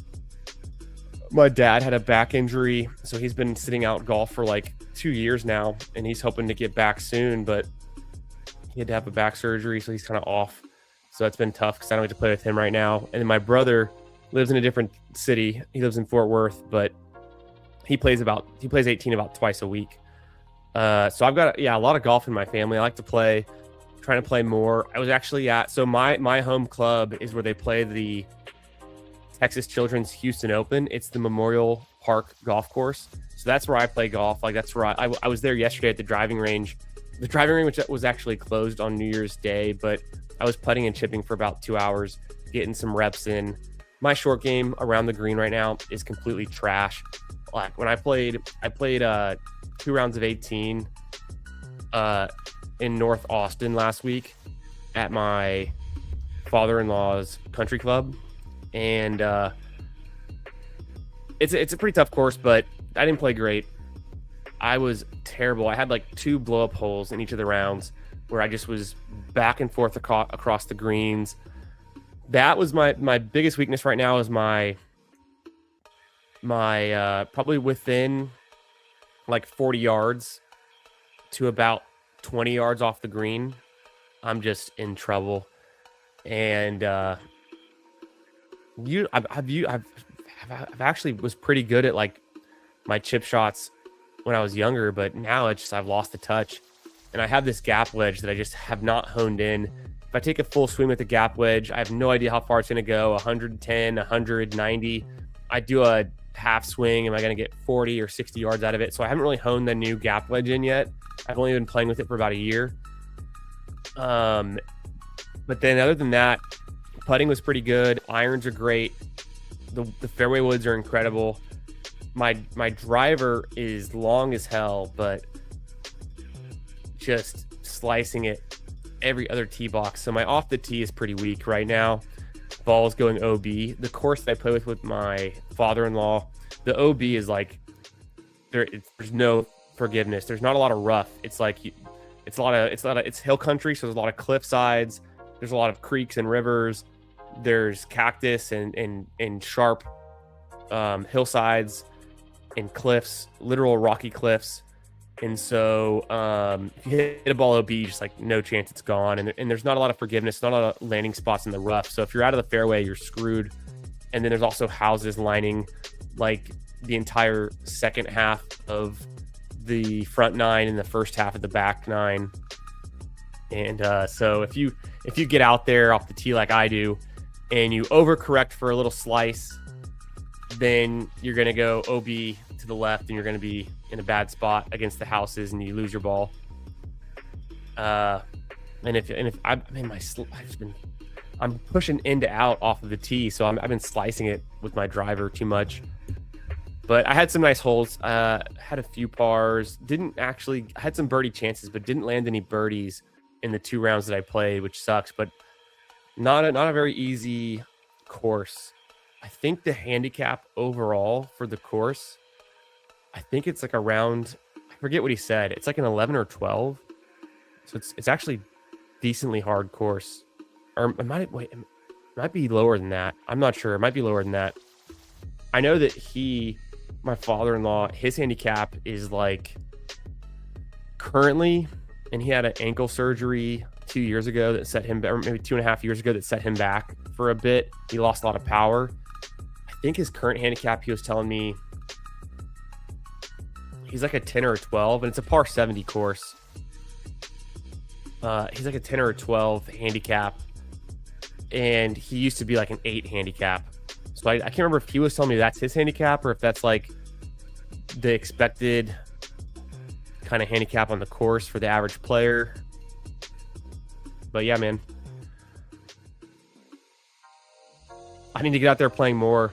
My dad had a back injury, so he's been sitting out golf for like 2 years now, and he's hoping to get back soon, but he had to have a back surgery, so he's kind of off. So that's been tough because I don't get to play with him right now. And then my brother lives in a different city. He lives in Fort Worth, but he plays 18 about twice a week. So I've got a lot of golf in my family. I like to play, trying to play more. I was actually my home club is where they play the Texas Children's Houston Open. It's the Memorial Park golf course. So that's where I play golf. Like that's where I was there yesterday at the driving range. The driving range was actually closed on New Year's Day, but I was putting and chipping for about 2 hours, getting some reps in. My short game around the green right now is completely trash. Like when I played 2 rounds of 18 in North Austin last week at my father-in-law's country club, and it's a pretty tough course, but I didn't play great. I was terrible. I had like 2 blow-up holes in each of the rounds where I just was back and forth across the greens. That was my biggest weakness right now is my probably within like 40 yards to about 20 yards off the green, I'm just in trouble. And I've actually was pretty good at like my chip shots when I was younger, but now I've lost the touch, and I have this gap wedge that I just have not honed in. If I take a full swing with the gap wedge, I have no idea how far it's going to go. 110, 190. I do a half swing. Am I going to get 40 or 60 yards out of it? So I haven't really honed the new gap wedge in yet. I've only been playing with it for about a year. But then other than that, putting was pretty good. Irons are great. The fairway woods are incredible. My driver is long as hell, but just slicing it every other tee box. So my off the tee is pretty weak right now. Ball's going OB. The course that I play with my father-in-law, the OB is like there's no forgiveness. There's not a lot of rough. It's like it's hill country, so there's a lot of cliff sides. There's a lot of creeks and rivers. There's cactus and sharp hillsides and cliffs, literal rocky cliffs. And so if you hit a ball OB, just like no chance it's gone. And there's not a lot of forgiveness, not a lot of landing spots in the rough. So if you're out of the fairway, you're screwed. And then there's also houses lining like the entire second half of the front nine and the first half of the back nine. And so if you get out there off the tee like I do and you overcorrect for a little slice, then you're going to go OB to the left and you're going to be in a bad spot against the houses and you lose your ball. And if I'm pushing in to out off of the tee, so I've been slicing it with my driver too much. But I had some nice holes. Had a few pars. I had some birdie chances, but didn't land any birdies in the 2 rounds that I played, which sucks. But not a very easy course. I think the handicap overall for the course, I think it's like around, I forget what he said. It's like an 11 or 12. So it's actually decently hard course. Or it might be lower than that. I'm not sure. It might be lower than that. I know that my father-in-law, his handicap is like currently, and he had an ankle surgery 2 years ago that set him, or maybe 2.5 years ago that set him back for a bit. He lost a lot of power. I think his current handicap, he was telling me, he's like a 10 or a 12, and it's a par 70 course. He's like a 10 or a 12 handicap, and he used to be like an 8 handicap. So I can't remember if he was telling me that's his handicap or if that's like the expected kind of handicap on the course for the average player. But yeah, man, I need to get out there playing more.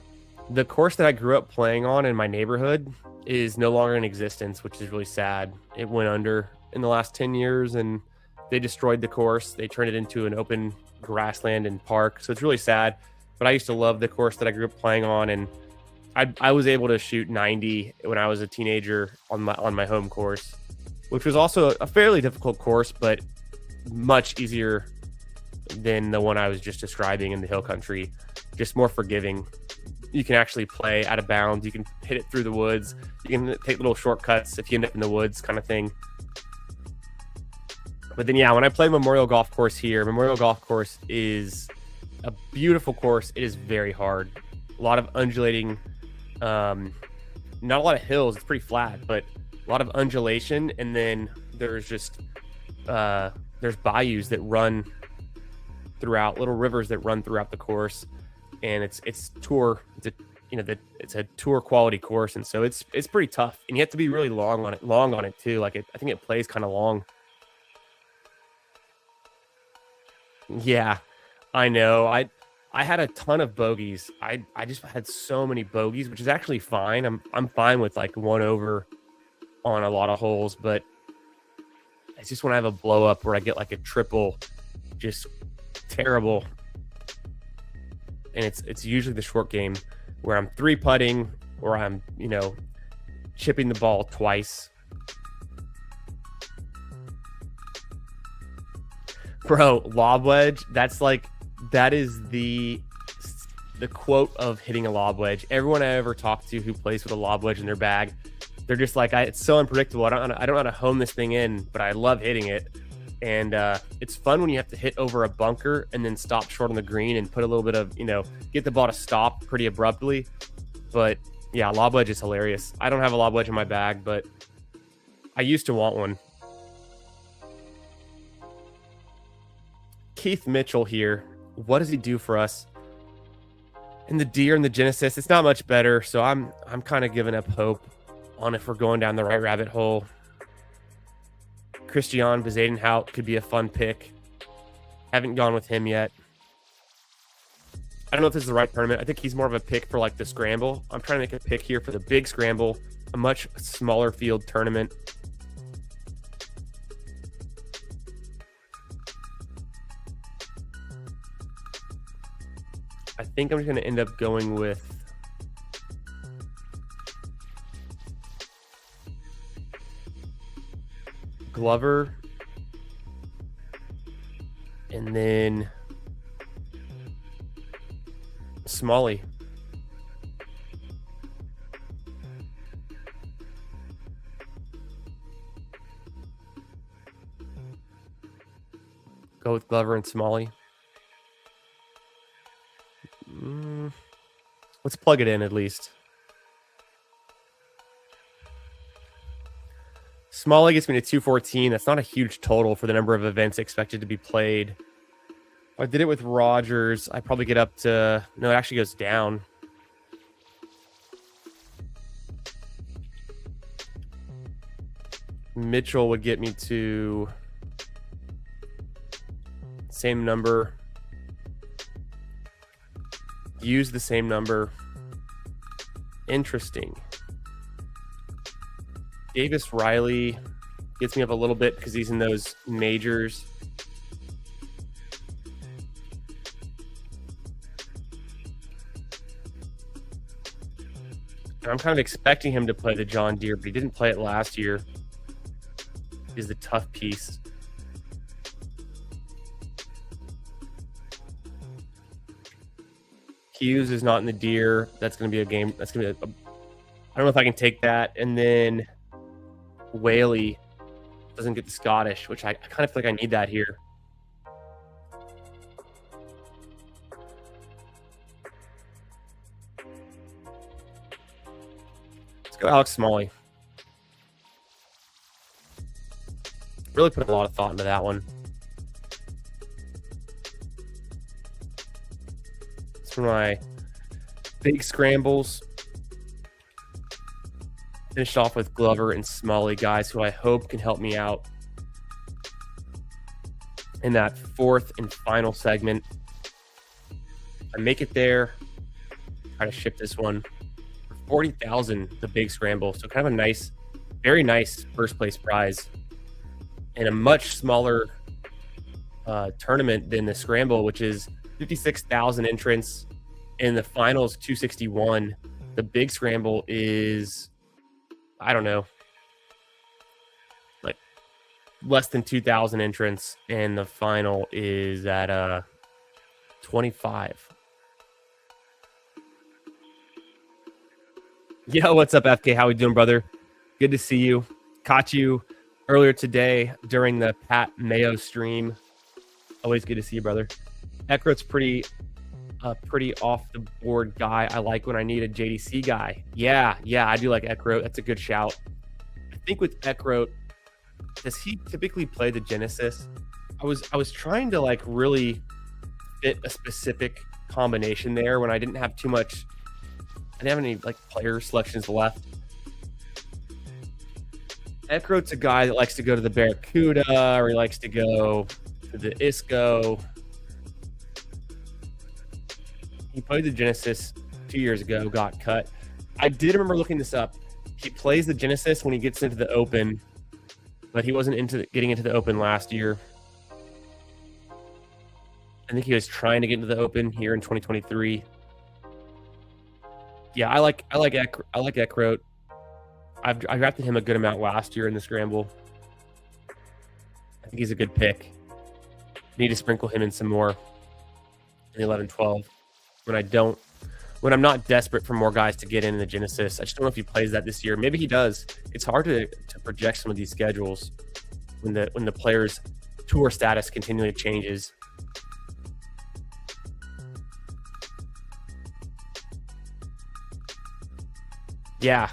The course that I grew up playing on in my neighborhood is no longer in existence, which is really sad. It went under in the last 10 years and they destroyed the course. They turned it into an open grassland and park. So it's really sad. But I used to love the course that I grew up playing on, and I was able to shoot 90 when I was a teenager on my home course, which was also a fairly difficult course, but much easier than the one I was just describing in the hill country. Just more forgiving. You can actually play out of bounds. You can hit it through the woods. You can take little shortcuts if you end up in the woods, kind of thing. But then, yeah, when I play Memorial Golf Course here, Memorial Golf Course is a beautiful course. It is very hard. A lot of undulating, not a lot of hills. It's pretty flat, but a lot of undulation. And then there's just, there's bayous that run throughout, little rivers that run throughout the course. And it's a tour quality course. And so it's pretty tough. And you have to be really long on it too. Like I think it plays kind of long. Yeah, I know. I had a ton of bogeys. I just had so many bogeys, which is actually fine. I'm fine with like 1 over on a lot of holes, but it's just when I have a blow up where I get like a triple, just terrible. And it's usually the short game where I'm 3-putting or I'm, chipping the ball twice. Bro, lob wedge, that is the quote of hitting a lob wedge. Everyone I ever talked to who plays with a lob wedge in their bag, they're just like, it's so unpredictable. I don't know how to hone this thing in, but I love hitting it. And it's fun when you have to hit over a bunker and then stop short on the green and put a little bit of, get the ball to stop pretty abruptly. But yeah, lob wedge is hilarious. I don't have a lob wedge in my bag, but I used to want one. Keith Mitchell here. What does he do for us? In the Deer and the Genesis, it's not much better. So I'm kind of giving up hope on if we're going down the right rabbit hole. Christian Bezuidenhout could be a fun pick. Haven't gone with him yet. I don't know if this is the right tournament. I think he's more of a pick for like the scramble. I'm trying to make a pick here for the big scramble, a much smaller field tournament. think I'm just going to end up going with Glover, and then Smalley. Go with Glover and Smalley. Let's plug it in at least. Smalley gets me to 214. That's not a huge total for the number of events expected to be played. If I did it with Rogers, I probably get up to... No, it actually goes down. Mitchell would get me to same number. Use the same number. Interesting. Davis Riley gets me up a little bit because he's in those majors. And I'm kind of expecting him to play the John Deere, but he didn't play it last year. Is the tough piece. Hughes is not in the Deere. That's going to be a game. That's going to be I don't know if I can take that. And then Whaley doesn't get the Scottish, which I kind of feel like I need that here. Let's go Alex Smalley. Really put a lot of thought into that one. It's for my big scrambles. Finished off with Glover and Smalley, guys who I hope can help me out in that fourth and final segment. I make it there. Try to ship this one for 40,000, the big scramble. So kind of a nice, very nice first place prize. And a much smaller tournament than the scramble, which is 56,000 entrants. In the finals, 261. The big scramble is, I don't know, like less than 2,000 entrants, and the final is at 25. Yo, what's up, FK? How we doing, brother? Good to see you. Caught you earlier today during the Pat Mayo stream. Always good to see you, brother. Eckroat's pretty off the board guy. I like when I need a JDC guy. Yeah, I do like Eckroat. That's a good shout. I think with Eckroat, does he typically play the Genesis? I was trying to like really fit a specific combination there when I didn't have too much. I didn't have any like player selections left. Eckroat's a guy that likes to go to the Barracuda, or he likes to go to the ISCO. He played the Genesis 2 years ago, got cut. I did remember looking this up. He plays the Genesis when he gets into the Open, but he wasn't getting into the Open last year. I think he was trying to get into the Open here in 2023. Yeah, I like Eckroat. I drafted him a good amount last year in the scramble. I think he's a good pick. Need to sprinkle him in some more in the 11-12 when I'm not desperate for more guys to get in the Genesis. I just don't know if he plays that this year. Maybe he does. It's hard to project some of these schedules when the player's tour status continually changes. Yeah.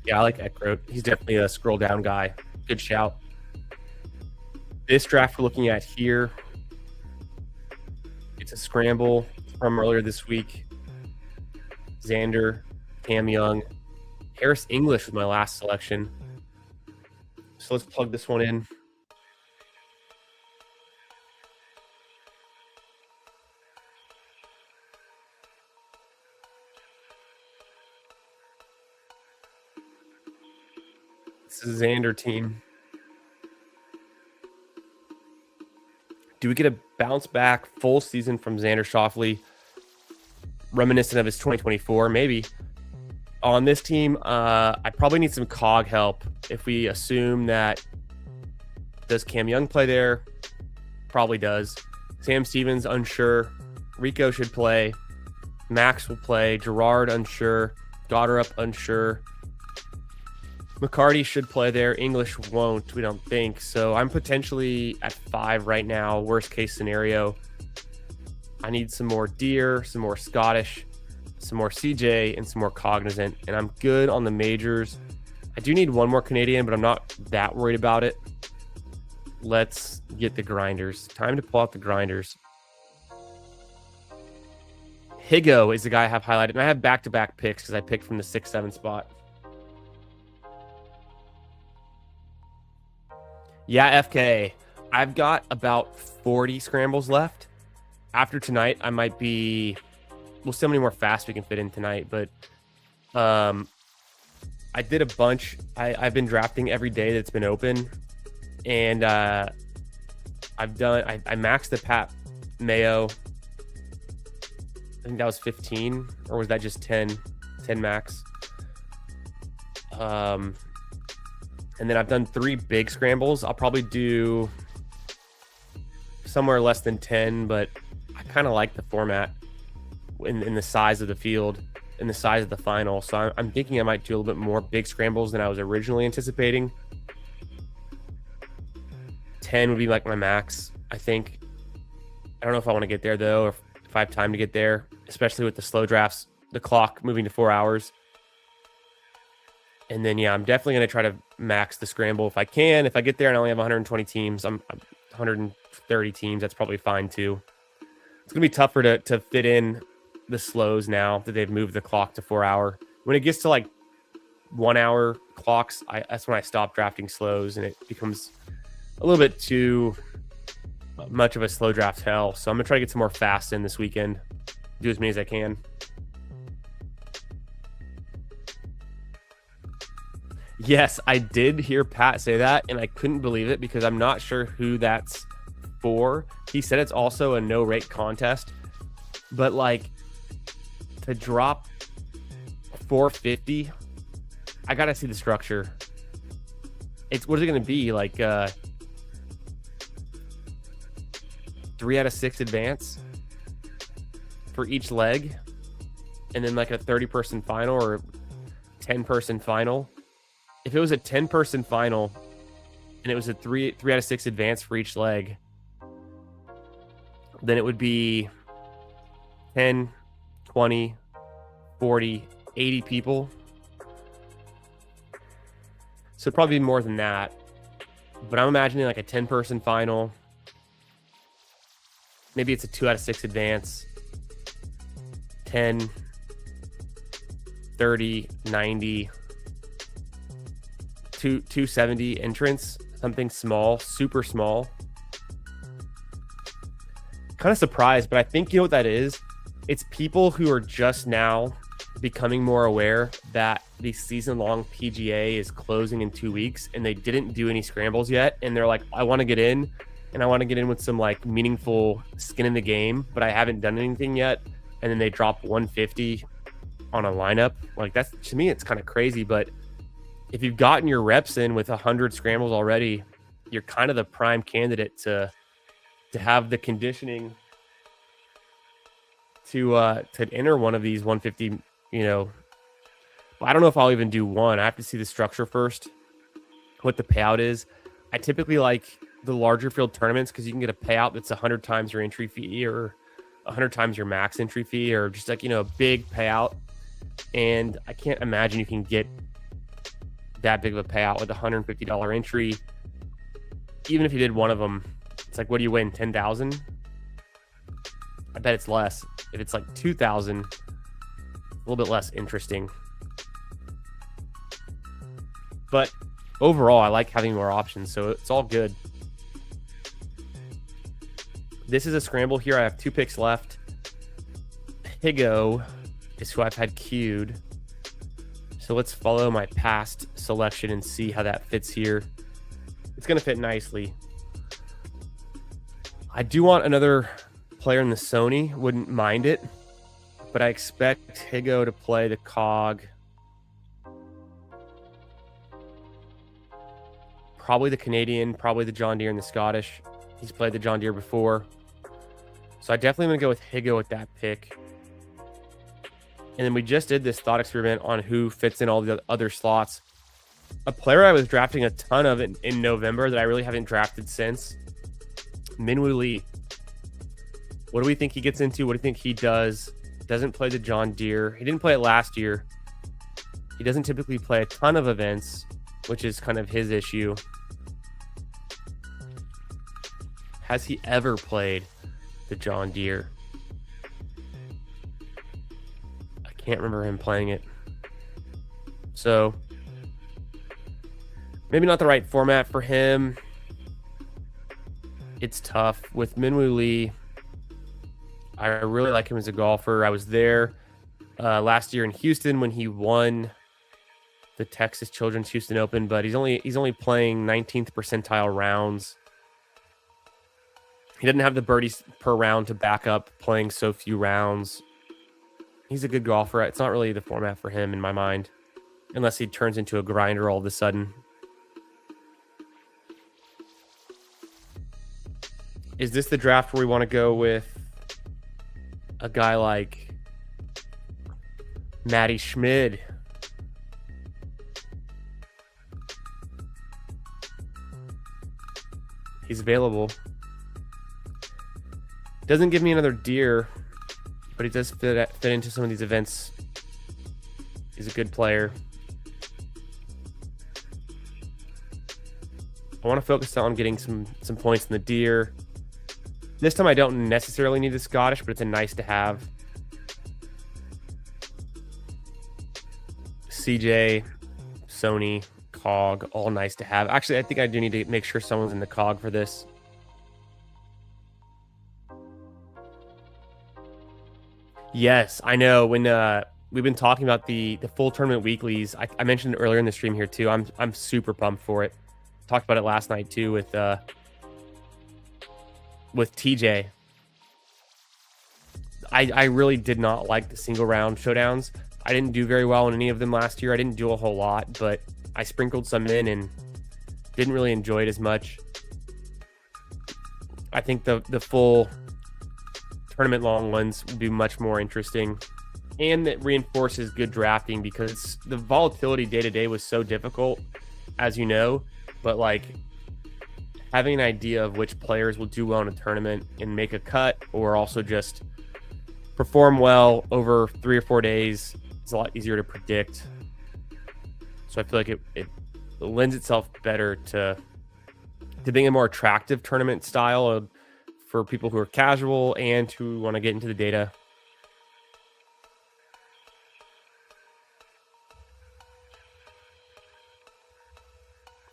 Yeah, I like Eckroat. He's definitely a scroll down guy. Good shout. This draft we're looking at here, it's a scramble from earlier this week. Xander, Cam Young, Harris English was my last selection. So let's plug this one in. This is Xander team. Do we get a bounce back full season from Xander Schauffele, reminiscent of his 2024? Maybe. On this team, I probably need some cog help. If we assume that, does Cam Young play there? Probably does. Sam Stevens, unsure. Rico should play. Max will play. Gerard, unsure. Goddard, unsure. McCarty should play there. English won't, we don't think. So I'm potentially at 5 right now. Worst case scenario. I need some more Deere, some more Scottish, some more CJ, and some more Cognizant. And I'm good on the majors. I do need one more Canadian, but I'm not that worried about it. Let's get the grinders. Time to pull out the grinders. Higo is the guy I have highlighted. And I have back-to-back picks because I picked from the 6-7 spot. Yeah, FK. I've got about 40 scrambles left. After tonight, I might be... We'll see how many more fast we can fit in tonight. But I did a bunch. I've been drafting every day that's been open. And I maxed the Pat Mayo. I think that was 15. Or was that just 10? 10 max. And then I've done 3 big scrambles. I'll probably do somewhere less than 10, but I kind of like the format in the size of the field, in the size of the final. So I'm thinking I might do a little bit more big scrambles than I was originally anticipating. 10 would be like my max, I think. I don't know if I want to get there, though, or if I have time to get there, especially with the slow drafts, the clock moving to 4 hours. And then, yeah, I'm definitely going to try to max the scramble if I can. If I get there and I only have 120 teams, I'm 130 teams. That's probably fine, too. It's going to be tougher to fit in the slows now that they've moved the clock to 4 hour. When it gets to like 1 hour clocks, that's when I stop drafting slows, and it becomes a little bit too much of a slow draft hell. So I'm going to try to get some more fast in this weekend. Do as many as I can. Yes, I did hear Pat say that, and I couldn't believe it because I'm not sure who that's for. He said it's also a no-rate contest, but like to drop 450, I gotta see the structure. What is it going to be? Like 3 out of 6 advance for each leg, and then like a 30-person final or 10-person final. If it was a 10-person final and it was a 3 out of 6 advance for each leg, then it would be 10, 20, 40, 80 people. So it'd probably be more than that. But I'm imagining like a 10-person final. Maybe it's a 2 out of 6 advance. 10, 30, 90... 270 entrance, something small, super small. Kind of surprised, but I think you know what that is? It's people who are just now becoming more aware that the season-long PGA is closing in 2 weeks, and they didn't do any scrambles yet, and they're like, I want to get in, and I want to get in with some like meaningful skin in the game, but I haven't done anything yet. And then they drop 150 on a lineup. Like, that's, to me, it's kind of crazy, but if you've gotten your reps in with 100 scrambles already, you're kind of the prime candidate to have the conditioning to enter one of these 150, you know. I don't know if I'll even do one. I have to see the structure first, what the payout is. I typically like the larger field tournaments because you can get a payout that's 100 times your entry fee or 100 times your max entry fee, or just like, you know, a big payout. And I can't imagine you can get that big of a payout with a $150 entry. Even if you did one of them, it's like, what do you win? 10,000? I bet it's less. If it's like 2,000, a little bit less interesting. But overall, I like having more options, so it's all good. This is a scramble here. I have 2 picks left. Higo is who I've had queued. So let's follow my past selection and see how that fits here. It's going to fit nicely. I do want another player in the Sony. Wouldn't mind it. But I expect Higo to play the Cog. Probably the Canadian, probably the John Deere and the Scottish. He's played the John Deere before. So I definitely want to go with Higo with that pick. And then we just did this thought experiment on who fits in all the other slots. A player I was drafting a ton of in November that I really haven't drafted since. Minwoo Lee. What do we think he gets into? What do you think he does? Doesn't play the John Deere. He didn't play it last year. He doesn't typically play a ton of events, which is kind of his issue. Has he ever played the John Deere? I can't remember him playing it. So maybe not the right format for him. It's tough. With Minwoo Lee, I really like him as a golfer. I was there last year in Houston when he won the Texas Children's Houston Open, but he's only playing 19th percentile rounds. He doesn't have the birdies per round to back up playing so few rounds. He's a good golfer. It's not really the format for him in my mind, unless he turns into a grinder all of a sudden. Is this the draft where we want to go with a guy like Matty Schmid? He's available. Doesn't give me another Deere, but he does fit into some of these events. He's a good player. I want to focus on getting some points in the Deere. This time I don't necessarily need the Scottish, but it's a nice to have. CJ, Sony, Cog, all nice to have. Actually, I think I do need to make sure someone's in the Cog for this. Yes, I know. When we've been talking about the full tournament weeklies, I mentioned it earlier in the stream here too. I'm super pumped for it. Talked about it last night too with TJ. I really did not like the single round showdowns. I didn't do very well in any of them last year. I didn't do a whole lot, but I sprinkled some in and didn't really enjoy it as much. I think the full tournament long ones would be much more interesting, and it reinforces good drafting because the volatility day to day was so difficult, as you know. But like having an idea of which players will do well in a tournament and make a cut, or also just perform well over 3 or 4 days, is a lot easier to predict. So I feel like it lends itself better to being a more attractive tournament style for people who are casual and who want to get into the data.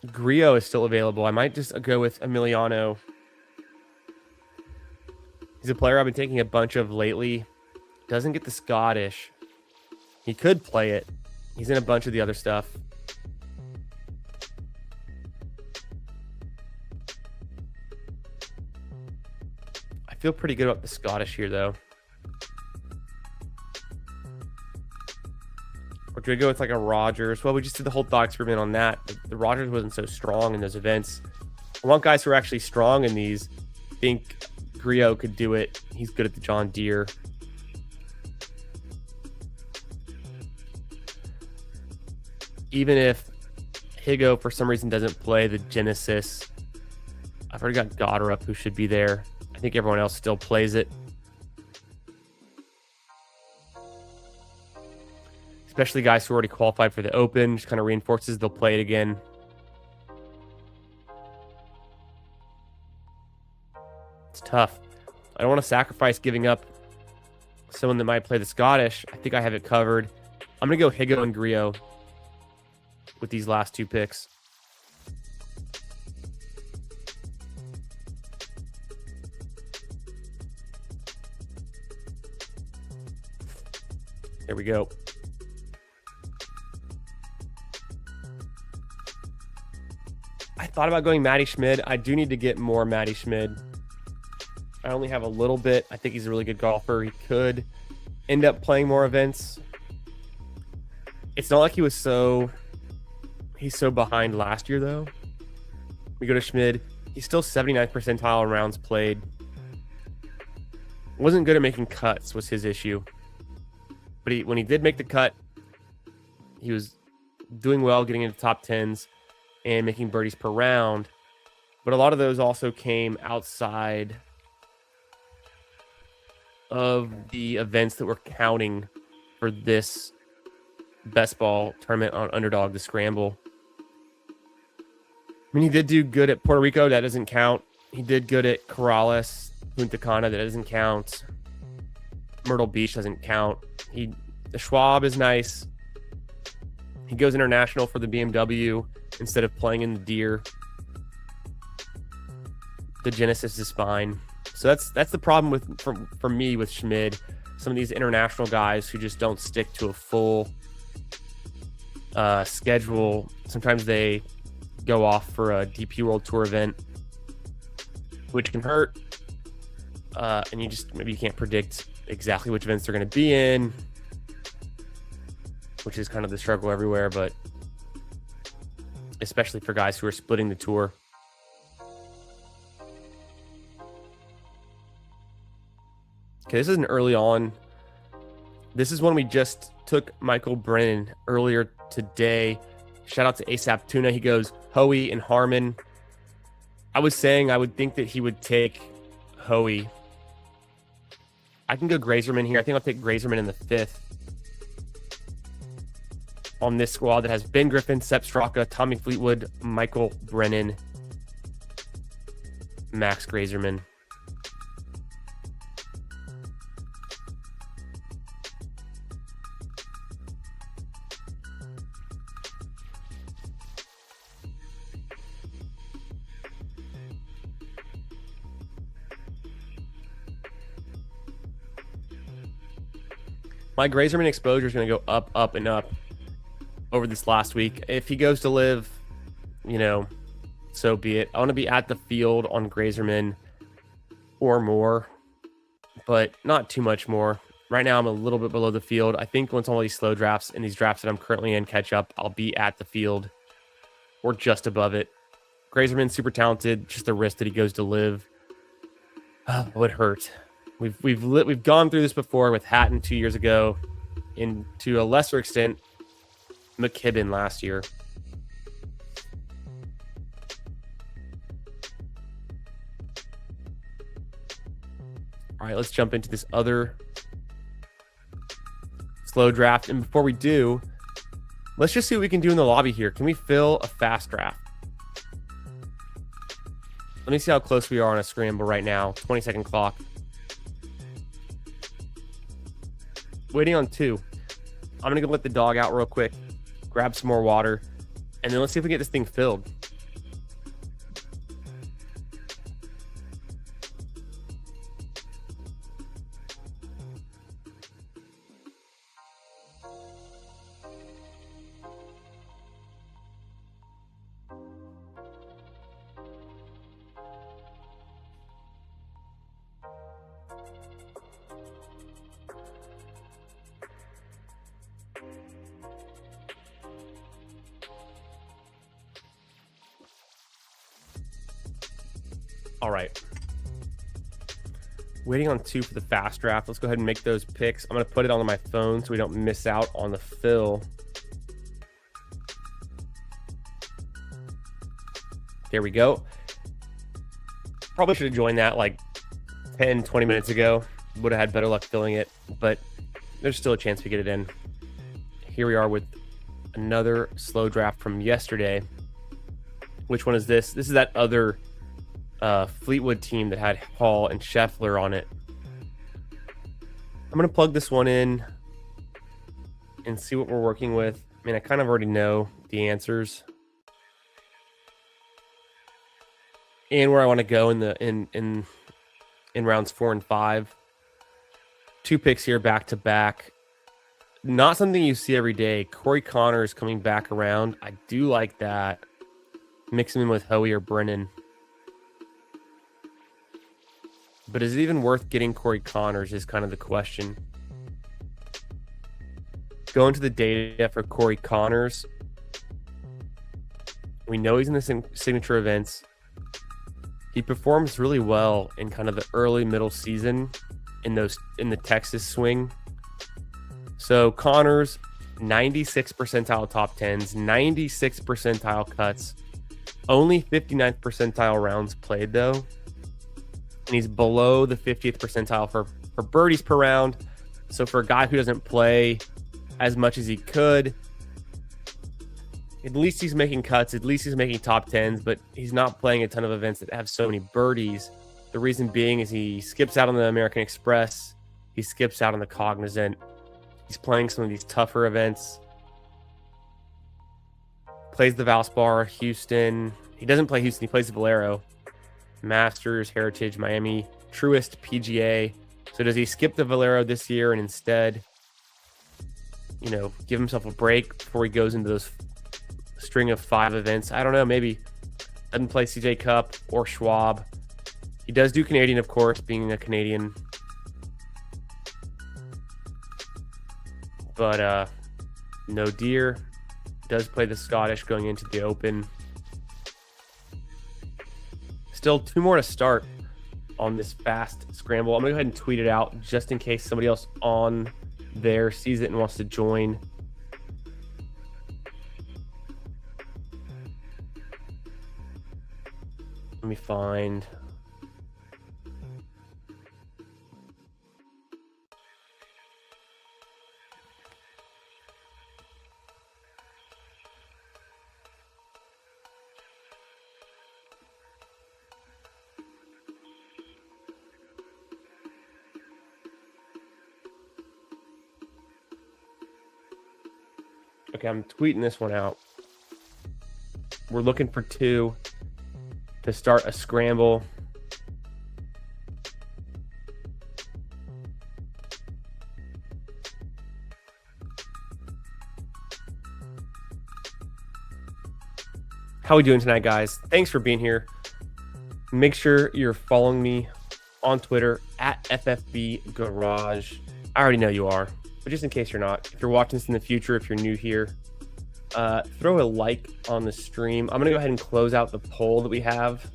Griot is still available. I might just go with Emiliano. He's a player I've been taking a bunch of lately. Doesn't get the Scottish. He could play it. He's in a bunch of the other stuff. I feel pretty good about the Scottish here, though. Or do we go with like a Rogers? Well, we just did the whole thought experiment on that. The Rogers wasn't so strong in those events. I want guys who are actually strong in these. I think Griot could do it. He's good at the John Deere. Even if Higo, for some reason, doesn't play the Genesis, I've already got Goddard who should be there. I think everyone else still plays it. Especially guys who already qualified for the Open. Just kind of reinforces they'll play it again. It's tough. I don't want to sacrifice giving up someone that might play the Scottish. I think I have it covered. I'm going to go Higo and Griot with these last two picks. There we go. I thought about going Matty Schmid. I do need to get more Matty Schmid. I only have a little bit. I think he's a really good golfer. He could end up playing more events. It's not like he's so behind last year, though. We go to Schmid. He's still 79th percentile in rounds played. Wasn't good at making cuts was his issue. But when he did make the cut, he was doing well, getting into top 10s and making birdies per round. But a lot of those also came outside of the events that we're counting for this best ball tournament on Underdog, the Scramble. I mean, he did do good at Puerto Rico. That doesn't count. He did good at Corrales, Punta Cana. That doesn't count. Myrtle Beach doesn't count. The Schwab is nice. He goes international for the BMW instead of playing in the Deer. The Genesis is fine. So that's the problem for me with Schmid. Some of these international guys who just don't stick to a full schedule. Sometimes they go off for a DP World Tour event, which can hurt. And maybe you can't predict exactly which events they're going to be in, which is kind of the struggle everywhere, but especially for guys who are splitting the tour. Okay, this isn't early on. This is one we just took Michael Brennan earlier today. Shout out to ASAP Tuna. He goes Hoey and Harmon. I was saying I would think that he would take Hoey. I can go Grazerman here. I think I'll take Grazerman in the 5th. On this squad that has Ben Griffin, Sepp Straka, Tommy Fleetwood, Michael Brennan, Max Grazerman. My Grazerman exposure is going to go up, up, and up over this last week. If he goes to live, so be it. I want to be at the field on Grazerman or more, but not too much more. Right now, I'm a little bit below the field. I think once all these slow drafts and these drafts that I'm currently in catch up, I'll be at the field or just above it. Grazerman, super talented. Just the risk that he goes to live would hurt. We've gone through this before with Hatton 2 years ago, and to a lesser extent, McKibben last year. All right, let's jump into this other slow draft. And before we do, let's just see what we can do in the lobby here. Can we fill a fast draft? Let me see how close we are on a scramble right now. 20-second clock. Waiting on 2. I'm going to go let the dog out real quick, grab some more water, and then let's see if we get this thing filled. All right. Waiting on 2 for the fast draft. Let's go ahead and make those picks. I'm going to put it on my phone so we don't miss out on the fill. There we go. Probably should have joined that like 10, 20 minutes ago. Would have had better luck filling it, but there's still a chance we get it in. Here we are with another slow draft from yesterday. Which one is this? This is that other Fleetwood team that had Hall and Scheffler on it. I'm going to plug this one in and see what we're working with. I mean, I kind of already know the answers and where I want to go in rounds 4 and 5. 2 picks here back to back. Not something you see every day. Corey Connors coming back around. I do like that. Mix him in with Hoey or Brennan. But is it even worth getting Corey Connors is kind of the question. Going to the data for Corey Connors. We know he's in the signature events. He performs really well in kind of the early middle season in the Texas swing. So Connors, 96 percentile top 10s, 96 percentile cuts, only 59th percentile rounds played though. And he's below the 50th percentile for birdies per round. So for a guy who doesn't play as much as he could, at least he's making cuts, at least he's making top 10s, but he's not playing a ton of events that have so many birdies. The reason being is he skips out on the American Express, he skips out on the Cognizant, he's playing some of these tougher events, plays the Valspar, Houston. He doesn't play Houston, he plays the Valero, Masters, Heritage, Miami, Truist, PGA. So does he skip the Valero this year and instead, give himself a break before he goes into those string of 5 events? I don't know, maybe. Doesn't play CJ Cup or Schwab. He does do Canadian, of course, being a Canadian. But no Deere. Does play the Scottish going into the Open. Still 2 more to start on this fast scramble. I'm going to go ahead and tweet it out just in case somebody else on there sees it and wants to join. Let me find. Okay, I'm tweeting this one out. We're looking for 2 to start a scramble. How we doing tonight, guys? Thanks for being here. Make sure you're following me on Twitter at FFB Garage. I already know you are, but just in case you're not, if you're watching this in the future, if you're new here, throw a like on the stream. I'm going to go ahead and close out the poll that we have.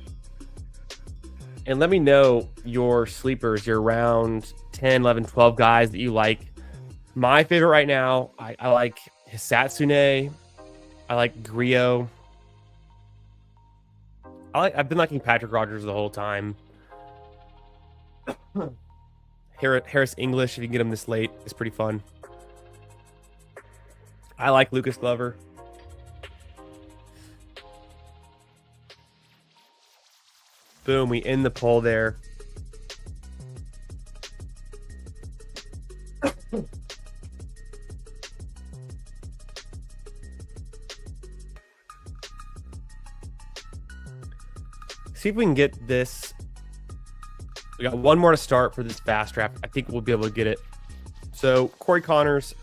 And let me know your sleepers, your round 10, 11, 12 guys that you like. My favorite right now, I like Hisatsune. I like Griot. I've been liking Patrick Rogers the whole time. Harris English, if you can get him this late, is pretty fun. I like Lucas Glover. Boom, we end the poll there. See if we can get this. We got 1 more to start for this fast draft. I think we'll be able to get it. So Corey Connors,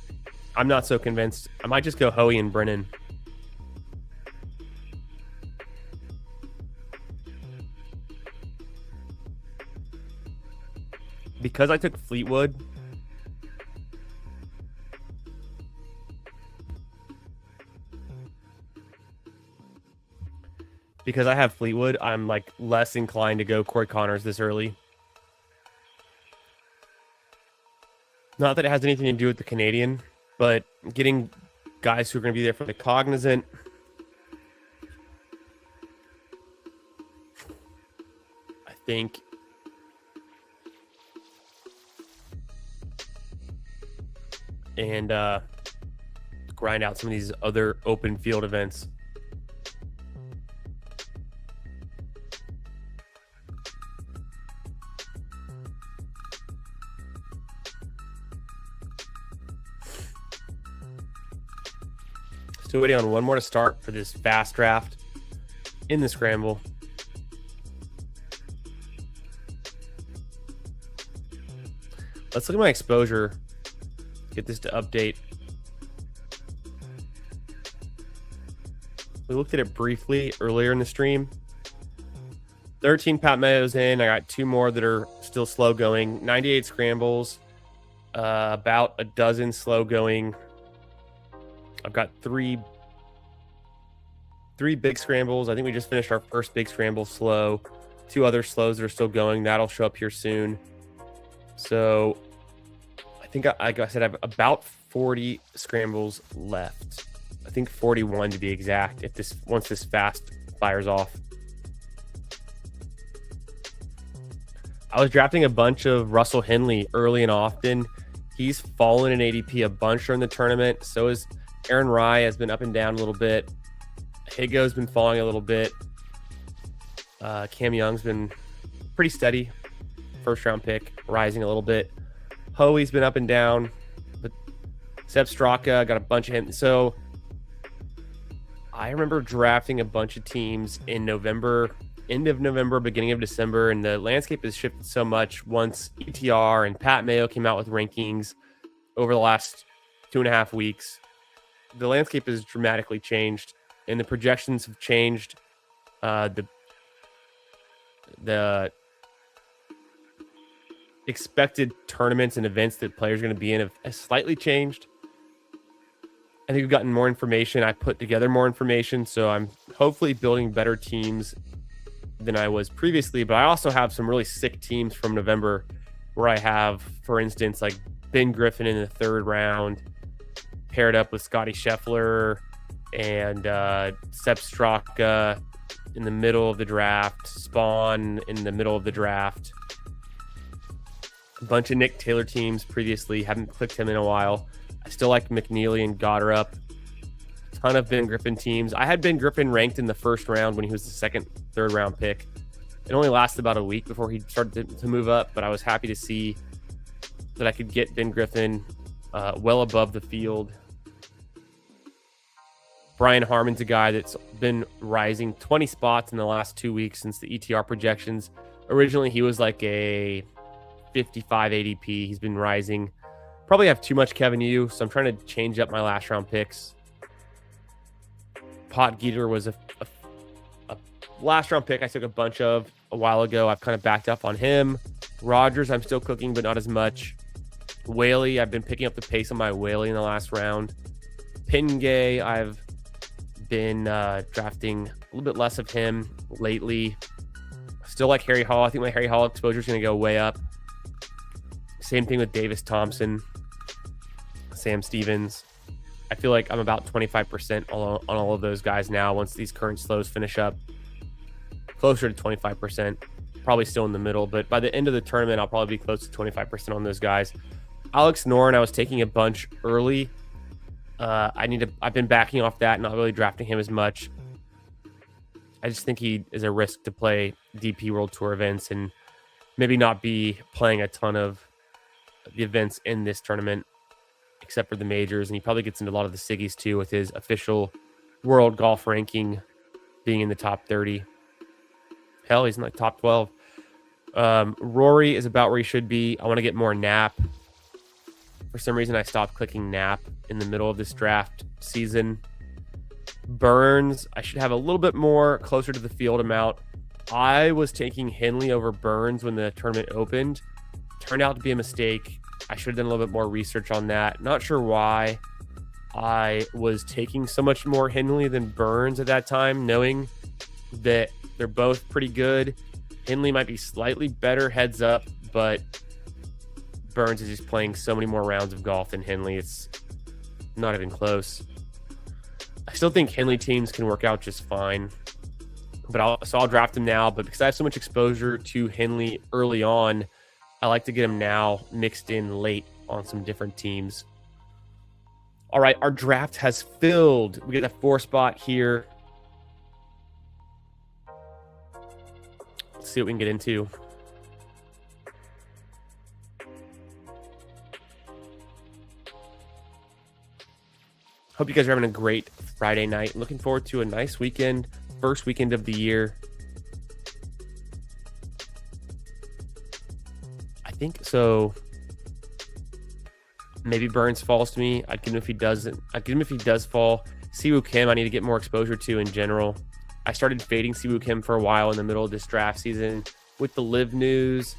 I'm not so convinced. I might just go Hoey and Brennan. Because I took Fleetwood, because I have Fleetwood, I'm like less inclined to go Corey Connors this early. Not that it has anything to do with the Canadian, but getting guys who are going to be there for the Cognizant. I think and grind out some of these other open field events. Still waiting on 1 more to start for this fast draft in the scramble. Let's look at my exposure. Get this to update. We looked at it briefly earlier in the stream. 13 Pat Meadows in. I got 2 more that are still slow going. 98 scrambles, about a dozen slow going. I've got three big scrambles. I think we just finished our first big scramble slow. 2 other slows that are still going. That'll show up here soon. So I think, like I said, I have about 40 scrambles left. I think 41 to be exact, once this fast fires off. I was drafting a bunch of Russell Henley early and often. He's fallen in ADP a bunch during the tournament. So is Aaron Rai, has been up and down a little bit. Higo's been falling a little bit. Cam Young's been pretty steady. First round pick, rising a little bit. Hoey's been up and down. But Seb Straka, got a bunch of him. So I remember drafting a bunch of teams in November, end of November, beginning of December, and the landscape has shifted so much once ETR and Pat Mayo came out with rankings over the last 2.5 weeks. The landscape has dramatically changed, and the projections have changed. The expected tournaments and events that players are going to be in have slightly changed. I think we've gotten more information. I put together more information, so I'm hopefully building better teams than I was previously. But I also have some really sick teams from November where I have, for instance, like Ben Griffin in the 3rd round, paired up with Scotty Scheffler and Sepp Straka in the middle of the draft, Spawn in the middle of the draft. A bunch of Nick Taylor teams previously, haven't clicked him in a while. I still like McNeely and Goddard. Ton of Ben Griffin teams. I had Ben Griffin ranked in the 1st round when he was the 2nd, 3rd round pick. It only lasted about a week before he started to move up, but I was happy to see that I could get Ben Griffin well above the field. Brian Harman's a guy that's been rising 20 spots in the last 2 weeks since the ETR projections. Originally, he was like a 55 ADP. He's been rising. Probably have too much Kevin Yu, so I'm trying to change up my last round picks. Pot Geeter was a last round pick I took a bunch of a while ago. I've kind of backed up on him. Rogers, I'm still cooking, but not as much. Whaley, I've been picking up the pace on my Whaley in the last round. Pingay, I've been drafting a little bit less of him lately. Still like Harry Hall. I think my Harry Hall exposure is going to go way up. Same thing with Davis Thompson, Sam Stevens. I feel like I'm about 25% on all of those guys now once these current slows finish up. Closer to 25%. Probably still in the middle, but by the end of the tournament, I'll probably be close to 25% on those guys. Alex Noren, I was taking a bunch early. I've been backing off that, not really drafting him as much. I just think he is a risk to play DP World Tour events and maybe not be playing a ton of the events in this tournament, except for the majors. And he probably gets into a lot of the Siggies too, with his official world golf ranking being in the top 30. Hell, he's in like top 12. Rory is about where he should be. I want to get more Nap. For some reason, I stopped clicking Nap in the middle of this draft season. Burns, I should have a little bit more closer to the field amount. I was taking Henley over Burns when the tournament opened. Turned out to be a mistake. I should have done a little bit more research on that. Not sure why I was taking so much more Henley than Burns at that time, knowing that they're both pretty good. Henley might be slightly better heads up, but Burns is just playing so many more rounds of golf than Henley. It's not even close. I still think Henley teams can work out just fine, but I'll draft him now. But because I have so much exposure to Henley early on, I like to get him now mixed in late on some different teams. All right, our draft has filled. We get a 4 spot here. Let's see what we can get into. Hope you guys are having a great Friday night. Looking forward to a nice weekend, first weekend of the year. I think so. Maybe Burns falls to me. I'd give him if he doesn't. I'd give him if he does fall. Siwoo Kim, I need to get more exposure to in general. I started fading Siwoo Kim for a while in the middle of this draft season with the live news.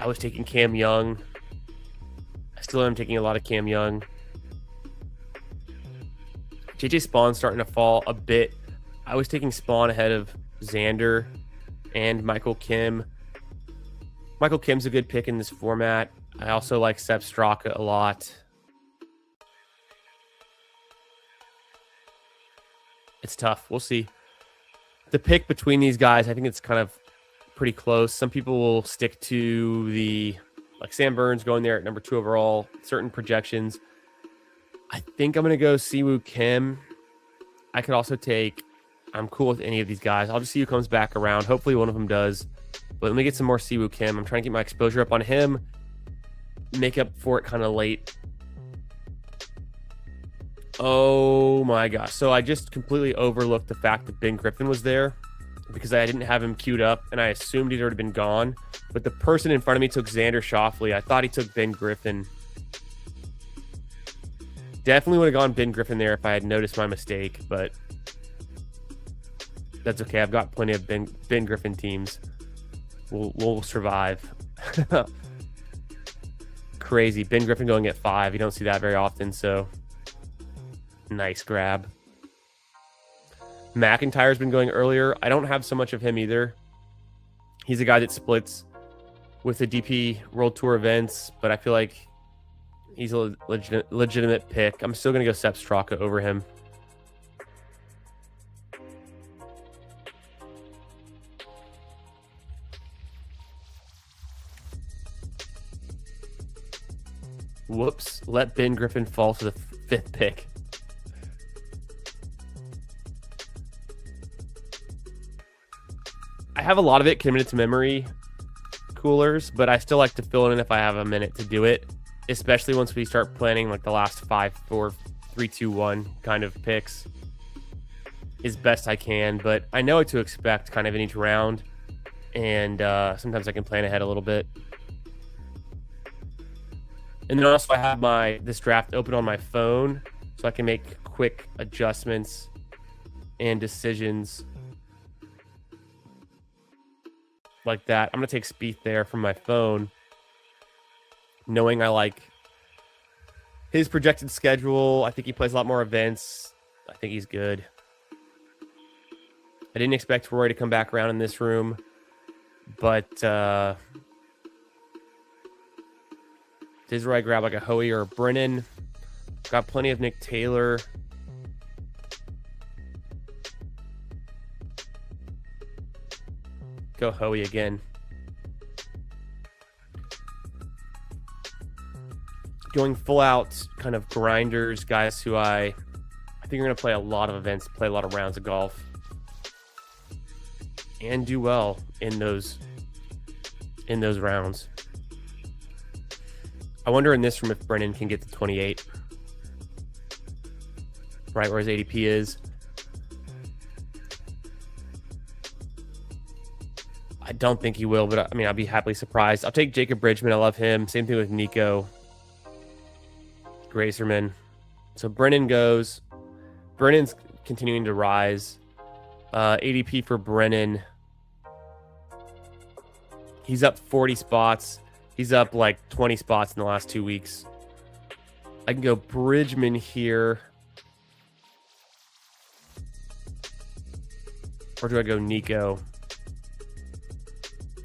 I was taking Cam Young. I still am taking a lot of Cam Young. JJ Spawn's starting to fall a bit. I was taking Spawn ahead of Xander and Michael Kim. Michael Kim's a good pick in this format. I also like Sepp Straka a lot. It's tough. We'll see. The pick between these guys, I think it's kind of pretty close. Some people will stick to like Sam Burns going there at number 2 overall, certain projections. I think I'm going to go Siwoo Kim. I could also I'm cool with any of these guys. I'll just see who comes back around. Hopefully one of them does. But let me get some more Siwoo Kim. I'm trying to get my exposure up on him. Make up for it kind of late. Oh my gosh. So I just completely overlooked the fact that Ben Griffin was there because I didn't have him queued up and I assumed he'd already been gone. But the person in front of me took Xander Schauffele. I thought he took Ben Griffin. Definitely would have gone Ben Griffin there if I had noticed my mistake, but that's okay. I've got plenty of Ben Griffin teams. We'll survive. Crazy. Ben Griffin going at 5. You don't see that very often, so nice grab. McIntyre's been going earlier. I don't have so much of him either. He's a guy that splits with the DP World Tour events, but I feel like he's a legitimate pick. I'm still going to go Sepp Straka over him. Whoops. Let Ben Griffin fall to the 5th pick. I have a lot of it committed to memory coolers, but I still like to fill it in if I have a minute to do it, especially once we start planning like the last 5, 4, 3, 2, 1 kind of picks as best I can. But I know what to expect kind of in each round, and sometimes I can plan ahead a little bit. And then also I have this draft open on my phone so I can make quick adjustments and decisions like that. I'm going to take Spieth there from my phone, knowing I like his projected schedule. I think he plays a lot more events. I think he's good. I didn't expect Rory to come back around in this room, but this is where I grab like a Hoey or a Brennan. Got plenty of Nick Taylor. Go Hoey again. Going full out kind of grinders, guys who I think are going to play a lot of events, play a lot of rounds of golf, and do well in those rounds. I wonder in this room if Brennan can get to 28, right where his ADP is. I don't think he will, but I mean, I'll be happily surprised. I'll take Jacob Bridgman. I love him. Same thing with Nico Gracerman. So Brennan goes. Brennan's continuing to rise. ADP for Brennan. He's up 40 spots. He's up like 20 spots in the last 2 weeks. I can go Bridgman here. Or do I go Nico?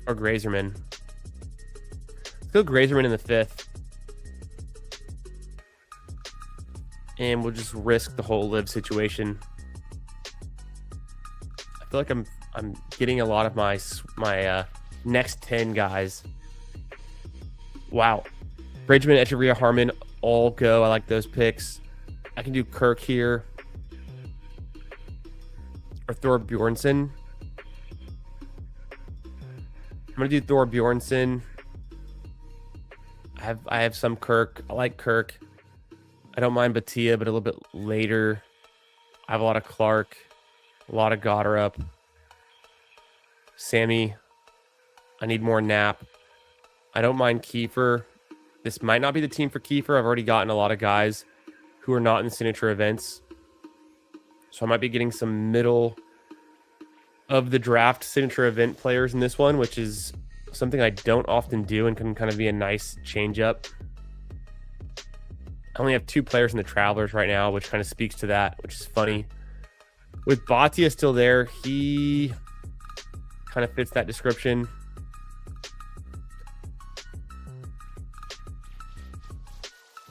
Or Grazerman? Let's go Grazerman in the 5th. And we'll just risk the whole live situation. I feel like I'm getting a lot of my next 10 guys. Wow. Bridgman, Echeverria, Harmon, all go. I like those picks. I can do Kirk here. Or Thor Bjornsson. I'm going to do Thor Bjornsson. I have some Kirk. I like Kirk. I don't mind Batia, but a little bit later. I have a lot of Clark. A lot of Goddard. Sammy. I need more Knapp. I don't mind Kiefer. This might not be the team for Kiefer. I've already gotten a lot of guys who are not in signature events. So I might be getting some middle of the draft signature event players in this one, which is something I don't often do and can kind of be a nice change up. I only have 2 players in the Travelers right now, which kind of speaks to that, which is funny. With Bhatia still there, he kind of fits that description.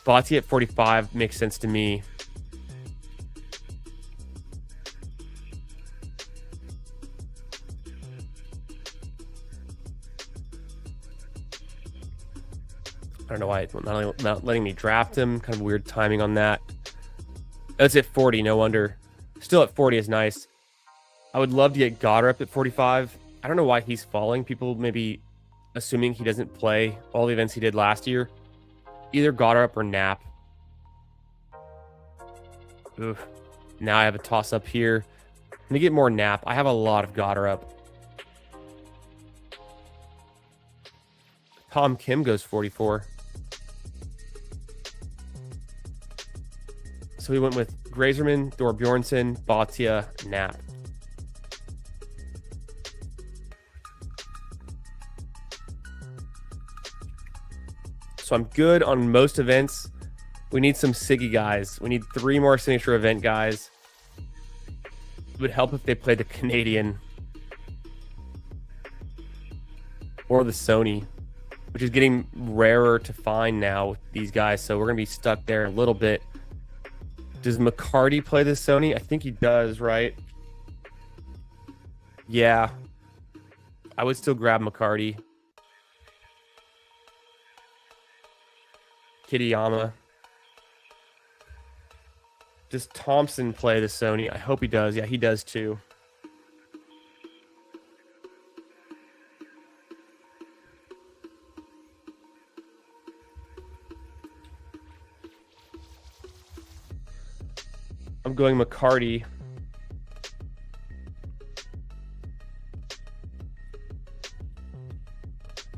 Bhatia at 45 makes sense to me. I don't know why it's not letting me draft him. Kind of weird timing on that. That's at 40, no wonder. Still at 40 is nice. I would love to get Goddard up at 45. I don't know why he's falling. People maybe assuming he doesn't play all the events he did last year. Either Goddard up or Knapp. Oof. Now I have a toss up here. I'm going to get more Knapp. I have a lot of Goddard up. Tom Kim goes 44. So we went with Grazerman, Thorbjornsen, Bhatia, Knapp. So I'm good on most events. We need some Siggy guys. We need 3 more signature event guys. It would help if they played the Canadian or the Sony, which is getting rarer to find now with these guys. So we're going to be stuck there a little bit. Does McCarty play the Sony? I think he does, right? Yeah. I would still grab McCarty. Kitayama. Does Thompson play the Sony? I hope he does. Yeah, he does too. I'm going McCarty.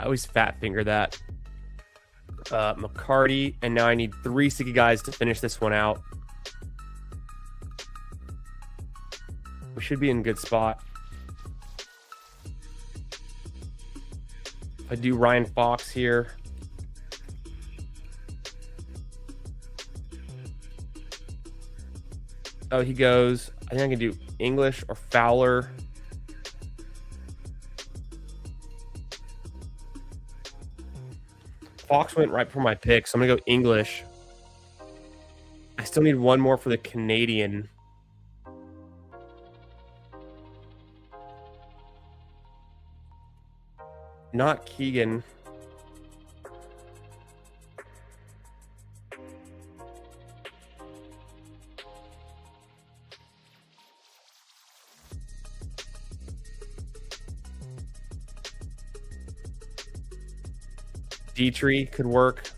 I always fat finger that. McCarty, and now I need 3 sticky guys to finish this one out. We should be in a good spot. If I do Ryan Fox here. Oh, he goes, I think I can do English or Fowler. Fox went right for my pick, so I'm going to go English. I still need 1 more for the Canadian. Not Keegan. Dietrich could work.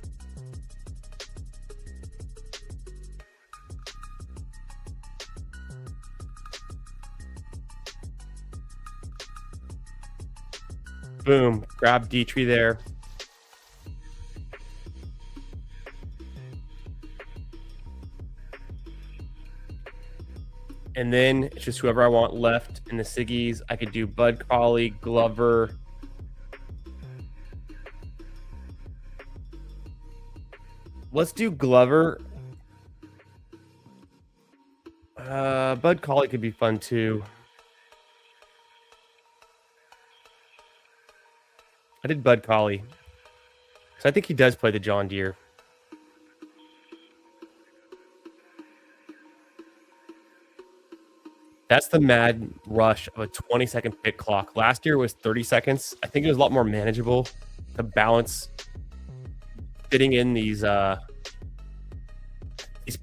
Boom. Grab Dietrich there. And then it's just whoever I want left in the Siggies. I could do Bud Colley, Glover. Let's do Glover. Bud Colley could be fun too. I did Bud Colley. So I think he does play the John Deere. That's the mad rush of a 20-second pit clock. Last year was 30 seconds. I think it was a lot more manageable to balance fitting in these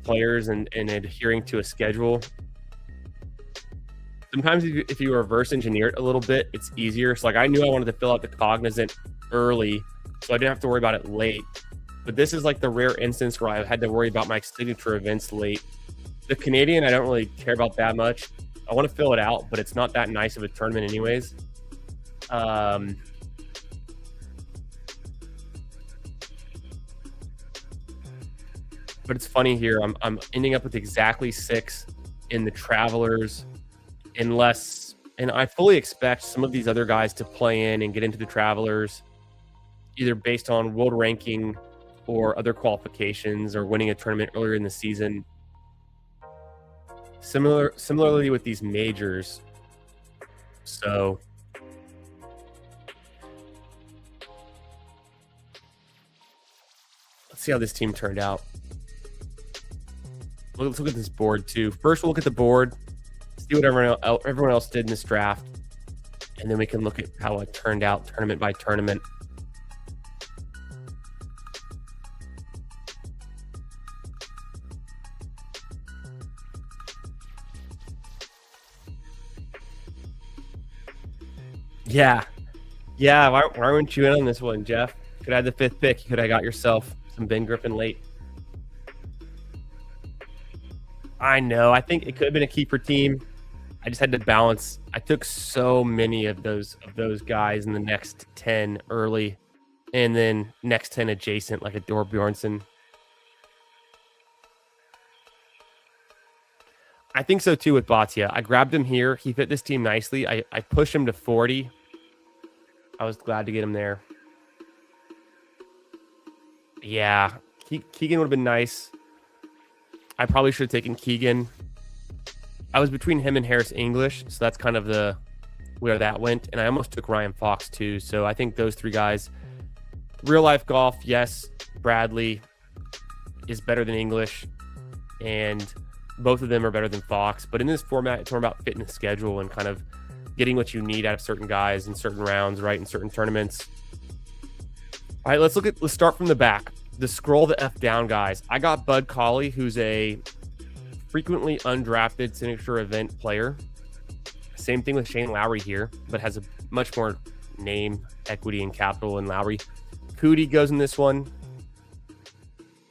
players and adhering to a schedule. Sometimes if you reverse engineer it a little bit, it's easier. So like I knew I wanted to fill out the cognizant early, so I didn't have to worry about it late. But this is like the rare instance where I had to worry about my signature events late. The Canadian, I don't really care about that much. I want to fill it out, but it's not that nice of a tournament anyways. But it's funny here. I'm ending up with exactly 6 in the Travelers, unless And I fully expect some of these other guys to play in and get into the Travelers, either based on world ranking or other qualifications or winning a tournament earlier in the season. Similarly with these majors. So let's see how this team turned out. Let's look at this board too. First, we'll look at the board, see what everyone else did in this draft, and then we can look at how it turned out tournament by tournament. Yeah. Why weren't you in on this one, Jeff? Could have had the 5th pick. You could have got yourself some Ben Griffin late. I know. I think it could have been a keeper team. I just had to balance. I took so many of those guys in the next 10 early, and then next 10 adjacent, like a Dor Bjornsson. I think so too with Bhatia. I grabbed him here. He fit this team nicely. I pushed him to 40. I was glad to get him there. Yeah, Keegan would have been nice. I probably should have taken Keegan. I was between him and Harris English, so that's kind of where that went. And I almost took Ryan Fox too. So I think those 3 guys. Real life golf, yes, Bradley is better than English, and both of them are better than Fox. But in this format, it's more about fitting the schedule and kind of getting what you need out of certain guys in certain rounds, right, in certain tournaments. All right, let's start from the back. The scroll the F down guys. I got Bud Colley, who's a frequently undrafted signature event player. Same thing with Shane Lowry here, but has a much more name, equity, and capital than Lowry. Cootie goes in this one.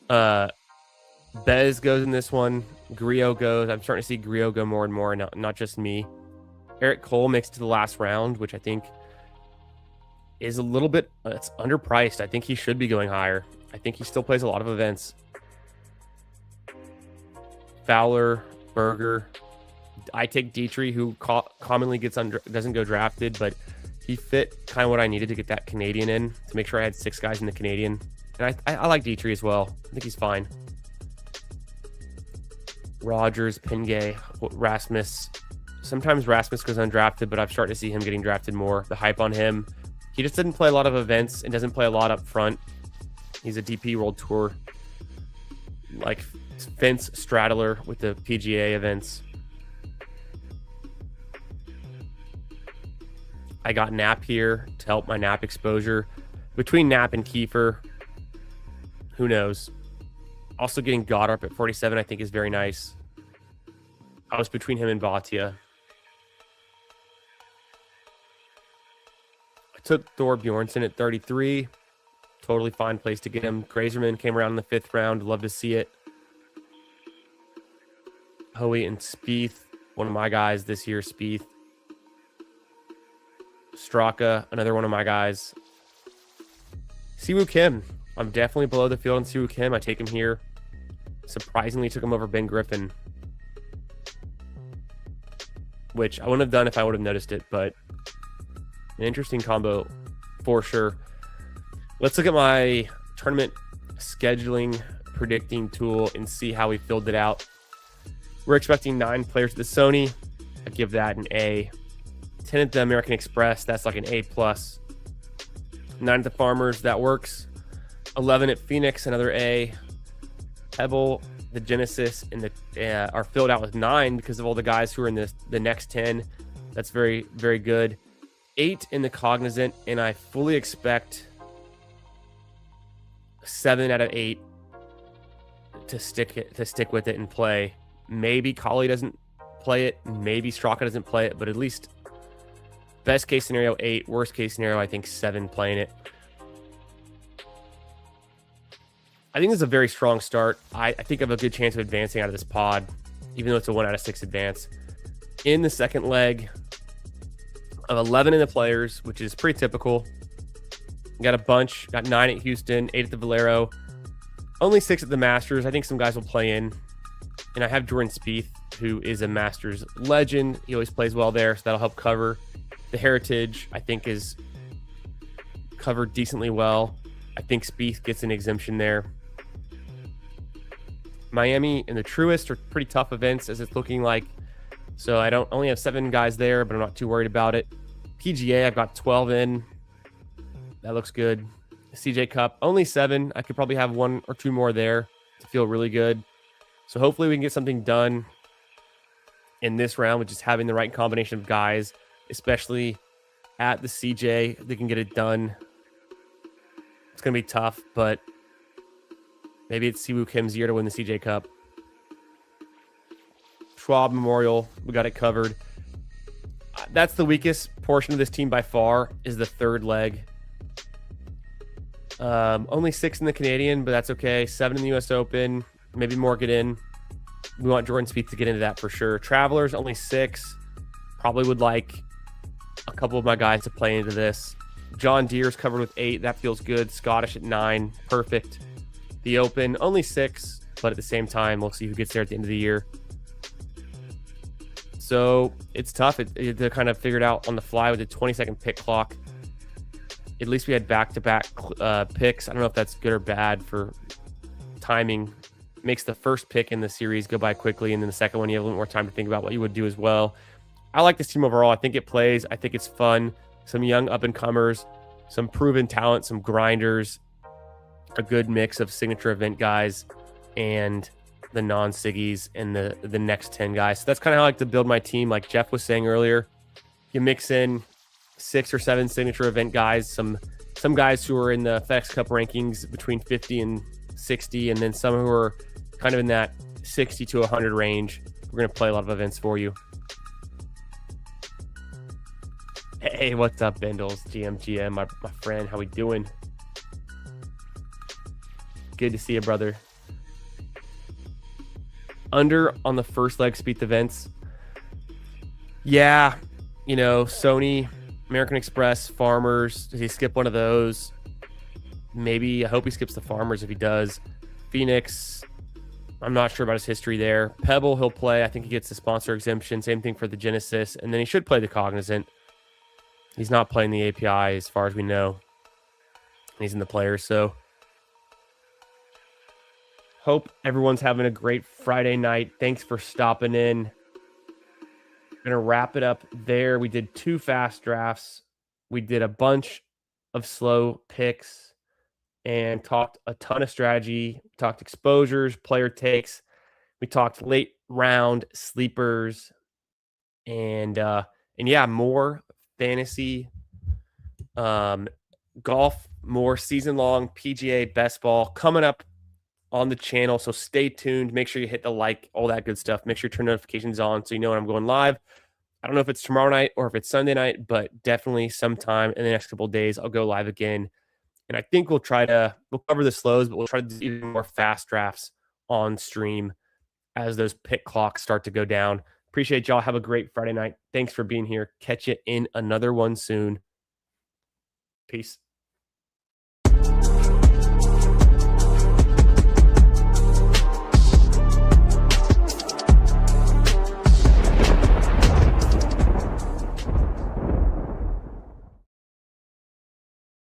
Bez goes in this one. Griot goes. I'm starting to see Griot go more and more, not just me. Eric Cole makes it to the last round, which I think is a little bit it's underpriced. I think he should be going higher. I think he still plays a lot of events. Fowler, Berger. I take Dietrich, who commonly doesn't go drafted, but he fit kind of what I needed to get that Canadian in, to make sure I had 6 guys in the Canadian. And I like Dietrich as well. I think he's fine. Rogers, Pingay, Rasmus. Sometimes Rasmus goes undrafted, but I've started to see him getting drafted more. The hype on him. He just didn't play a lot of events and doesn't play a lot up front. He's a DP World Tour, like fence straddler with the PGA events. I got Knapp here to help my Knapp exposure. Between Knapp and Kiefer, who knows? Also getting Goddard at 47, I think, is very nice. I was between him and Bhatia. I took Thor Bjornsson at 33. Totally fine place to get him. Grazerman came around in the 5th round. Love to see it. Hoey and Spieth, one of my guys this year, Spieth. Straka, another one of my guys. Siwoo Kim. I'm definitely below the field on Siwoo Kim. I take him here. Surprisingly took him over Ben Griffin, which I wouldn't have done if I would have noticed it, but an interesting combo for sure. Let's look at my tournament scheduling predicting tool and see how we filled it out. We're expecting 9 players at the Sony. I give that an A. 10 at the American Express. That's like an A+. 9 at the Farmers. That works. 11 at Phoenix. Another A. Pebble, the Genesis, and the are filled out with 9 because of all the guys who are in the next 10. That's very, very good. 8 in the Cognizant, and I fully expect 7 out of 8 to stick with it and play. Maybe Colley doesn't play it. Maybe Straka doesn't play it, but at least best case scenario 8, worst case scenario I think 7 playing it. I think this is a very strong start. I think I have a good chance of advancing out of this pod, even though it's a 1 out of 6 advance. In the second leg, of 11 in the players, which is pretty typical. Got a bunch. Got 9 at Houston, 8 at the Valero. Only 6 at the Masters. I think some guys will play in. And I have Jordan Spieth, who is a Masters legend. He always plays well there, so that'll help cover. The Heritage, I think, is covered decently well. I think Spieth gets an exemption there. Miami and the Truist are pretty tough events as it's looking like. So I don't only have 7 guys there, but I'm not too worried about it. PGA, I've got 12 in. That looks good. CJ Cup, only 7. I could probably have 1 or 2 more there to feel really good. So hopefully we can get something done in this round with just having the right combination of guys, especially at the CJ. They can get it done. It's going to be tough, but maybe it's Siwoo Kim's year to win the CJ Cup. Schwab Memorial, we got it covered. That's the weakest portion of this team by far, is the third leg. Only 6 in the Canadian, but that's okay. 7 in the US Open. Maybe more get in. We want Jordan Spieth to get into that for sure. Travelers, only 6. Probably would like a couple of my guys to play into this. John Deere's covered with 8. That feels good. Scottish at 9. Perfect. The Open, only 6. But at the same time, we'll see who gets there at the end of the year. So it's tough to kind of figure it out on the fly with a 20-second pick clock. At least we had back-to-back picks. I don't know if that's good or bad for timing. Makes the first pick in the series go by quickly, and then the second one you have a little more time to think about what you would do as well. I like this team overall. I think it plays. I think it's fun. Some young up-and-comers, some proven talent, some grinders, a good mix of signature event guys, and the non-Siggies and the next 10 guys. So that's kind of how I like to build my team. Like Jeff was saying earlier, you mix in 6 or 7 signature event guys, some guys who are in the FedEx Cup rankings between 50 and 60, and then some who are kind of in that 60 to 100 range. We're going to play a lot of events for you. Hey, what's up, Bendels? GM, my friend. How we doing? Good to see you, brother. Under on the first leg Spieth events. Yeah, Sony, American Express, Farmers. Does he skip one of those? Maybe. I hope he skips the Farmers if he does. Phoenix, I'm not sure about his history there. Pebble, he'll play. I think he gets the sponsor exemption. Same thing for the Genesis. And then he should play the Cognizant. He's not playing the API as far as we know. He's in the Players, so hope everyone's having a great Friday night. Thanks for stopping in. Going to wrap it up there. We did 2 fast drafts. We did a bunch of slow picks and talked a ton of strategy. We talked exposures, player takes. We talked late round sleepers, and yeah, more fantasy, golf, more season-long PGA best ball coming up on the channel. So stay tuned. Make sure you hit the like, all that good stuff. Make sure you turn notifications on so you know when I'm going live. I don't know if it's tomorrow night or if it's Sunday night, but definitely sometime in the next couple of days, I'll go live again. And I think we'll cover the slows, but we'll try to do even more fast drafts on stream as those pick clocks start to go down. Appreciate y'all. Have a great Friday night. Thanks for being here. Catch you in another one soon. Peace.